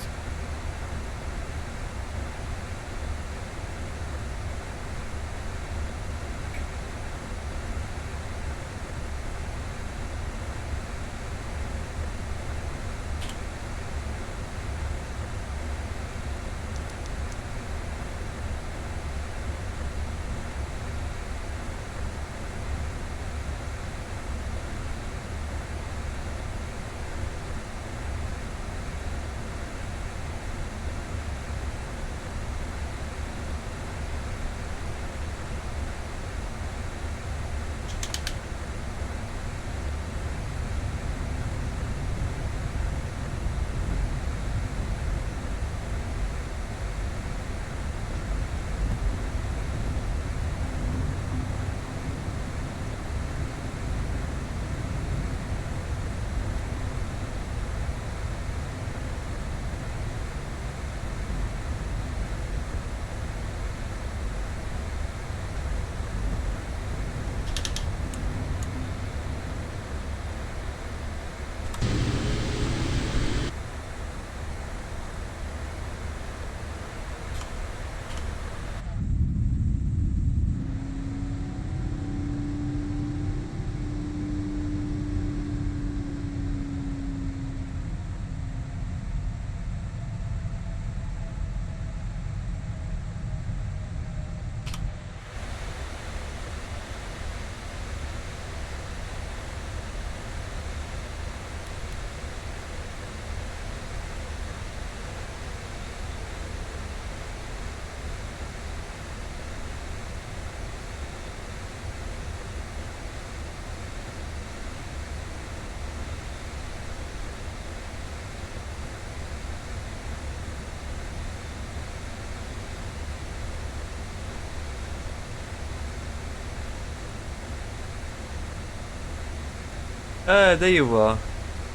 There you are.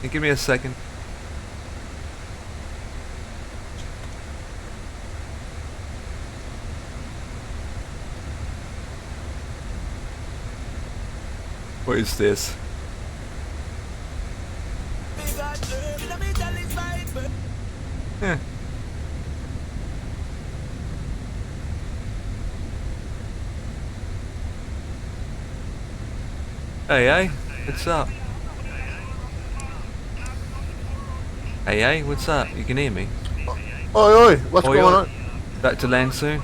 Give me a second. What is this? Yeah. Hey, what's up? Hey, what's up? You can hear me? Oi, what's Oi, going oi. on? Back to land soon?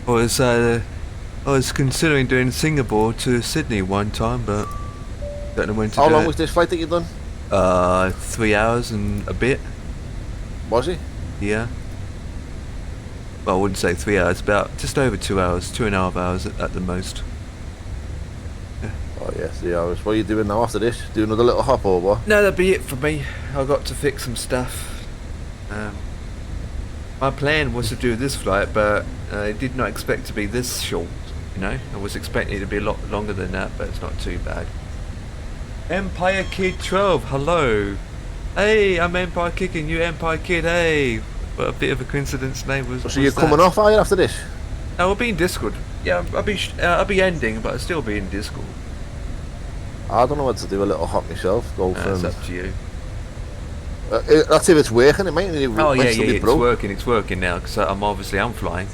I was considering doing Singapore to Sydney one time, but don't know when to do it. How long was this flight that you done? 3 hours and a bit. Was it? Yeah. Well, I wouldn't say 3 hours, about just over 2 hours, 2.5 hours at the most. Oh yeah, 3 hours. What are you doing now after this? Do another little hop or what? No, that'd be it for me. I got to fix some stuff. My plan was to do this flight, but I did not expect to be this short. You know, I was expecting it to be a lot longer than that, but it's not too bad. Empire Kid 12, hello. Hey, I'm Empire Kid and you Empire Kid. Hey, what a bit of a coincidence name was. So you're coming off, are you, after this? No, I'll be in Discord. Yeah, I'll be ending, but I'll still be in Discord. I don't know what to do. A little hop myself. Go from. It's up to you. That's if it's working. It might. Oh yeah, it's working. It's working now because I'm flying.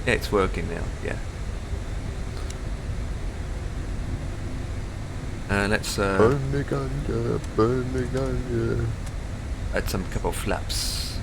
Yeah, it's working now. Yeah. Let's burn the ganja, burn the ganja. Add some couple of flaps.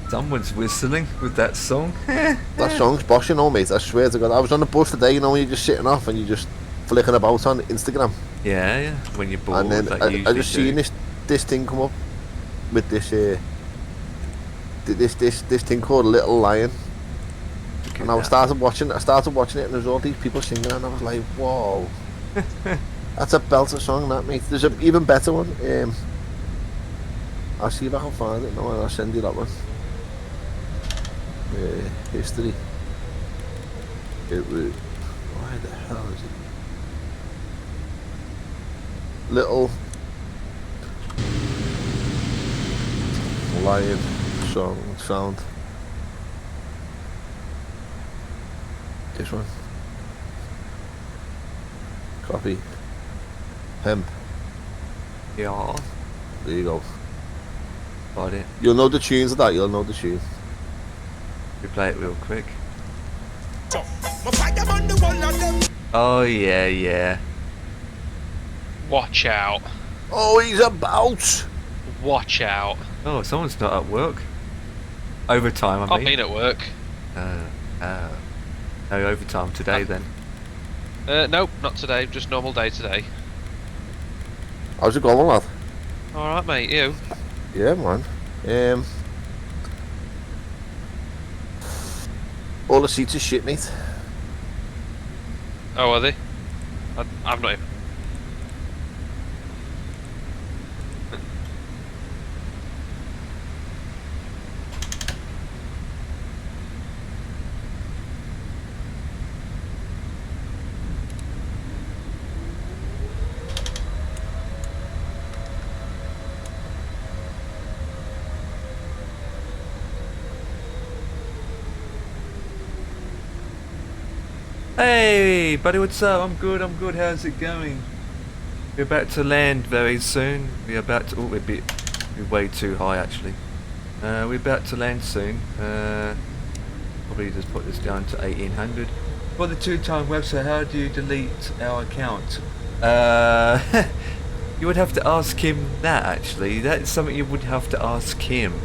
Someone's whistling with that song. That song's boss, you know, mate. I swear to God. I was on the bus today, you know, when you're just sitting off and you're just flicking about on Instagram. Yeah, yeah. When you're bored, And then like I you usually just do. seen this thing come up with this this thing called Little Lion. Look And at I that. started watching it, and there's all these people singing, and I was like, whoa. That's a belter song, that, mate. There's an even better one. I'll see if I can find it now, and I'll send you that one. History. It was... Why the hell is it? Little Lion song sound. This one. Copy. Hemp. Yeah. There you go. Got it. You'll know the tunes of that. You'll know the tune. We play it real quick. Oh yeah, yeah. Watch out. Oh, he's about. Watch out. Oh, someone's not at work. Overtime, I I've mean. been at work. No overtime today then. Nope, not today. Just normal day today. How's it going, lad? Alright, mate. You? Yeah, man. All the seats are shit, mate. Oh, are they? I've not even... Hey, buddy, what's up? I'm good. How's it going? We're about to land very soon. We're about to... Oh, we're way too high, actually. We're about to land soon. Probably just put this down to 1800. For the two-time website, how do you delete our account? You would have to ask him that, actually. That's something you would have to ask him.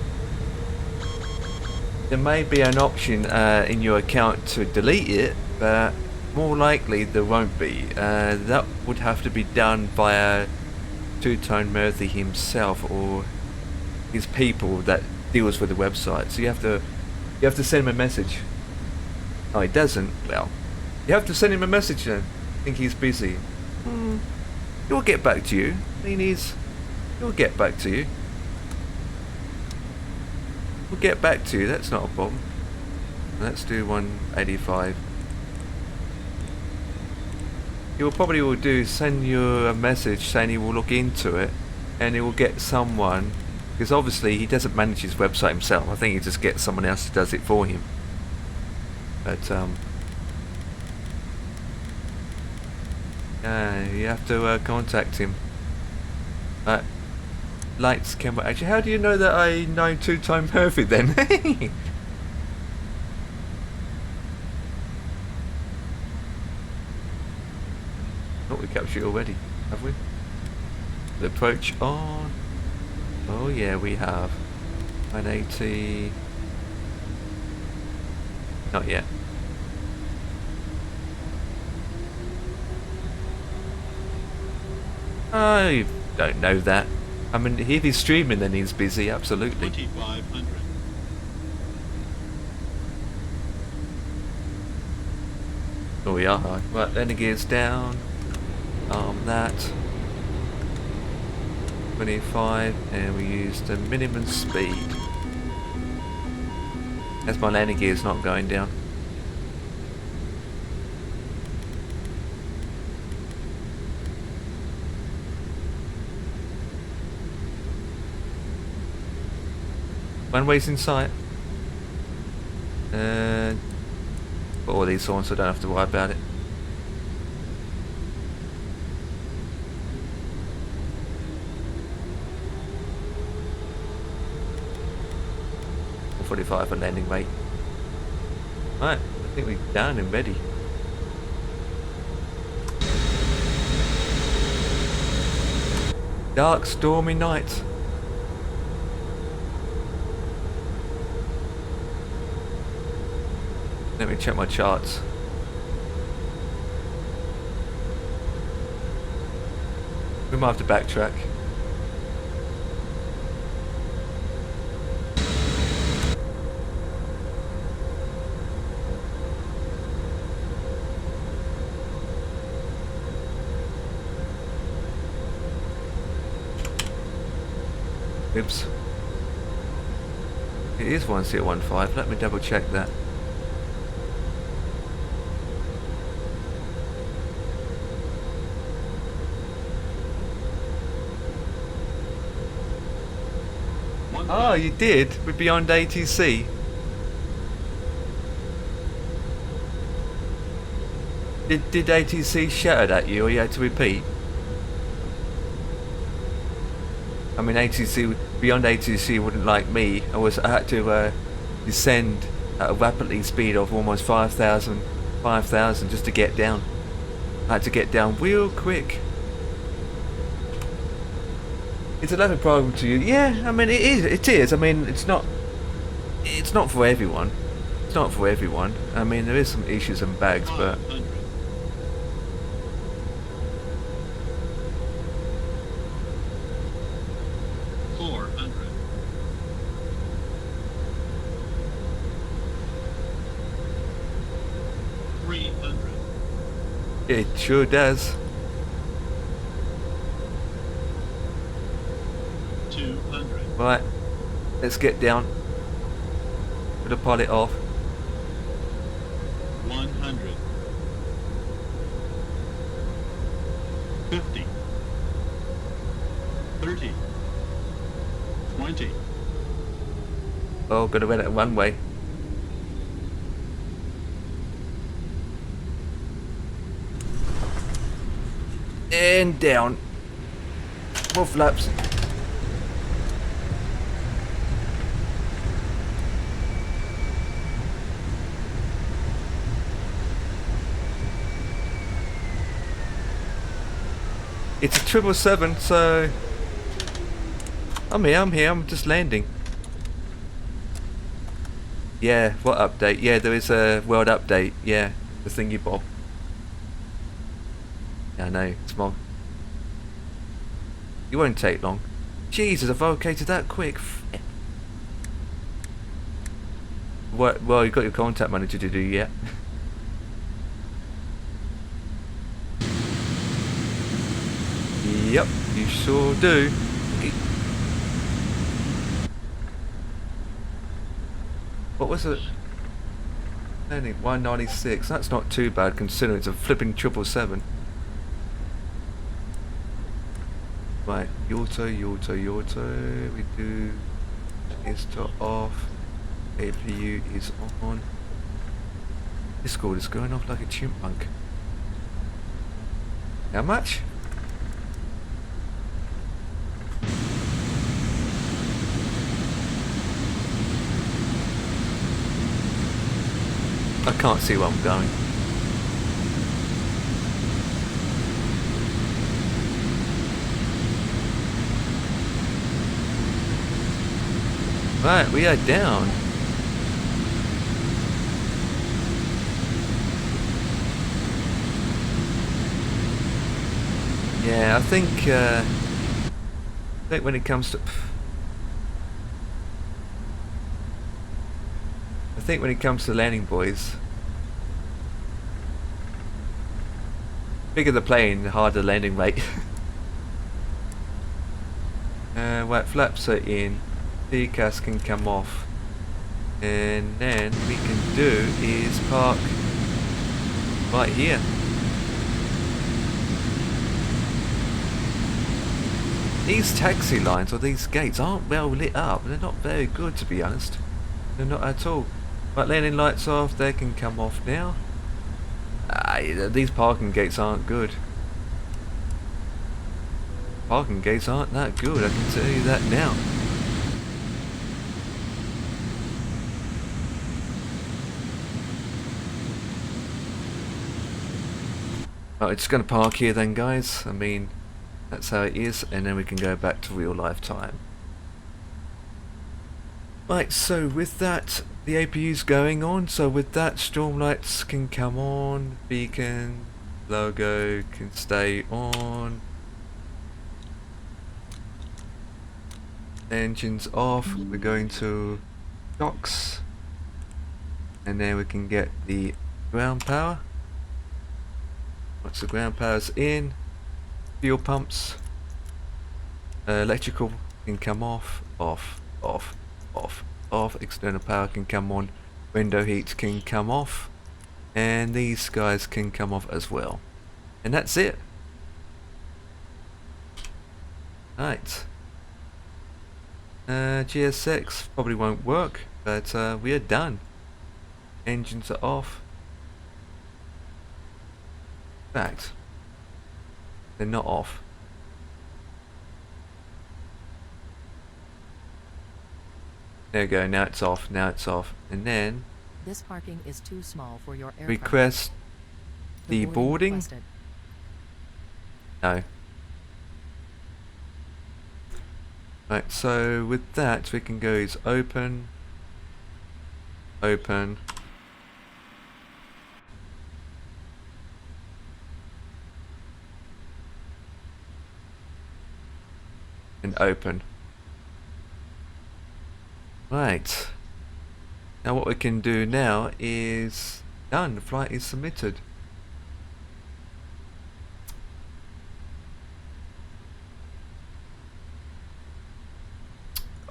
There may be an option in your account to delete it, but more likely there won't be. That would have to be done by Two-Tone Murphy himself or his people that deals with the website. So you have to send him a message. Oh, he doesn't? Well, you have to send him a message then. I think he's busy. He'll get back to you. He'll get back to you. We'll get back to you, that's not a problem. Let's do 185. He will probably will do send you a message saying he will look into it and he will get someone, because obviously he doesn't manage his website himself. I think he just gets someone else who does it for him. But you have to contact him. Lights, camera, actually, how do you know that I know Two-Tone Murphy then? Oh, we captured it already, have we? The approach on. Oh yeah, we have. 180. Not yet. I don't know that. I mean, if he's streaming, then he's busy, absolutely. 2500. Oh, we are high. Right, landing gears down. That. 25, and we use the minimum speed. As my landing gear's not going down. Runway's in sight. Got all these on, so I don't have to worry about it. .45 for landing weight. Right, I think we're down and ready. Dark, stormy night. Let me check my charts. We might have to backtrack. Oops. It is 1015. Let me double check that. Oh, you did? With Beyond ATC? Did ATC shout at you, or you had to repeat? I mean, ATC, Beyond ATC wouldn't like me. I had to descend at a rapidly speed of almost 5,000 just to get down. I had to get down real quick. It's a level problem to you. Yeah, I mean it is. I mean it's not for everyone. It's not for everyone. I mean there is some issues and bags, but 400. 300. it sure does. 200. Right, let's get down. Gonna pilot off. 100. 50. 30. 20. Oh, gonna run it one way. And down. More flaps. It's a 777, so I'm here, I'm just landing. Yeah, what update? Yeah, there is a world update, yeah, the thingy bob. Yeah, I know, it's more. It won't take long. Jesus, I've located that quick. Well, you've got your contact manager to do yet. Yep, you sure do. What was it? Only 196. That's not too bad considering it's a flipping 777. Right, Yorto. We do is to off. APU is on. Discord is going off like a chipmunk. How much? I can't see where I'm going. Right, we are down. Yeah, I think when it comes to landing buoys, bigger the plane, the harder the landing rate. Right, flaps are in, decas can come off, and then we can do is park right here. These taxi lines or these gates aren't well lit up. They're not very good, to be honest. They're not at all. Right, landing lights off. They can come off now. These parking gates aren't good. Parking gates aren't that good, I can tell you that now. Oh, it's going to park here then, guys. I mean, that's how it is, and then we can go back to real life time. Right, so with that, the APU's going on, so with that, storm lights can come on, beacon, logo can stay on, Engines off. We're going to docks. And then we can get the ground power. Once the ground power's in, fuel pumps, electrical can come off, off, off, off, off. External power can come on. Window heat can come off. And these guys can come off as well. And that's it. Right. GSX probably won't work, but we are done. Engines are off. In fact, they're not off. There we go, now it's off, now it's off. And then This parking is too small for your aircraft. request the boarding. requested. No. Right, so with that we can go is open, open, and open. Right. Now what we can do now is done. The flight is submitted.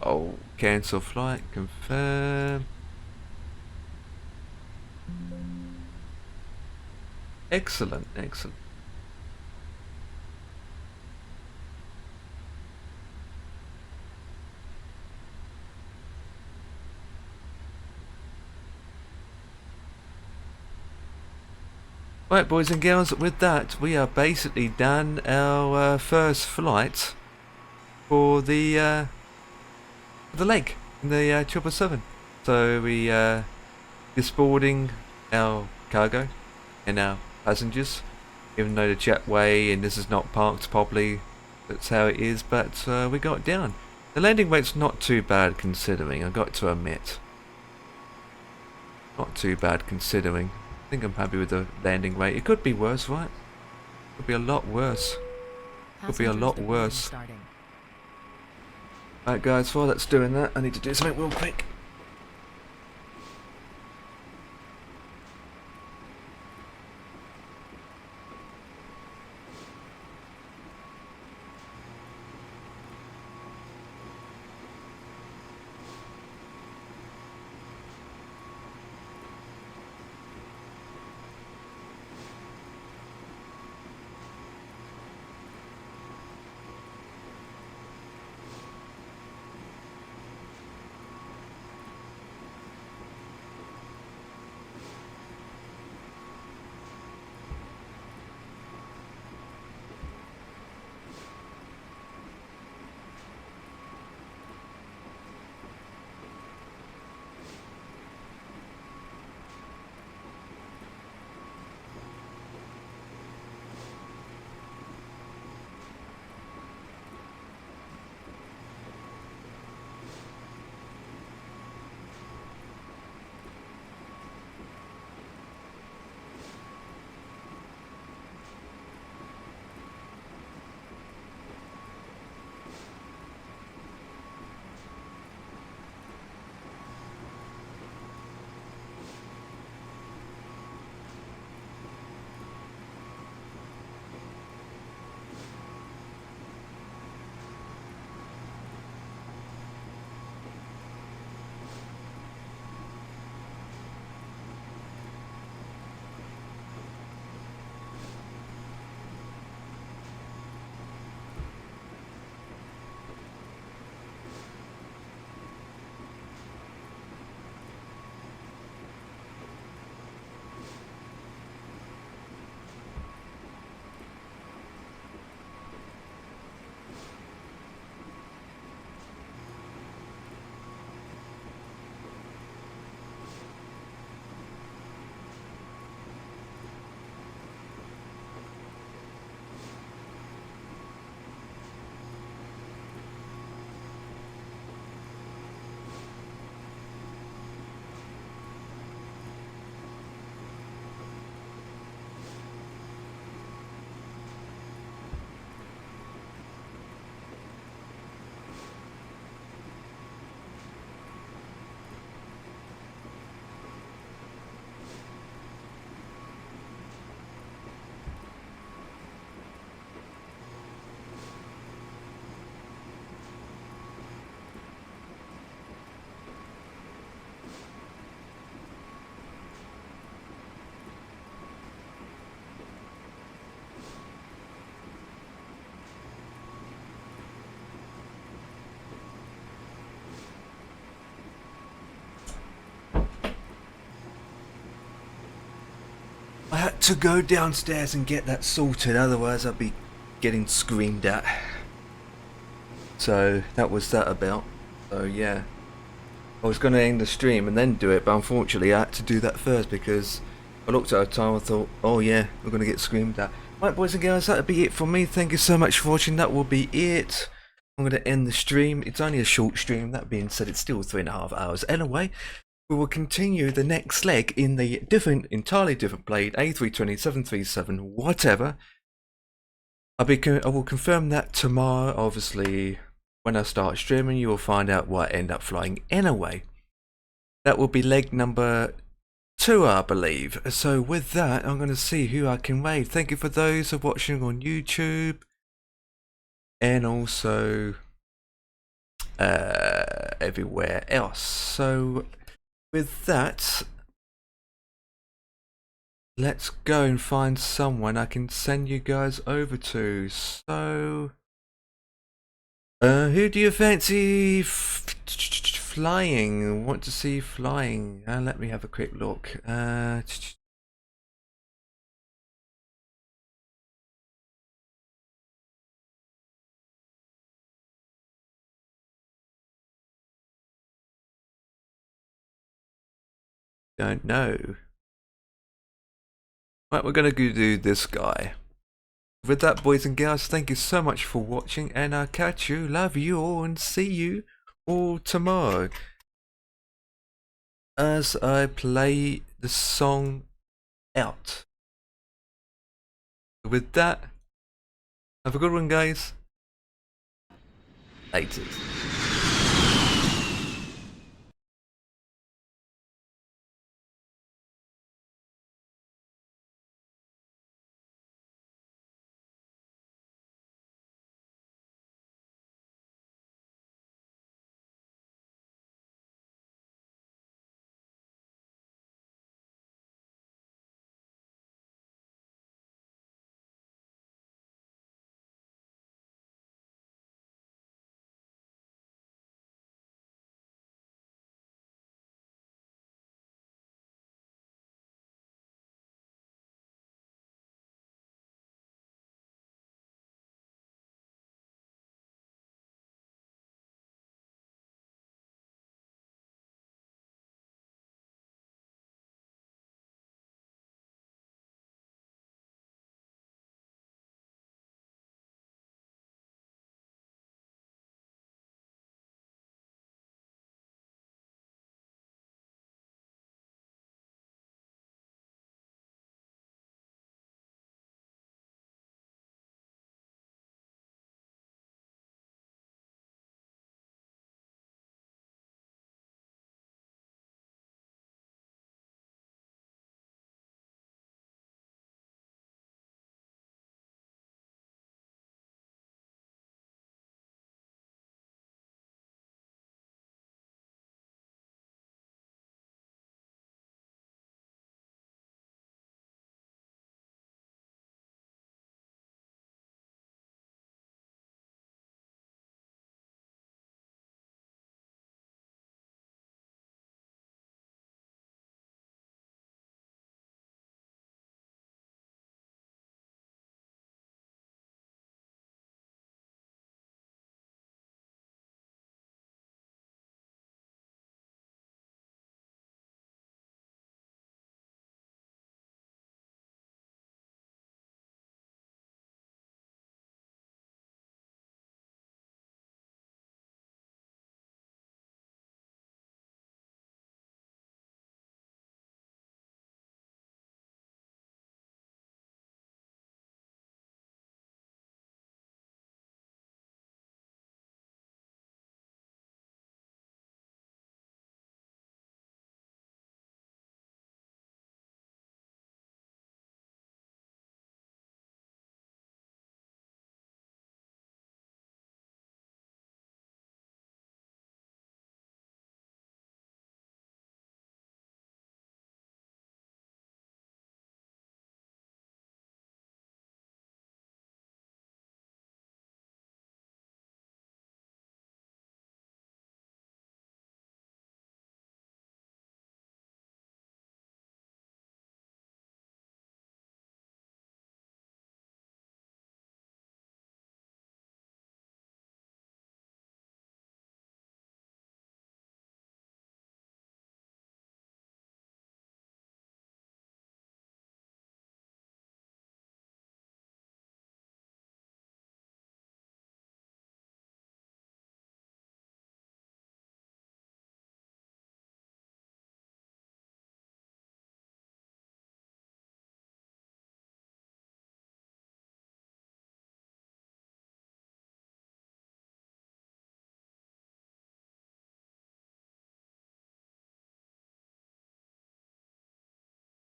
Oh, cancel flight, confirm. Excellent, excellent. Right, boys and girls, with that we are basically done our first flight for the leg in the 777. So we disporting our cargo and our passengers, even though the jetway and this is not parked properly. That's how it is, but we got down. The landing weight's not too bad considering, I got to admit. Not too bad considering. I think I'm happy with the landing weight. It could be worse, right? Could be a lot worse. Could be a Passengers lot departing worse. starting. Right guys, while that's doing that, I need to do something real quick. had to go downstairs and get that sorted, otherwise I'd be getting screamed at. So that was that about. So yeah, I was going to end the stream and then do it, but unfortunately I had to do that first because I looked at a time and thought, oh yeah, we're going to get screamed at. Right, boys and girls, that'll be it from me. Thank you so much for watching. That will be it. I'm going to end the stream. It's only a short stream. That being said, it's still 3.5 hours. Anyway, we will continue the next leg in the entirely different blade, A320, 737, whatever. I will confirm that tomorrow. Obviously, when I start streaming, you will find out what I end up flying anyway. That will be leg number 2, I believe. So with that, I'm going to see who I can raid. Thank you for those who are watching on YouTube. And also everywhere else. So with that, let's go and find someone I can send you guys over to. So who do you fancy flying? Want to see flying? Let me have a quick look. Don't know. Right, we're gonna go do this guy. With that, boys and girls, thank you so much for watching, and I'll catch you, love you all, and see you all tomorrow as I play the song out. With that, have a good one, guys. Later.